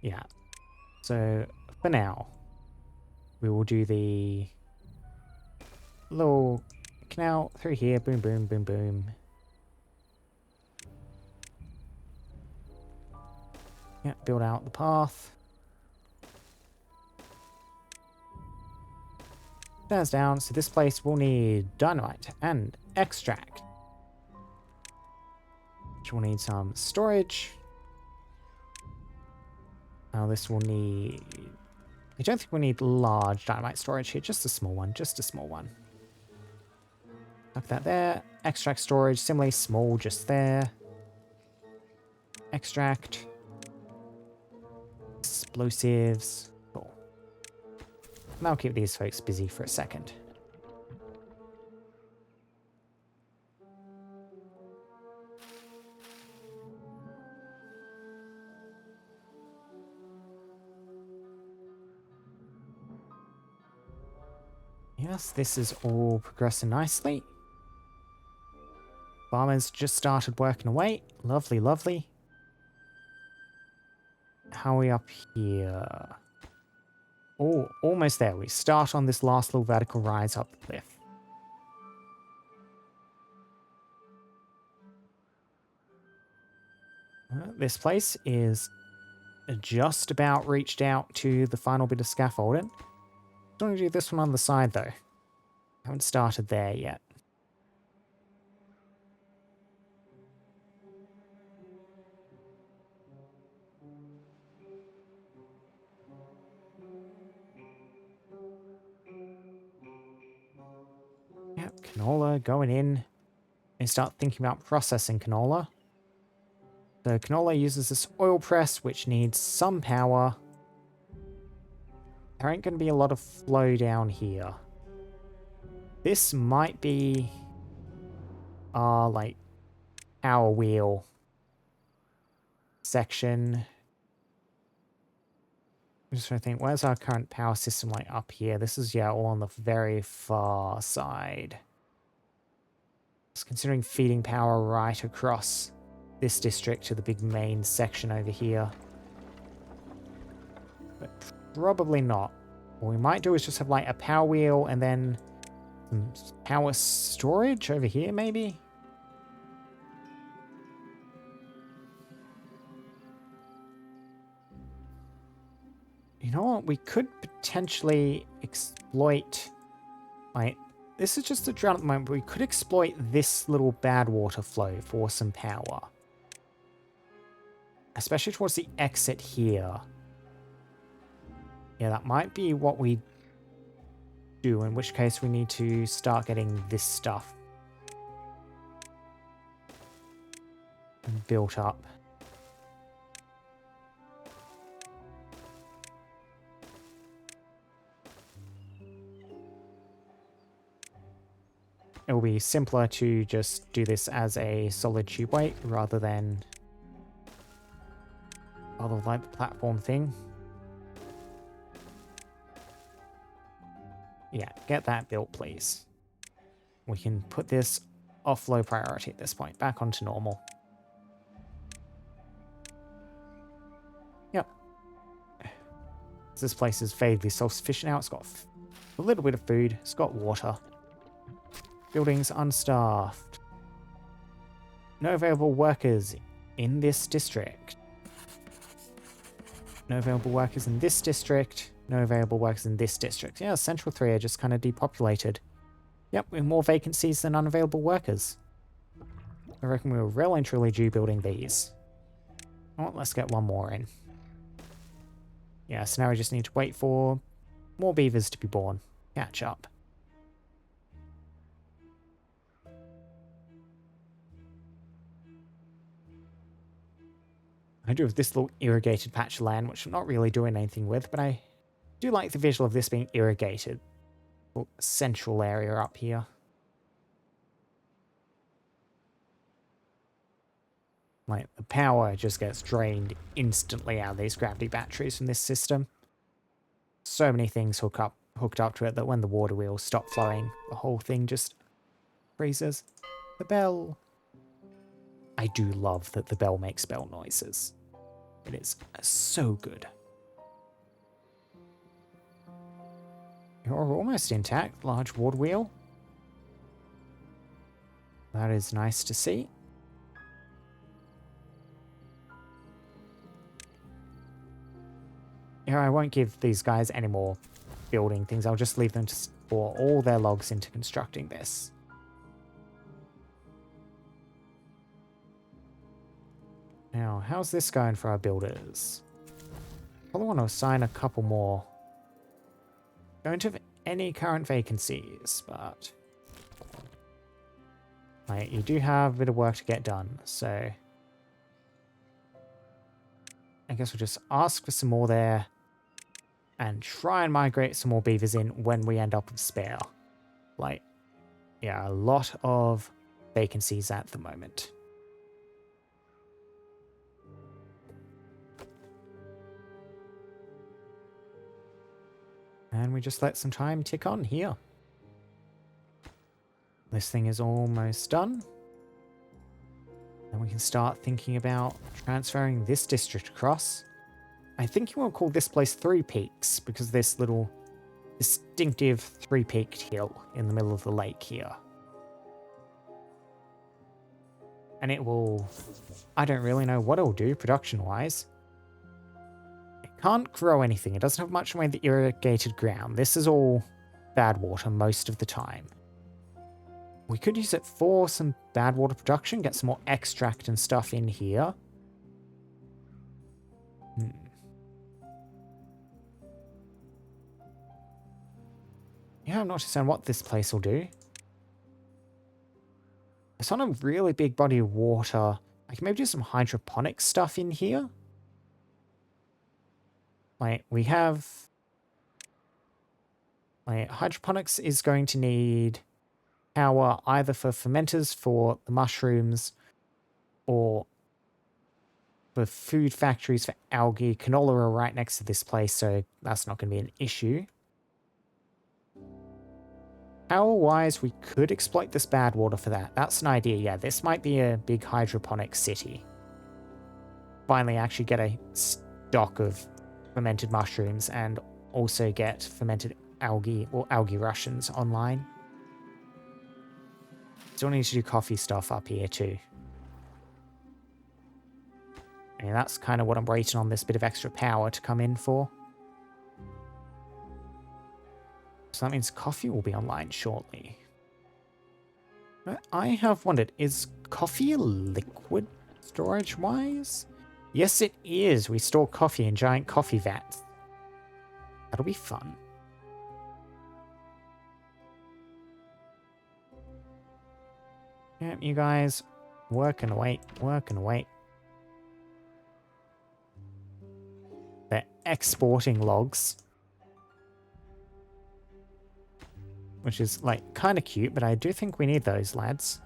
Yeah. So for now, we will do the little canal through here. Boom, boom, boom, boom. Yeah, build out the path. Stairs down, so this place will need dynamite and extract. Which will need some storage. Now this will need... I don't think we need large dynamite storage here, just a small one, just a small one. Tuck that there. Extract storage, similarly small, just there. Extract. Explosives. Cool. And I'll keep these folks busy for a second. Yes, this is all progressing nicely. Farmers just started working away. Lovely, lovely. How are we up here? Oh, almost there. We start on this last little vertical rise up the cliff. This place is just about reached out to the final bit of scaffolding. Don't want to do this one on the side though. Haven't started there yet. Yep, canola going in. And start thinking about processing canola. So canola uses this oil press, which needs some power. There ain't going to be a lot of flow down here. This might be our, like, power wheel section. I'm just trying to think, where's our current power system, like, up here? This is, yeah, all on the very far side. Just considering feeding power right across this district to the big main section over here. But probably not. What we might do is just have, like, a power wheel and then some power storage over here, maybe? You know what? We could potentially exploit... Like, this is just a drought at the moment, but we could exploit this little bad water flow for some power. Especially towards the exit here. Yeah, that might be what we do, in which case we need to start getting this stuff built up. be simpler to just do this as a solid tube weight rather than like the platform thing. Yeah, get that built, please. We can put this off low priority at this point, back onto normal. Yep. This place is vaguely self-sufficient now. It's got a little bit of food. It's got water. Buildings unstaffed. No available workers in this district. No available workers in this district. No available workers in this district. Yeah, Central 3 are just kind of depopulated. Yep, with more vacancies than unavailable workers. I reckon we were well and truly due building these. Oh, let's get one more in. Yeah, so now we just need to wait for more beavers to be born. Catch up. I do have this little irrigated patch of land, which I'm not really doing anything with, but I do like the visual of this being irrigated. Little central area up here. Like, the power just gets drained instantly out of these gravity batteries from this system. So many things hooked up to it that when the water wheels stop flowing, the whole thing just freezes. The bell. I do love that the bell makes bell noises. It is so good. You're almost intact, large water wheel. That is nice to see. Here, I won't give these guys any more building things. I'll just leave them to store all their logs into constructing this. Now, how's this going for our builders? Probably want to assign a couple more. Don't have any current vacancies, but like, you do have a bit of work to get done, so I guess we'll just ask for some more there and try and migrate some more beavers in when we end up with spare. Like, yeah, a lot of vacancies at the moment. And we just let some time tick on here. This thing is almost done. And we can start thinking about transferring this district across. I think you want to call this place Three Peaks because this little distinctive three-peaked hill in the middle of the lake here. And it will... I don't really know what it'll do production-wise. It can't grow anything. It doesn't have much in the way of the irrigated ground. This is all bad water most of the time. We could use it for some bad water production, get some more extract and stuff in here. Yeah, I'm not sure what this place will do. It's on a really big body of water. I can maybe do some hydroponic stuff in here. Like, we have... like, hydroponics is going to need power either for fermenters for the mushrooms or for food factories for algae. Canola are right next to this place, so that's not going to be an issue. Power-wise, we could exploit this bad water for that. That's an idea, yeah. This might be a big hydroponic city. Finally actually get a stock of fermented mushrooms and also get fermented algae or algae Russians online. Still need to do coffee stuff up here too. And that's kind of what I'm waiting on this bit of extra power to come in for. So that means coffee will be online shortly. I have wondered, is coffee a liquid storage-wise? Yes, it is. We store coffee in giant coffee vats. That'll be fun. Yeah, you guys, working away, working away. They're exporting logs. which is like kind of cute, but I do think we need those, lads.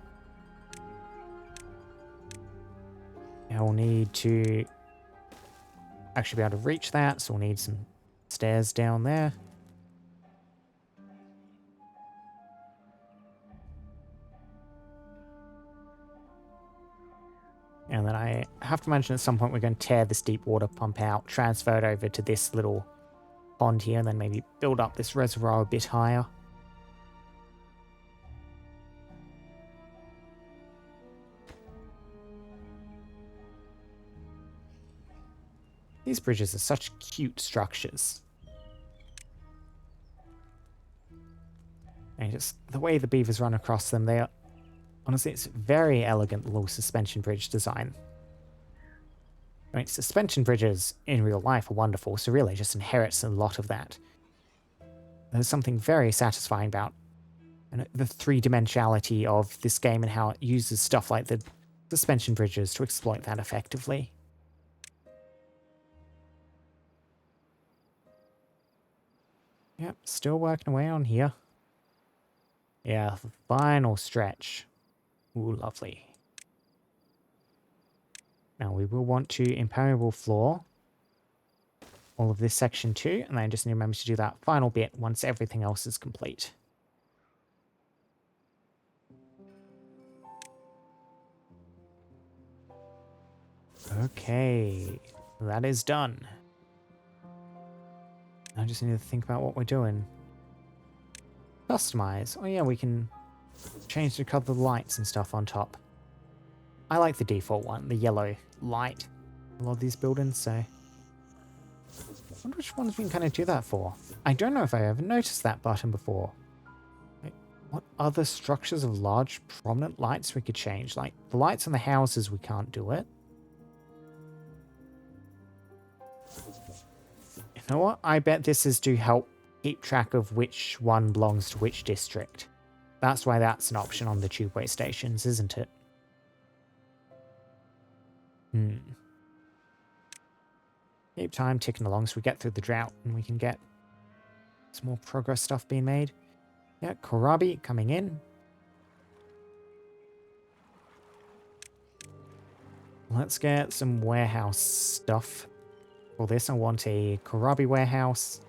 Now we'll need to actually be able to reach that, so we'll need some stairs down there. And then I have to imagine at some point we're going to tear this deep water pump out, transfer it over to this little pond here, and then maybe build up this reservoir a bit higher. These bridges are such cute structures. And just the way the beavers run across them, they are honestly, it's very elegant little suspension bridge design. I mean, suspension bridges in real life are wonderful, so really just inherits a lot of that. There's something very satisfying about the three-dimensionality of this game and how it uses stuff like the suspension bridges to exploit that effectively. Yep, still working away on here. Yeah, final stretch. Ooh, lovely. Now we will want to impermeable floor all of this section too, and then I just need to remember to do that final bit once everything else is complete. Okay, that is done. I just need to think about what we're doing. Customize. Oh yeah, we can change the color of the lights and stuff on top. I like the default one, the yellow light. A lot of these buildings, so I wonder which ones we can kind of do that for. I don't know if I ever noticed that button before. Like, what other structures of large prominent lights we could change? Like the lights on the houses, we can't do it. You know what? I bet this is to help keep track of which one belongs to which district. That's why that's an option on the tubeway stations, isn't it? Keep time ticking along so we get through the drought and we can get some more progress stuff being made. Yeah, Kohlrabi coming in. Let's get some warehouse stuff. For this, I want a Kohlrabi warehouse.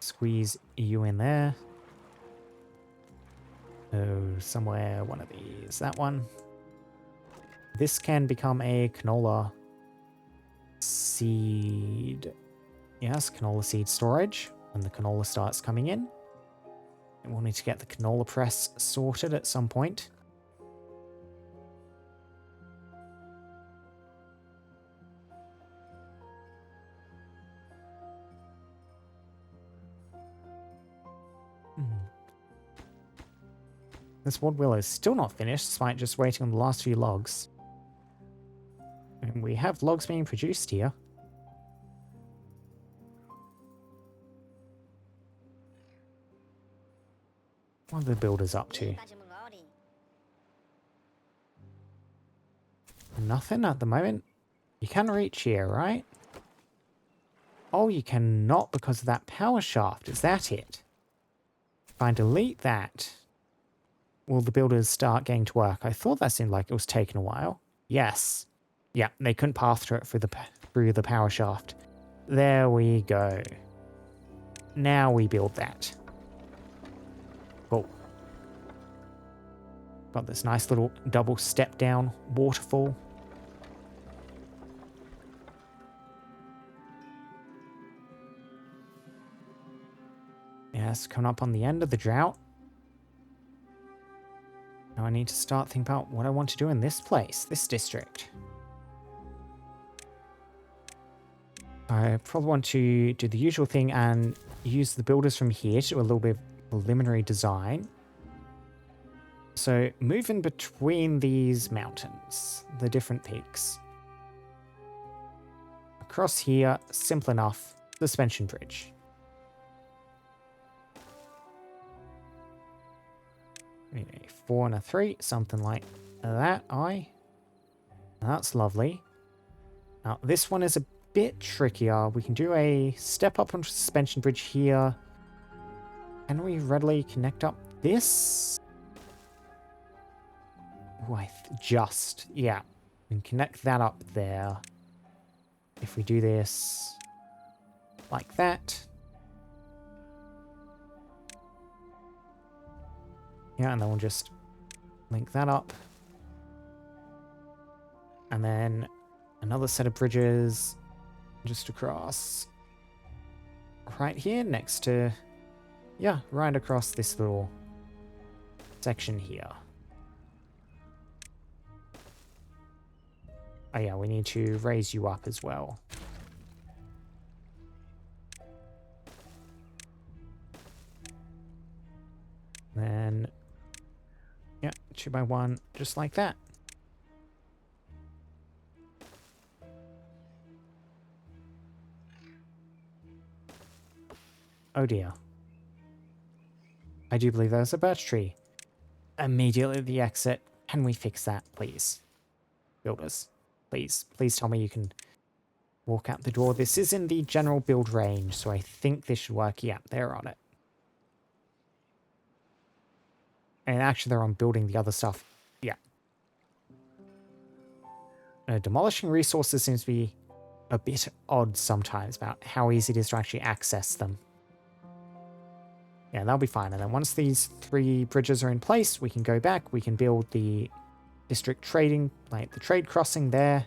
Squeeze you in there. Oh, somewhere one of these. That one. This can become a canola seed. Yes, canola seed storage when the canola starts coming in. And we'll need to get the canola press sorted at some point. This wood willow is still not finished, despite just waiting on the last few logs. And we have logs being produced here. What are the builders up to? Nothing at the moment. You can reach here, right? Oh, you cannot because of that power shaft. Is that it? If I delete that, will the builders start getting to work? I thought that seemed like it was taking a while. Yes. Yeah, they couldn't pass through it through the power shaft. There we go. Now we build that. Cool. Got this nice little double step down waterfall. Yes, coming up on the end of the drought. Now I need to start thinking about what I want to do in this place, this district. I probably want to do the usual thing and use the builders from here to do a little bit of preliminary design. So move in between these mountains, the different peaks. Across here, simple enough, suspension bridge. A 4 and a 3, something like that. That's lovely. Now this one is a bit trickier. We can do a step up on suspension bridge here. Can we readily connect up this? Oh, yeah. We can connect that up there. If we do this like that. Yeah, and then we'll just link that up. And then another set of bridges just across right here next to, yeah, right across this little section here. Oh yeah, we need to raise you up as well. Then, yeah, 2 by 1, just like that. Oh dear. I do believe there's a birch tree. Immediately at the exit. Can we fix that, please? Builders, please. Please tell me you can walk out the door. This is in the general build range, so I think this should work. Yeah, they're on it. And actually, they're on building the other stuff. Yeah. Demolishing resources seems to be a bit odd sometimes about how easy it is to actually access them. Yeah, that'll be fine. And then once these 3 bridges are in place, we can go back. We can build the district trading, like the trade crossing there,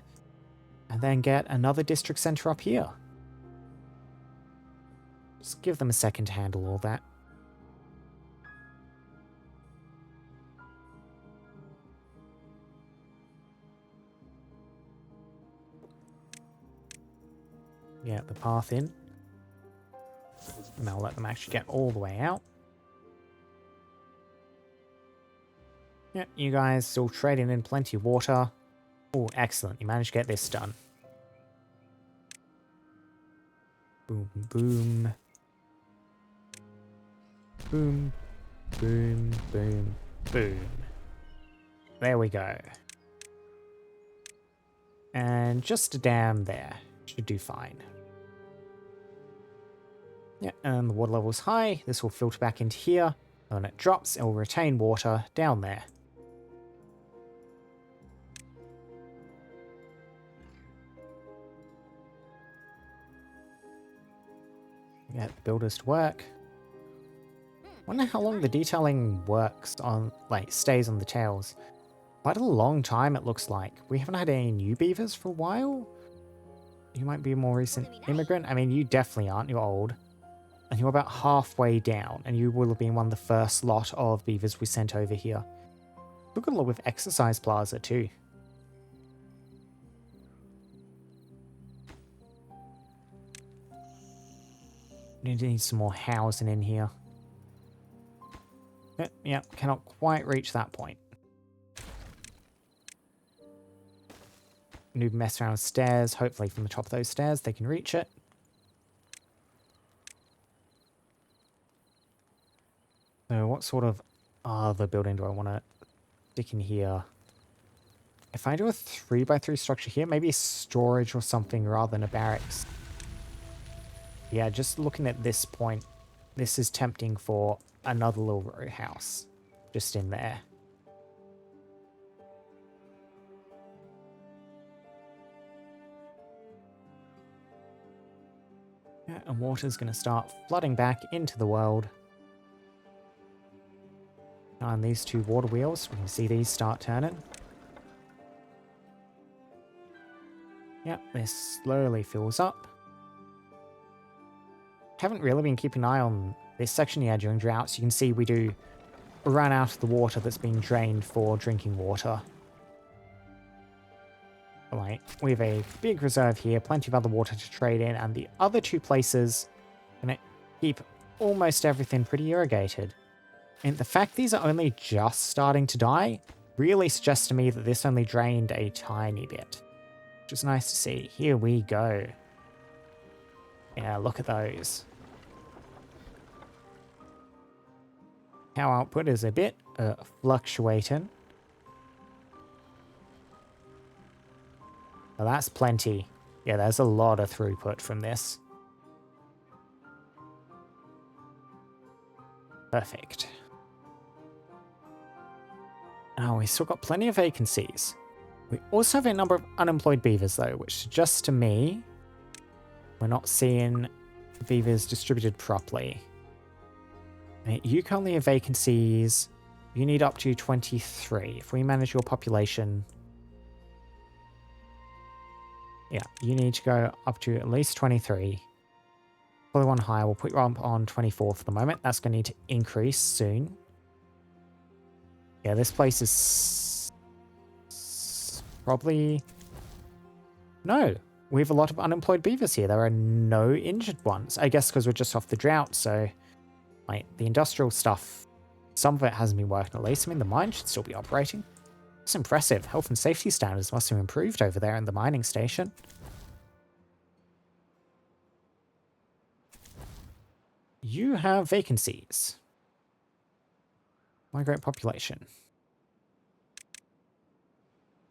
and then get another district center up here. Just give them a second to handle all that. Yeah, the path in. And I'll let them actually get all the way out. Yeah, you guys still trading in plenty of water. Oh, excellent. You managed to get this done. Boom, boom. Boom, boom, boom, boom. There we go. And just a dam there. Should do fine. Yeah, and the water level's high. This will filter back into here. And when it drops, it will retain water down there. Get the builders to work. Wonder how long the detailing works on, like, stays on the tails. Quite a long time, it looks like. We haven't had any new beavers for a while. You might be a more recent immigrant. I mean, you definitely aren't. You're old. And you're about halfway down, and you will have been one of the first lot of beavers we sent over here. Look at a lot with exercise plaza, too. Need some more housing in here. Yep, cannot quite reach that point. Noob mess around with stairs. Hopefully from the top of those stairs they can reach it. So what sort of other building do I want to stick in here? If I do a 3x3 structure here, maybe storage or something rather than a barracks. Yeah, just looking at this point, this is tempting for another little row house just in there. Yeah, and water's going to start flooding back into the world. On these 2 water wheels, we can see these start turning. Yep, this slowly fills up. Haven't really been keeping an eye on this section here during droughts. You can see we do run out of the water that's being drained for drinking water. Like, we have a big reserve here, plenty of other water to trade in, and the other 2 places gonna keep almost everything pretty irrigated. And the fact these are only just starting to die really suggests to me that this only drained a tiny bit. Which is nice to see. Here we go. Yeah, look at those. Power output is a bit fluctuating. Well, that's plenty. Yeah, there's a lot of throughput from this. Perfect. Oh, we still got plenty of vacancies. We also have a number of unemployed beavers, though, which suggests to me we're not seeing beavers distributed properly. You currently have vacancies. You need up to 23. If we manage your population... Yeah, you need to go up to at least 23. Probably one higher. We'll put you up on 24 for the moment. That's going to need to increase soon. Yeah, this place is... probably... No, we have a lot of unemployed beavers here. There are no injured ones. I guess because we're just off the drought, so... Like, the industrial stuff, some of it hasn't been working at least. I mean, the mine should still be operating. It's impressive. Health and safety standards must have improved over there in the mining station. You have vacancies. Migrate population.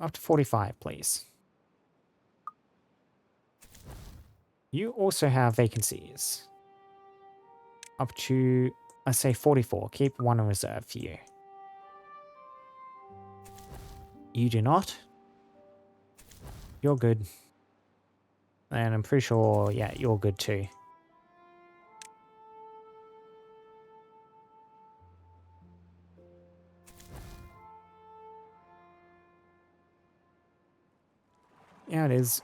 Up to 45, please. You also have vacancies. Up to, let's say, 44. Keep one in reserve for you. You do not. You're good. And I'm pretty sure, yeah, you're good too. Yeah, it is.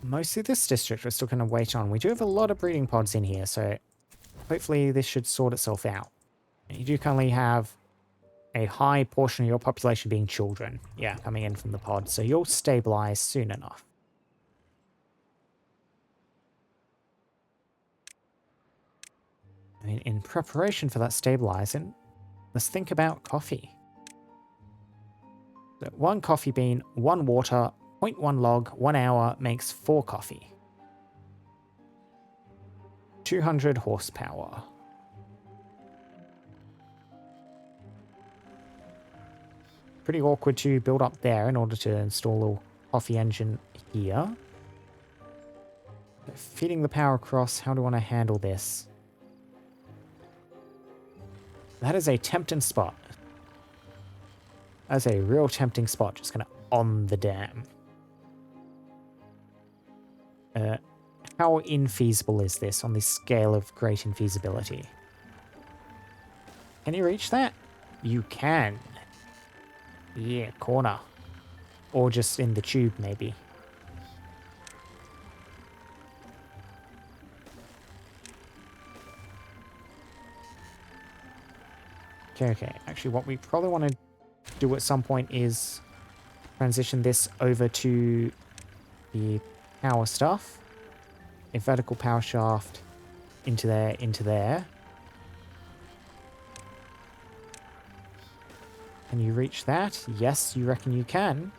Mostly this district we're still going to wait on. We do have a lot of breeding pods in here, so hopefully this should sort itself out. You do currently have a high portion of your population being children. Yeah, coming in from the pod, so you'll stabilize soon enough. I mean, in preparation for that stabilizing, let's think about coffee. So 1 coffee bean, 1 water, 0.1 log, 1 hour makes 4 coffee. 200 horsepower. Pretty awkward to build up there in order to install a little coffee engine here. Feeding the power across, how do I want to handle this? That is a tempting spot. That's a real tempting spot, just kind of on the dam. How infeasible is this on the scale of great infeasibility? Can you reach that? You can. Yeah, corner. Or just in the tube, maybe. Okay. Actually, what we probably want to do at some point is transition this over to the power stuff. A vertical power shaft into there, into there. Can you reach that? Yes, you reckon you can.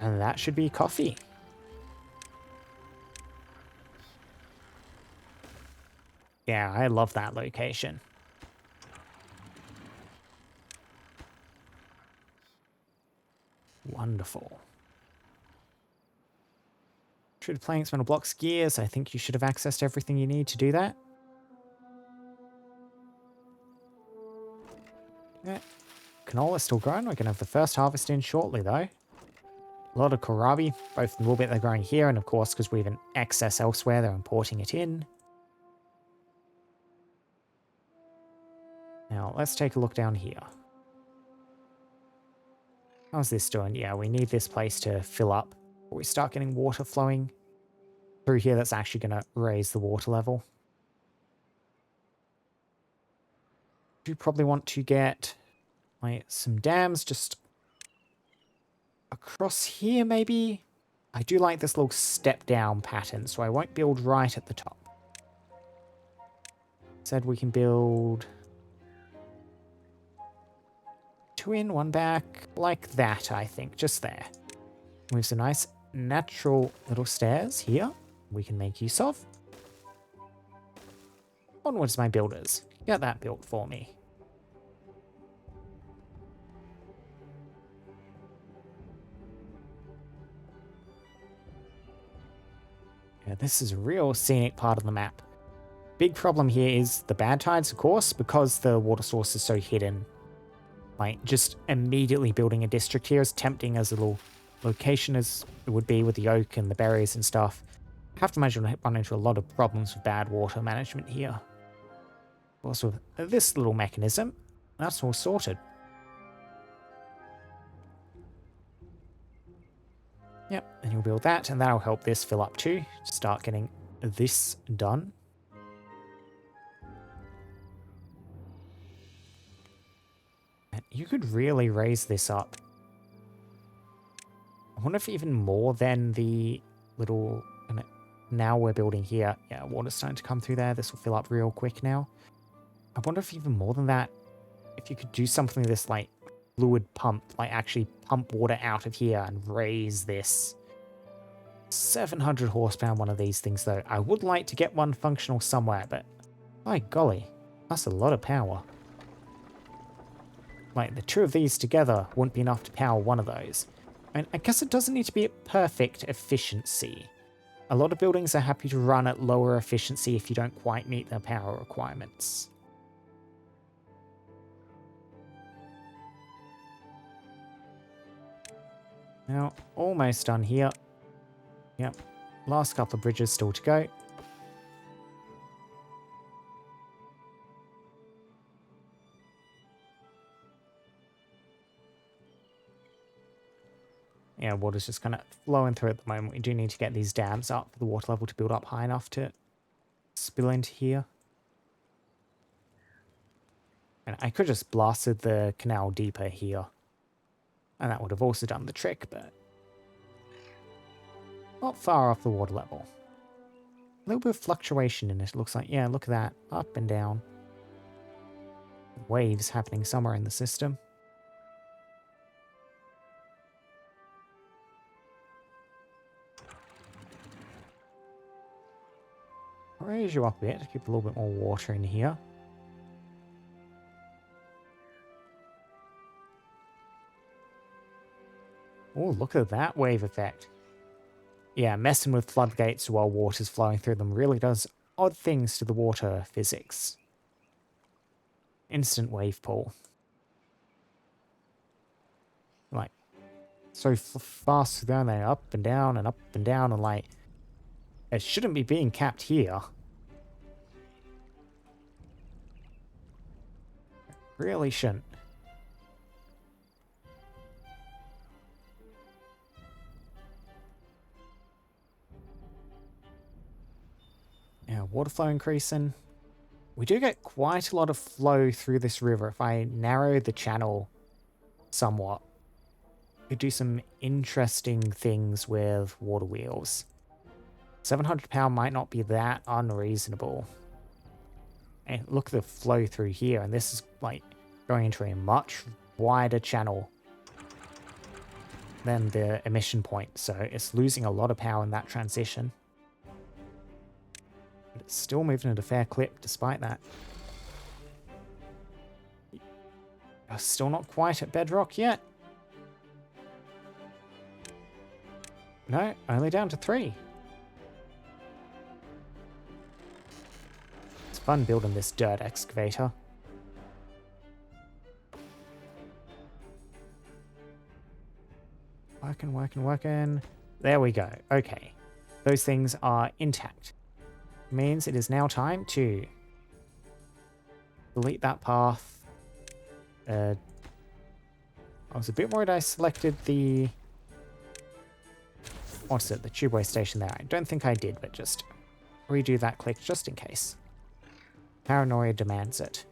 And that should be coffee. Yeah, I love that location. Wonderful. Treated planks, metal blocks, gears. I think you should have accessed everything you need to do that. Yeah. Canola's still growing. We're going to have the first harvest in shortly, though. A lot of kohlrabi, both a little bit they're growing here, and of course, because we have an excess elsewhere, they're importing it in. Now, let's take a look down here. How's this doing? Yeah, we need this place to fill up before we start getting water flowing through here. That's actually going to raise the water level. Do probably want to get some dams just across here, maybe. I do like this little step down pattern, so I won't build right at the top. Said we can build 2 in, 1 back, like that, I think, just there. We have some nice natural little stairs here we can make use of. Onwards, my builders. Get that built for me. Yeah, this is a real scenic part of the map. Big problem here is the bad tides, of course, because the water source is so hidden. Like, just immediately building a district here, as tempting as a little location as it would be with the oak and the berries and stuff, I have to imagine we'll run into a lot of problems with bad water management here. Also, this little mechanism, that's all sorted. Yep, and you'll build that, and that'll help this fill up too, to start getting this done. And you could really raise this up. I wonder if even more than the little... Now we're building here. Yeah, water's starting to come through there. This will fill up real quick now. I wonder if even more than that, if you could do something with this, like, fluid pump, like actually pump water out of here and raise this. 700 horsepower, one of these things, though. I would like to get one functional somewhere, but by golly, that's a lot of power. Like, the two of these together wouldn't be enough to power one of those. And I guess it doesn't need to be at perfect efficiency. A lot of buildings are happy to run at lower efficiency if you don't quite meet their power requirements. Now, almost done here. Yep, last couple of bridges still to go. Yeah, water's just kind of flowing through at the moment. We do need to get these dams up for the water level to build up high enough to spill into here. And I could just blasted the canal deeper here. And that would have also done the trick, but not far off the water level. A little bit of fluctuation in it, looks like. Yeah, look at that. Up and down. Waves happening somewhere in the system. Raise you up a bit to keep a little bit more water in here. Oh, look at that wave effect. Yeah, messing with floodgates while water's flowing through them really does odd things to the water physics. Instant wave pool. Like, so fast down there, up and down and up and down, and like, it shouldn't be being capped here. It really shouldn't. Yeah, water flow increasing. We do get quite a lot of flow through this river. If I narrow the channel somewhat, we could do some interesting things with water wheels. 700 power might not be that unreasonable. And look at the flow through here, and this is like going into a much wider channel than the emission point, so it's losing a lot of power in that transition. But it's still moving at a fair clip despite that. Still not quite at bedrock yet. No, only down to 3. It's fun building this dirt excavator. Working. There we go. Okay. Those things are intact. Means it is now time to delete that path. I was a bit worried I selected the... What's it? The tubeway station there. I don't think I did, but just redo that click just in case. Paranoia demands it.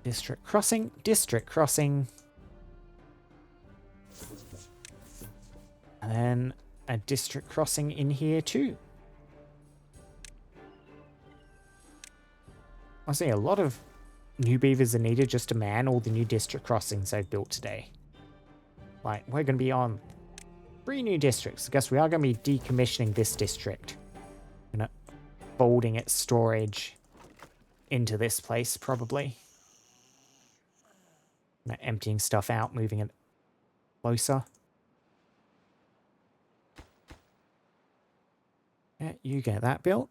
District crossing. District crossing. And then a district crossing in here too. I see a lot of new beavers are needed just to man all the new district crossings I've built today. Like, we're going to be on 3 new districts. I guess we are going to be decommissioning this district. Folding its storage into this place, probably. Emptying stuff out, moving it closer. Yeah, you get that built.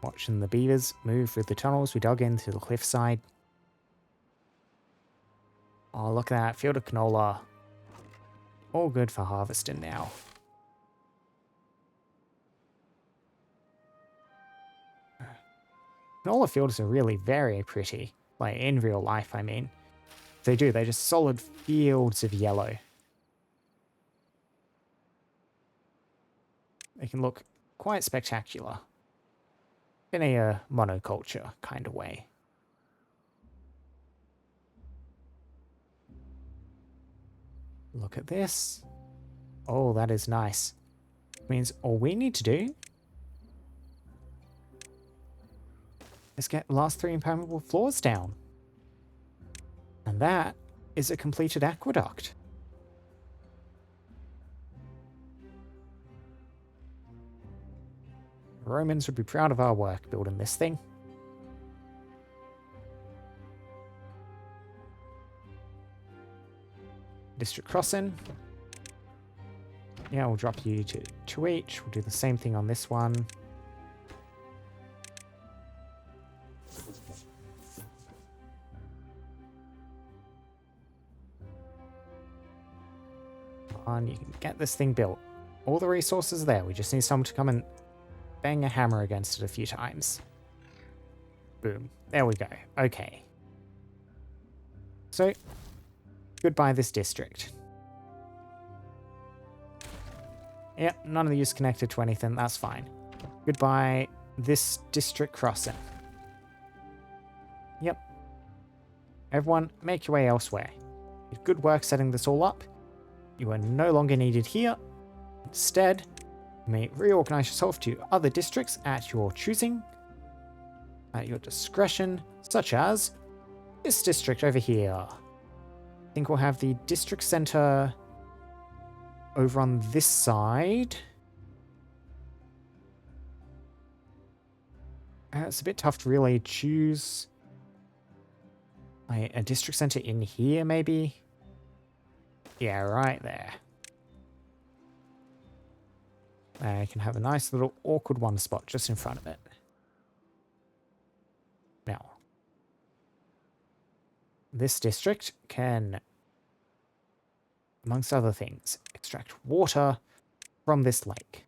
Watching the beavers move through the tunnels we dug into the cliffside. Oh, look at that. Field of canola. All good for harvesting now. Canola fields are really very pretty. Like, in real life, I mean. They do. They're just solid fields of yellow. They can look quite spectacular. In a monoculture kind of way. Look at this. Oh, that is nice. Means all we need to do is get the last 3 impermeable floors down. And that is a completed aqueduct. Romans would be proud of our work building this thing. District crossing. Yeah, we'll drop you to 2 each. We'll do the same thing on this one. And you can get this thing built. All the resources are there. We just need someone to come and bang a hammer against it a few times. Boom. There we go. Okay. So, goodbye this district. Yep, none of these connected to anything. That's fine. Goodbye this district crossing. Yep. Everyone, make your way elsewhere. You did good work setting this all up. You are no longer needed here. Instead, you may reorganize yourself to other districts at your choosing, at your discretion, such as this district over here. I think we'll have the district center over on this side. It's a bit tough to really choose a district center in here, maybe. Yeah, right there. I can have a nice little awkward one spot just in front of it. Now, this district can, amongst other things, extract water from this lake.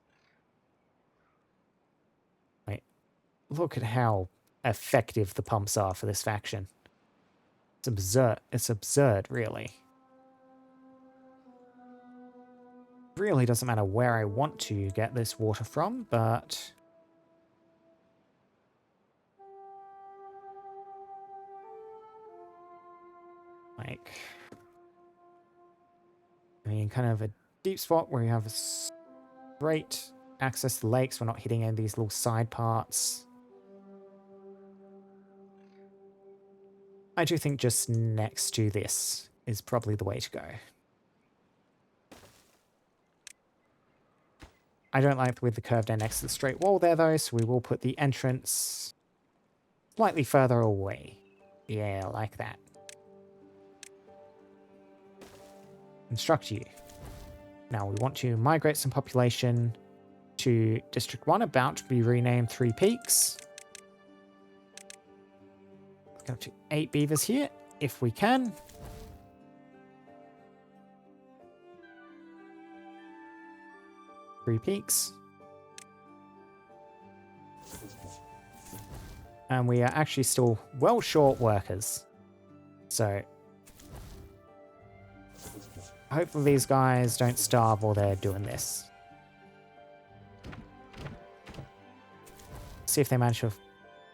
Wait, look at how effective the pumps are for this faction. It's absurd. It's absurd, really. Really doesn't matter where I want to get this water from, but like, I mean, kind of a deep spot where you have straight access to the lakes. We're not hitting any of these little side parts. I do think just next to this is probably the way to go. I don't like with the curved end next to the straight wall there, though, so we will put the entrance slightly further away. Yeah, like that. Instruct you. Now, we want to migrate some population to District 1, about to be renamed 3 Peaks. Let's go to 8 beavers here, if we can. Three Peaks. And we are actually still well short workers. So hopefully these guys don't starve while they're doing this. See if they manage to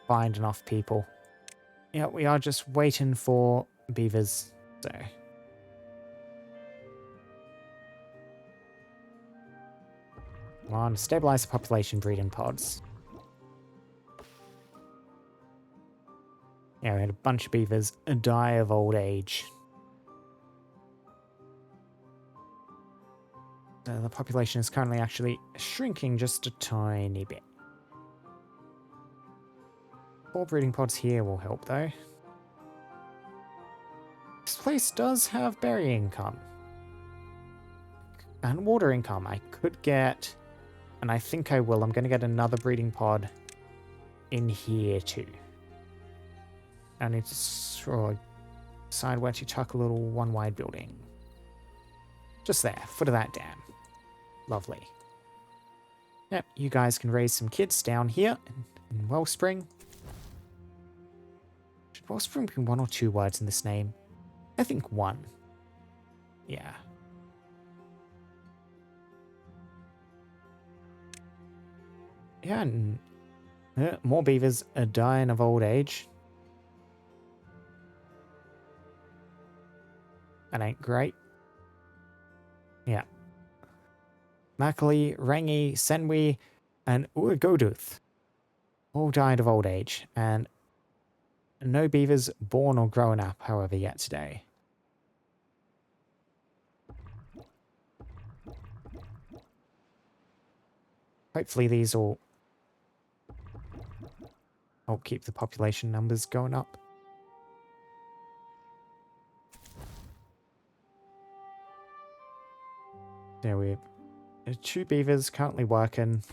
find enough people. Yeah, we are just waiting for beavers. So come on, stabilize the population, breeding pods. Yeah, we had a bunch of beavers die of old age. The population is currently actually shrinking just a tiny bit. 4 breeding pods here will help, though. This place does have berry income. And water income. I could get, and I think I will, I'm going to get another breeding pod in here too. I need to decide where to tuck a little one-wide building. Just there, foot of that dam. Lovely. Yep, you guys can raise some kids down here in Wellspring. Should Wellspring be 1 or 2 words in this name? I think 1. Yeah. Yeah, and more beavers are dying of old age. That ain't great. Yeah. Makali, Rangi, Senwi, and Uagoduth all died of old age, and no beavers born or grown up, however, yet today. Hopefully these will help keep the population numbers going up. There we have 2 beavers currently working.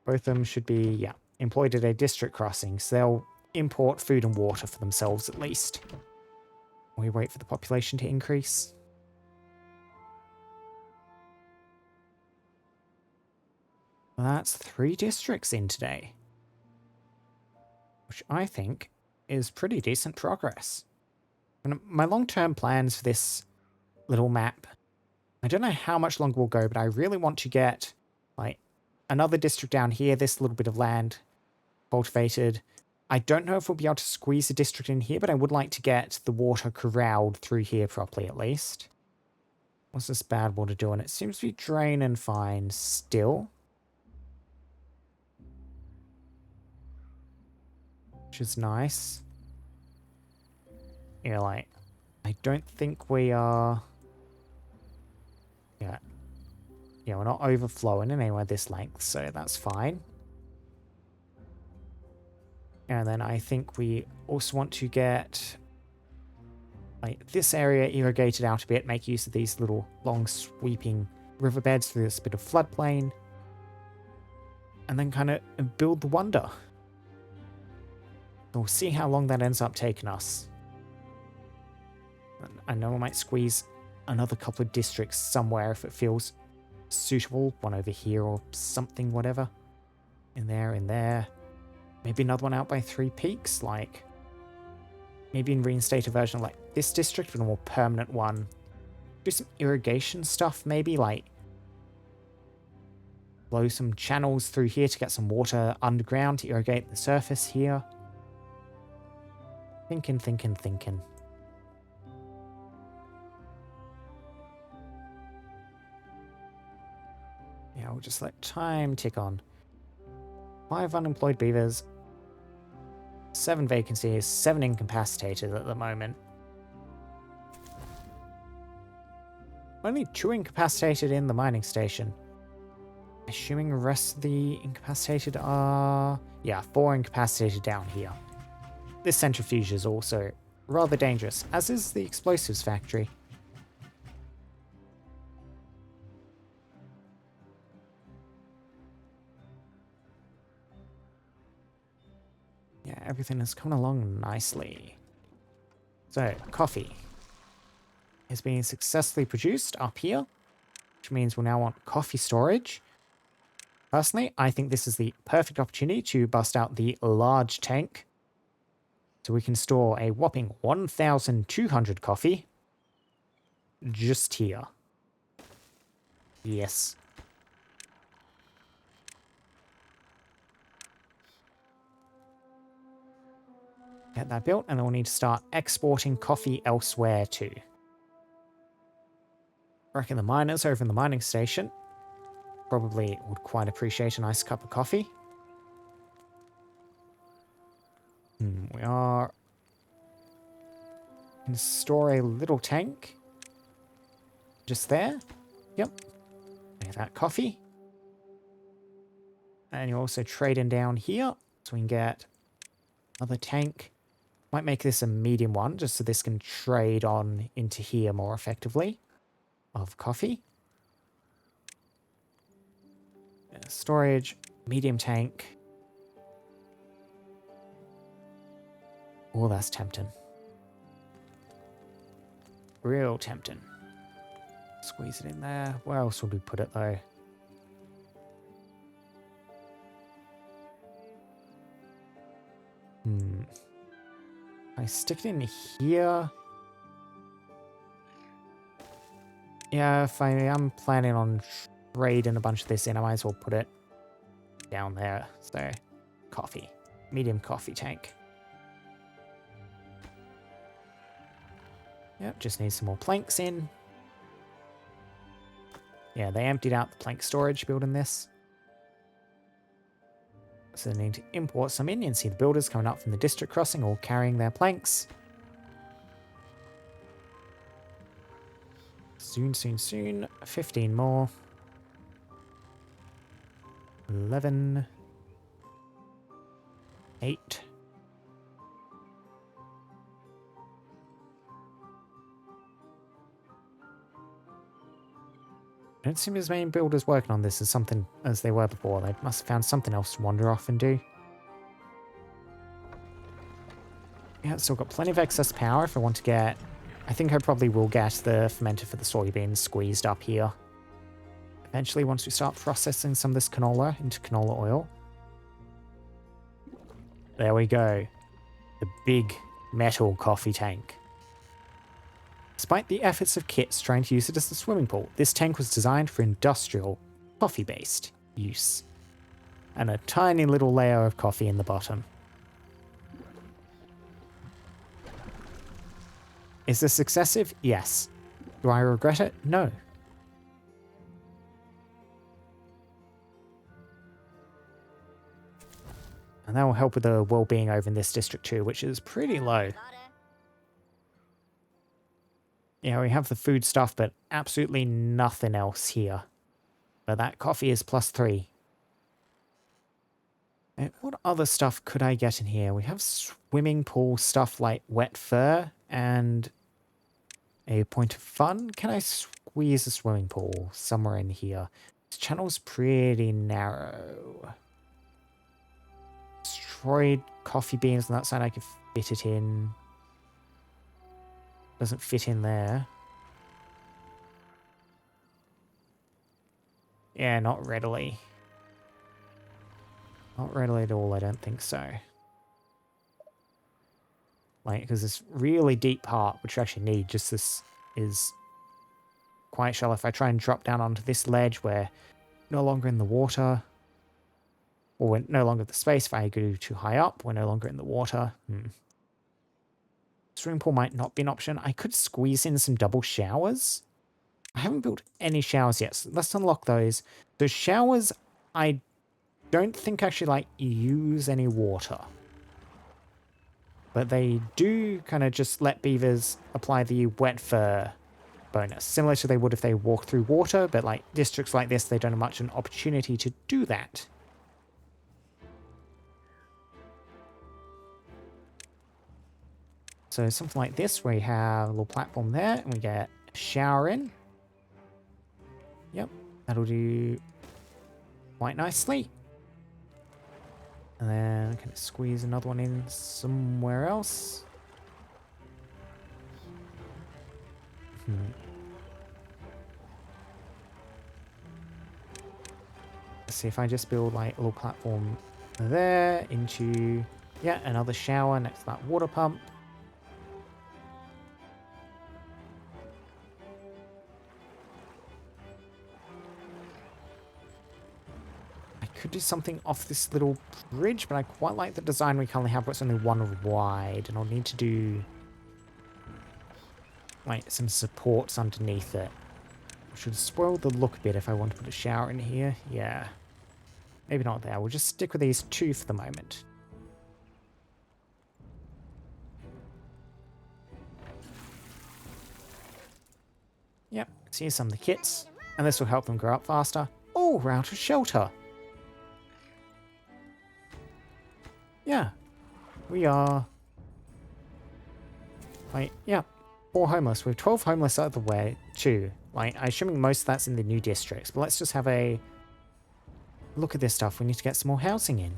Both of them should be, yeah, employed at a district crossing, so they'll import food and water for themselves at least. We wait for the population to increase. Well, that's 3 districts in today, which I think is pretty decent progress. And my long-term plans for this little map, I don't know how much longer we'll go, but I really want to get like another district down here, this little bit of land cultivated. I don't know if we'll be able to squeeze a district in here, but I would like to get the water corralled through here properly at least. What's this bad water doing? It seems to be draining fine still, which is nice. Yeah, like, I don't think we are... Yeah, we're not overflowing in anywhere this length, so that's fine. And then I think we also want to get like this area irrigated out a bit, make use of these little long sweeping riverbeds through this bit of floodplain, and then kind of build the wonder. We'll see how long that ends up taking us. I know I might squeeze another couple of districts somewhere if it feels suitable. One over here or something, whatever. In there. Maybe another one out by 3 Peaks, like maybe reinstate a version of like this district, but a more permanent one. Do some irrigation stuff, maybe like blow some channels through here to get some water underground to irrigate the surface here. Thinking. Yeah, we'll just let time tick on. 5 unemployed beavers, 7 vacancies, 7 incapacitated at the moment. Only 2 incapacitated in the mining station. Assuming the rest of the incapacitated are... Yeah, 4 incapacitated down here. This centrifuge is also rather dangerous, as is the explosives factory. Yeah, everything is coming along nicely. So, coffee is being successfully produced up here, which means we'll now want coffee storage. Personally, I think this is the perfect opportunity to bust out the large tank, so we can store a whopping 1,200 coffee just here. Yes. Get that built, and then we'll need to start exporting coffee elsewhere too. I reckon the miners over in the mining station probably would quite appreciate a nice cup of coffee. We are going to store a little tank just there. Yep. There's that coffee. And you also trade in down here, so we can get another tank. Might make this a medium one, just so this can trade on into here more effectively, of coffee. Storage, medium tank. Oh, that's tempting. Real tempting. Squeeze it in there. Where else would we put it though? I stick it in here. Yeah, if I am planning on trading a bunch of this in, I might as well put it down there. So, coffee. Medium coffee tank. Yep, just need some more planks in. Yeah, they emptied out the plank storage building this. So they need to import some in. You can see the builders coming up from the district crossing all carrying their planks. Soon, soon, soon. 15 more. 11. 8. I don't seem as many builders working on this as they were before. They must have found something else to wander off and do. Yeah, still got plenty of excess power if I want to get... I think I probably will get the fermenter for the soybeans squeezed up here. Eventually, once we start processing some of this canola into canola oil. There we go. The big metal coffee tank. Despite the efforts of kits trying to use it as a swimming pool, this tank was designed for industrial, coffee-based use. And a tiny little layer of coffee in the bottom. Is this excessive? Yes. Do I regret it? No. And that will help with the well-being over in this district too, which is pretty low. Yeah, we have the food stuff, but absolutely nothing else here. But that coffee is +3. And what other stuff could I get in here? We have swimming pool stuff like wet fur and a point of fun. Can I squeeze a swimming pool somewhere in here? This channel's pretty narrow. Destroyed coffee beans on that side, I could fit it in. Doesn't fit in there. Yeah, not readily. Not readily at all, I don't think so. Like, because this really deep part, which you actually need, just this is quite shallow. If I try and drop down onto this ledge, we're no longer in the water. Or we're no longer in the space. If I go too high up, we're no longer in the water. Swimming pool might not be an option. I could squeeze in some double showers. I haven't built any showers yet, so let's unlock those. The showers, I don't think actually like use any water. But they do kind of just let beavers apply the wet fur bonus. Similar to they would if they walk through water, but like districts like this, they don't have much an opportunity to do that. So something like this, where you have a little platform there, and we get a shower in. Yep, that'll do quite nicely. And then I can squeeze another one in somewhere else. Let's see if I just build like a little platform there into, yeah, another shower next to that water pump. Could do something off this little bridge, but I quite like the design we currently have where it's only one wide, and I'll need to do like some supports underneath it. I should spoil the look a bit if I want to put a shower in here. Yeah. Maybe not there. We'll just stick with these two for the moment. Yep, see some of the kits, and this will help them grow up faster. Oh, we're out of shelter. Yeah, we are, like, yeah, 4 homeless. We have 12 homeless out of the way, too. Like, I'm assuming most of that's in the new districts, but let's just have a look at this stuff. We need to get some more housing in.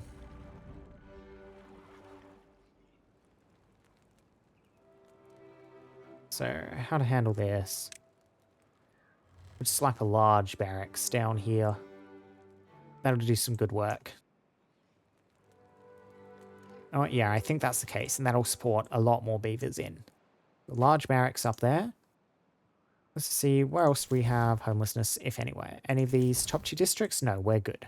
So how to handle this? We'll slap a large barracks down here. That'll do some good work. Oh yeah, I think that's the case, and that'll support a lot more beavers in. The large barracks up there. Let's see, where else do we have homelessness, if anywhere? Any of these top 2 districts? No, we're good.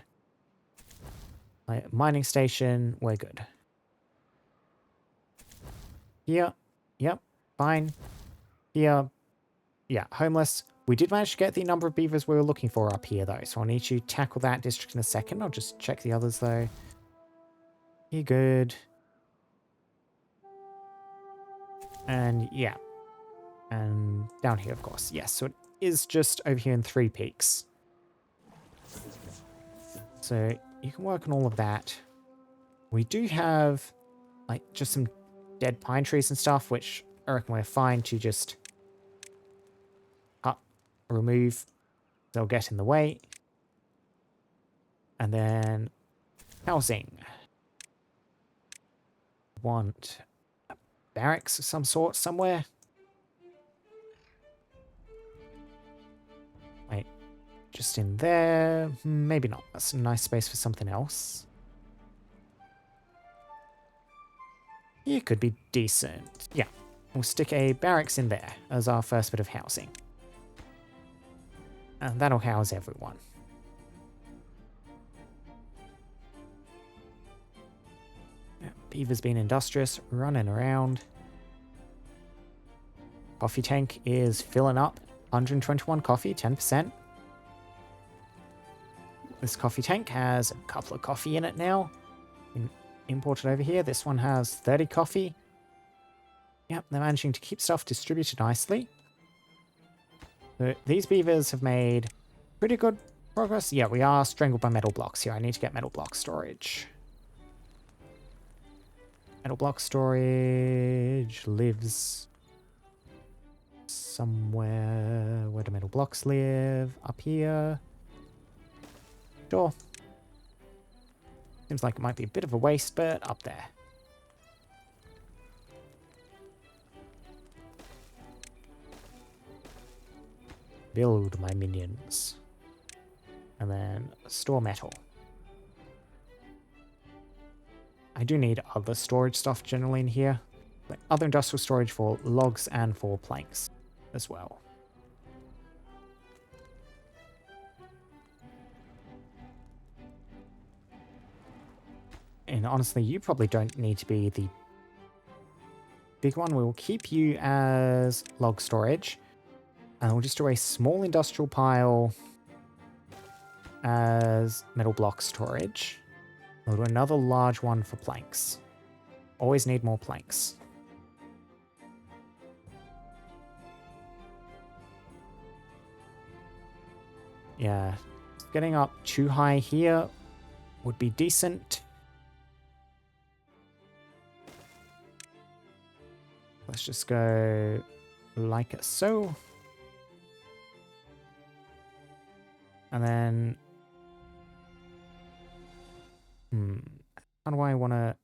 Mining station, we're good. Here, yep, fine. Here, yeah, homeless. We did manage to get the number of beavers we were looking for up here, though, so I'll need to tackle that district in a second. I'll just check the others, though. You're good. And, yeah. And down here, of course. Yes, so it is just over here in 3 Peaks. So you can work on all of that. We do have, like, just some dead pine trees and stuff, which I reckon we're fine to just cut, remove. They'll get in the way. And then housing. Want a barracks of some sort somewhere. Wait, just in there? Maybe not. That's a nice space for something else. Here could be decent. Yeah, we'll stick a barracks in there as our first bit of housing. And that'll house everyone. Yeah, Beaver's been industrious, running around. Coffee tank is filling up. 121 coffee, 10%. This coffee tank has a couple of coffee in it now. Imported over here. This one has 30 coffee. Yep, they're managing to keep stuff distributed nicely. So these beavers have made pretty good progress. Yeah, we are strangled by metal blocks here. I need to get metal block storage. Metal block storage lives somewhere. Where do metal blocks live? Up here. Sure. Seems like it might be a bit of a waste, but up there. Build my minions. And then store metal. I do need other storage stuff generally in here. Like other industrial storage for logs and for planks as well. And honestly, you probably don't need to be the big one. We will keep you as log storage. And we'll just do a small industrial pile as metal block storage. We'll do another large one for planks. Always need more planks. Yeah, getting up too high here would be decent. Let's just go like so. And then, how do I want to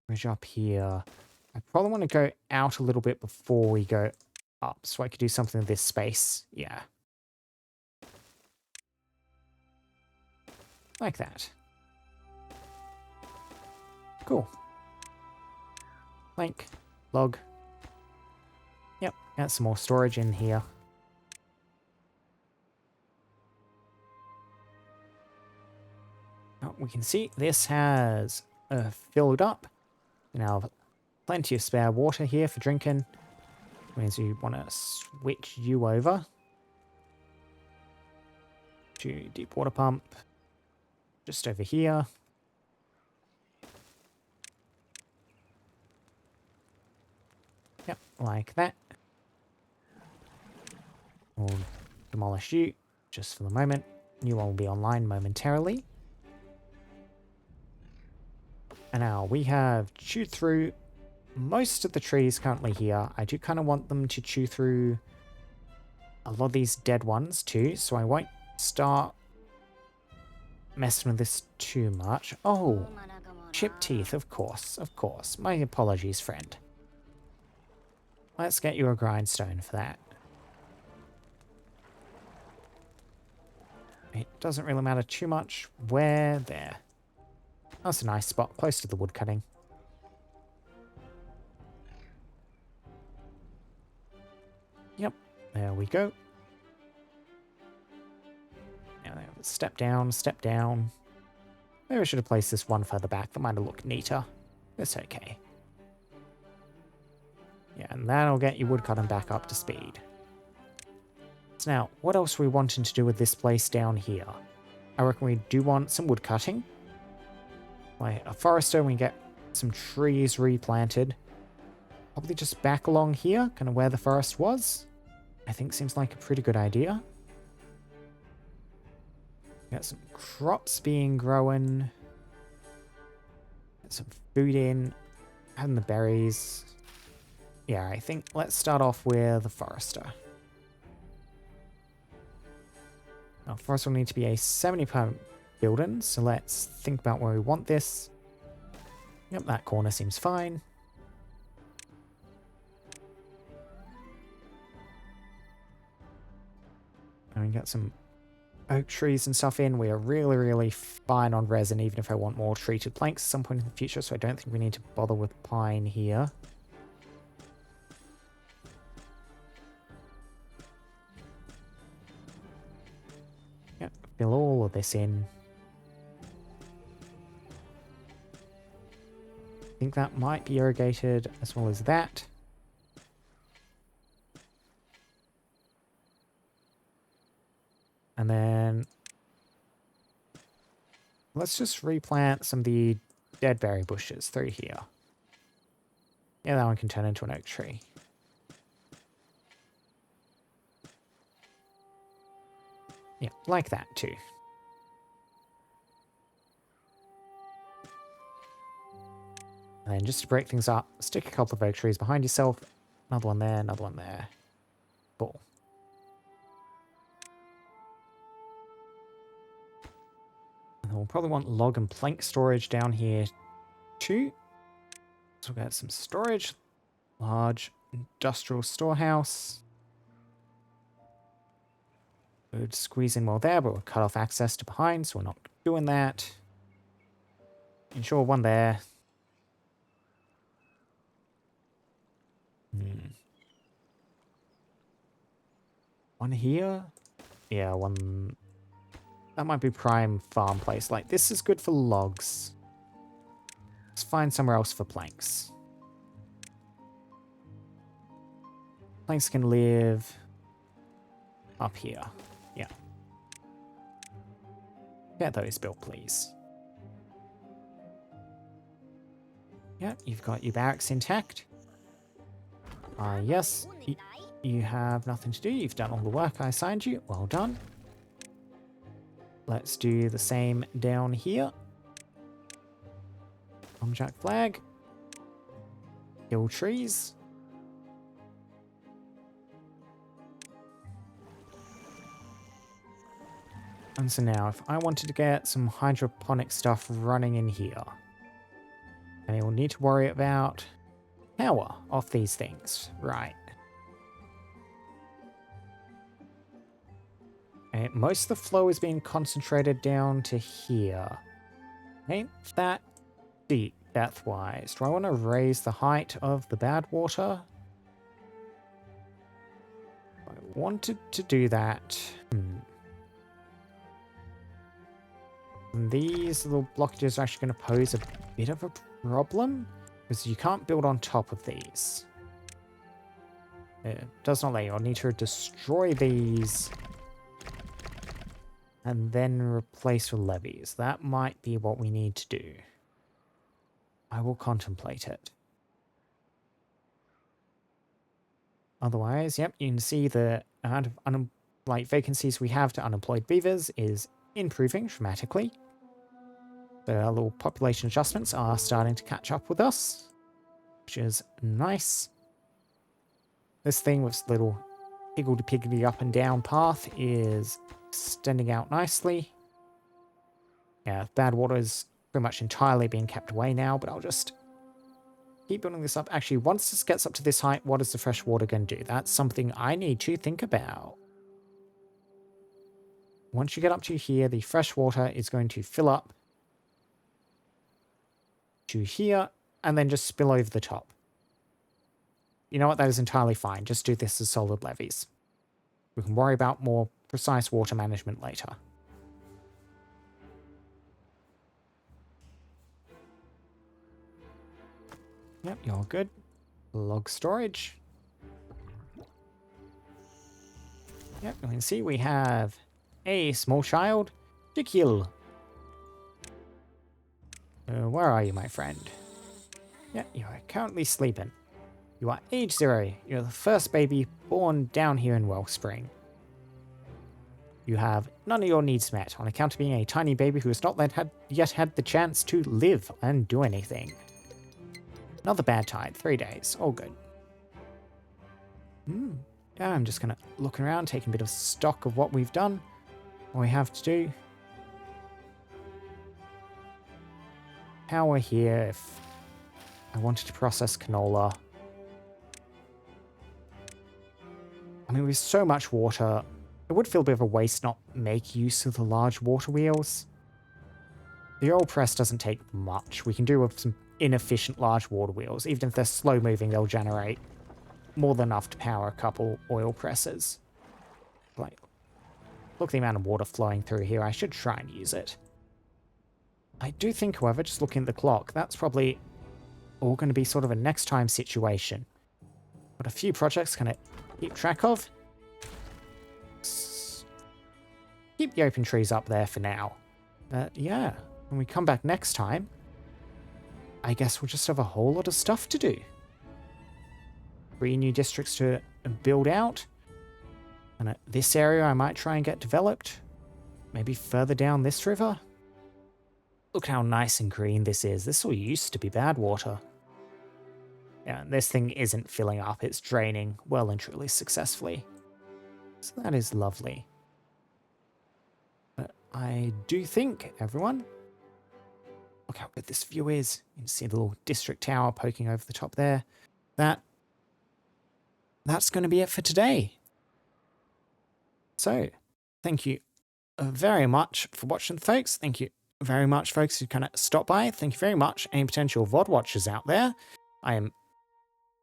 bridge up here? I probably want to go out a little bit before we go up, so I could do something in this space. Yeah. Like that. Cool. Plank, log. Yep, got some more storage in here. Oh, we can see this has filled up. Now, plenty of spare water here for drinking. Means you want to switch you over to deep water pump. Just over here. Yep, like that. We'll demolish you just for the moment. You will be online momentarily. And now we have chewed through most of the trees currently here. I do kind of want them to chew through a lot of these dead ones too, so I won't start messing with this too much. Oh, chip teeth, of course, of course. My apologies, friend. let's get you a grindstone for that. It doesn't really matter too much where there. That's a nice spot, close to the wood cutting. Yep, there we go. Now step down, step down. Maybe I should have placed this one further back. That might have looked neater. It's okay. Yeah, and that'll get your woodcutting back up to speed. So now, what else are we wanting to do with this place down here? I reckon we do want some woodcutting. Like a forester, we get some trees replanted. Probably just back along here, kind of where the forest was. I think seems like a pretty good idea. Got some crops being grown. Get some food in. Having the berries. Yeah, I think let's start off with the forester. Now, forest will need to be a 70 per building, so let's think about where we want this. Yep, that corner seems fine. And we got some oak trees and stuff in. We are really, really fine on resin, even if I want more treated planks at some point in the future, so I don't think we need to bother with pine here. Yep, fill all of this in. I think that might be irrigated as well as that. And then let's just replant some of the dead berry bushes through here. Yeah, that one can turn into an oak tree. Yeah, like that too. And then just to break things up, stick a couple of oak trees behind yourself. Another one there, another one there. Cool. And we'll probably want log and plank storage down here too. So we'll get some storage. Large industrial storehouse. Would squeeze in well there, but we'll cut off access to behind, so we're not doing that. Ensure one there. One here? Yeah, one... That might be prime farm place. Like, this is good for logs. Let's find somewhere else for planks. Planks can live up here. Yeah. Get those built, please. Yeah, you've got your barracks intact. Yes, you have nothing to do. You've done all the work I assigned you. Well done. Let's do the same down here. Jack flag. Kill trees. And so now, if I wanted to get some hydroponic stuff running in here, and I will need to worry about power off these things. Right. Okay, most of the flow is being concentrated down to here. Ain't that deep depth-wise? Do I want to raise the height of the bad water? I wanted to do that. And these little blockages are actually going to pose a bit of a problem, because you can't build on top of these. It does not let you. I'll need to destroy these and then replace with levees. That might be what we need to do. I will contemplate it. Otherwise, yep, you can see the amount of vacancies we have to unemployed beavers is improving dramatically. The little population adjustments are starting to catch up with us, which is nice. This thing with this little higgledy-piggledy up and down path is extending out nicely. Yeah, bad water is pretty much entirely being kept away now, but I'll just keep building this up. Actually, once this gets up to this height, what is the fresh water going to do? That's something I need to think about. Once you get up to here, the fresh water is going to fill up to here and then just spill over the top. You know what? That is entirely fine. Just do this as solid levees. We can worry about more precise water management later. Yep, you're good. Log storage. Yep, you can see we have a small child to kill. Where are you, my friend? Yeah, you are currently sleeping. You are age 0. You're the first baby born down here in Wellspring. You have none of your needs met on account of being a tiny baby who has not yet had the chance to live and do anything. Another bad tide, 3 days, all good. Yeah, I'm just gonna look around, taking a bit of stock of what we've done, what we have to do. Power here if I wanted to process canola. I mean, with so much water, it would feel a bit of a waste not make use of the large water wheels. The oil press doesn't take much. We can do with some inefficient large water wheels. Even if they're slow moving, they'll generate more than enough to power a couple oil presses. Like, look at the amount of water flowing through here. I should try and use it. I do think, however, just looking at the clock, that's probably all going to be sort of a next time situation. Got a few projects kind of keep track of. Keep the open trees up there for now. But yeah, when we come back next time, I guess we'll just have a whole lot of stuff to do. 3 new districts to build out. And this area I might try and get developed. Maybe further down this river. Look how nice and green this is. This all used to be bad water. Yeah, this thing isn't filling up. It's draining well and truly successfully. So that is lovely. But I do think, everyone, look how good this view is. You can see the little district tower poking over the top there. That's going to be it for today. So, thank you very much for watching, folks. Thank you very much, folks, who kind of stopped by. Thank you very much, any potential VOD watchers out there. I am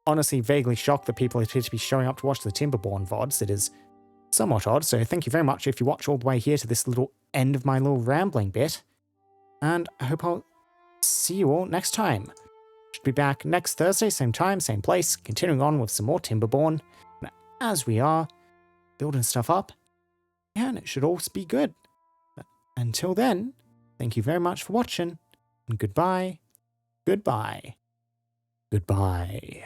honestly vaguely shocked that people appear to be showing up to watch the Timberborn VODs. It is somewhat odd, so thank you very much if you watch all the way here to this little end of my little rambling bit. And I hope I'll see you all next time. Should be back next Thursday, same time, same place, continuing on with some more Timberborn. And as we are building stuff up, yeah, and it should all be good. But until then, thank you very much for watching, and goodbye, goodbye, goodbye.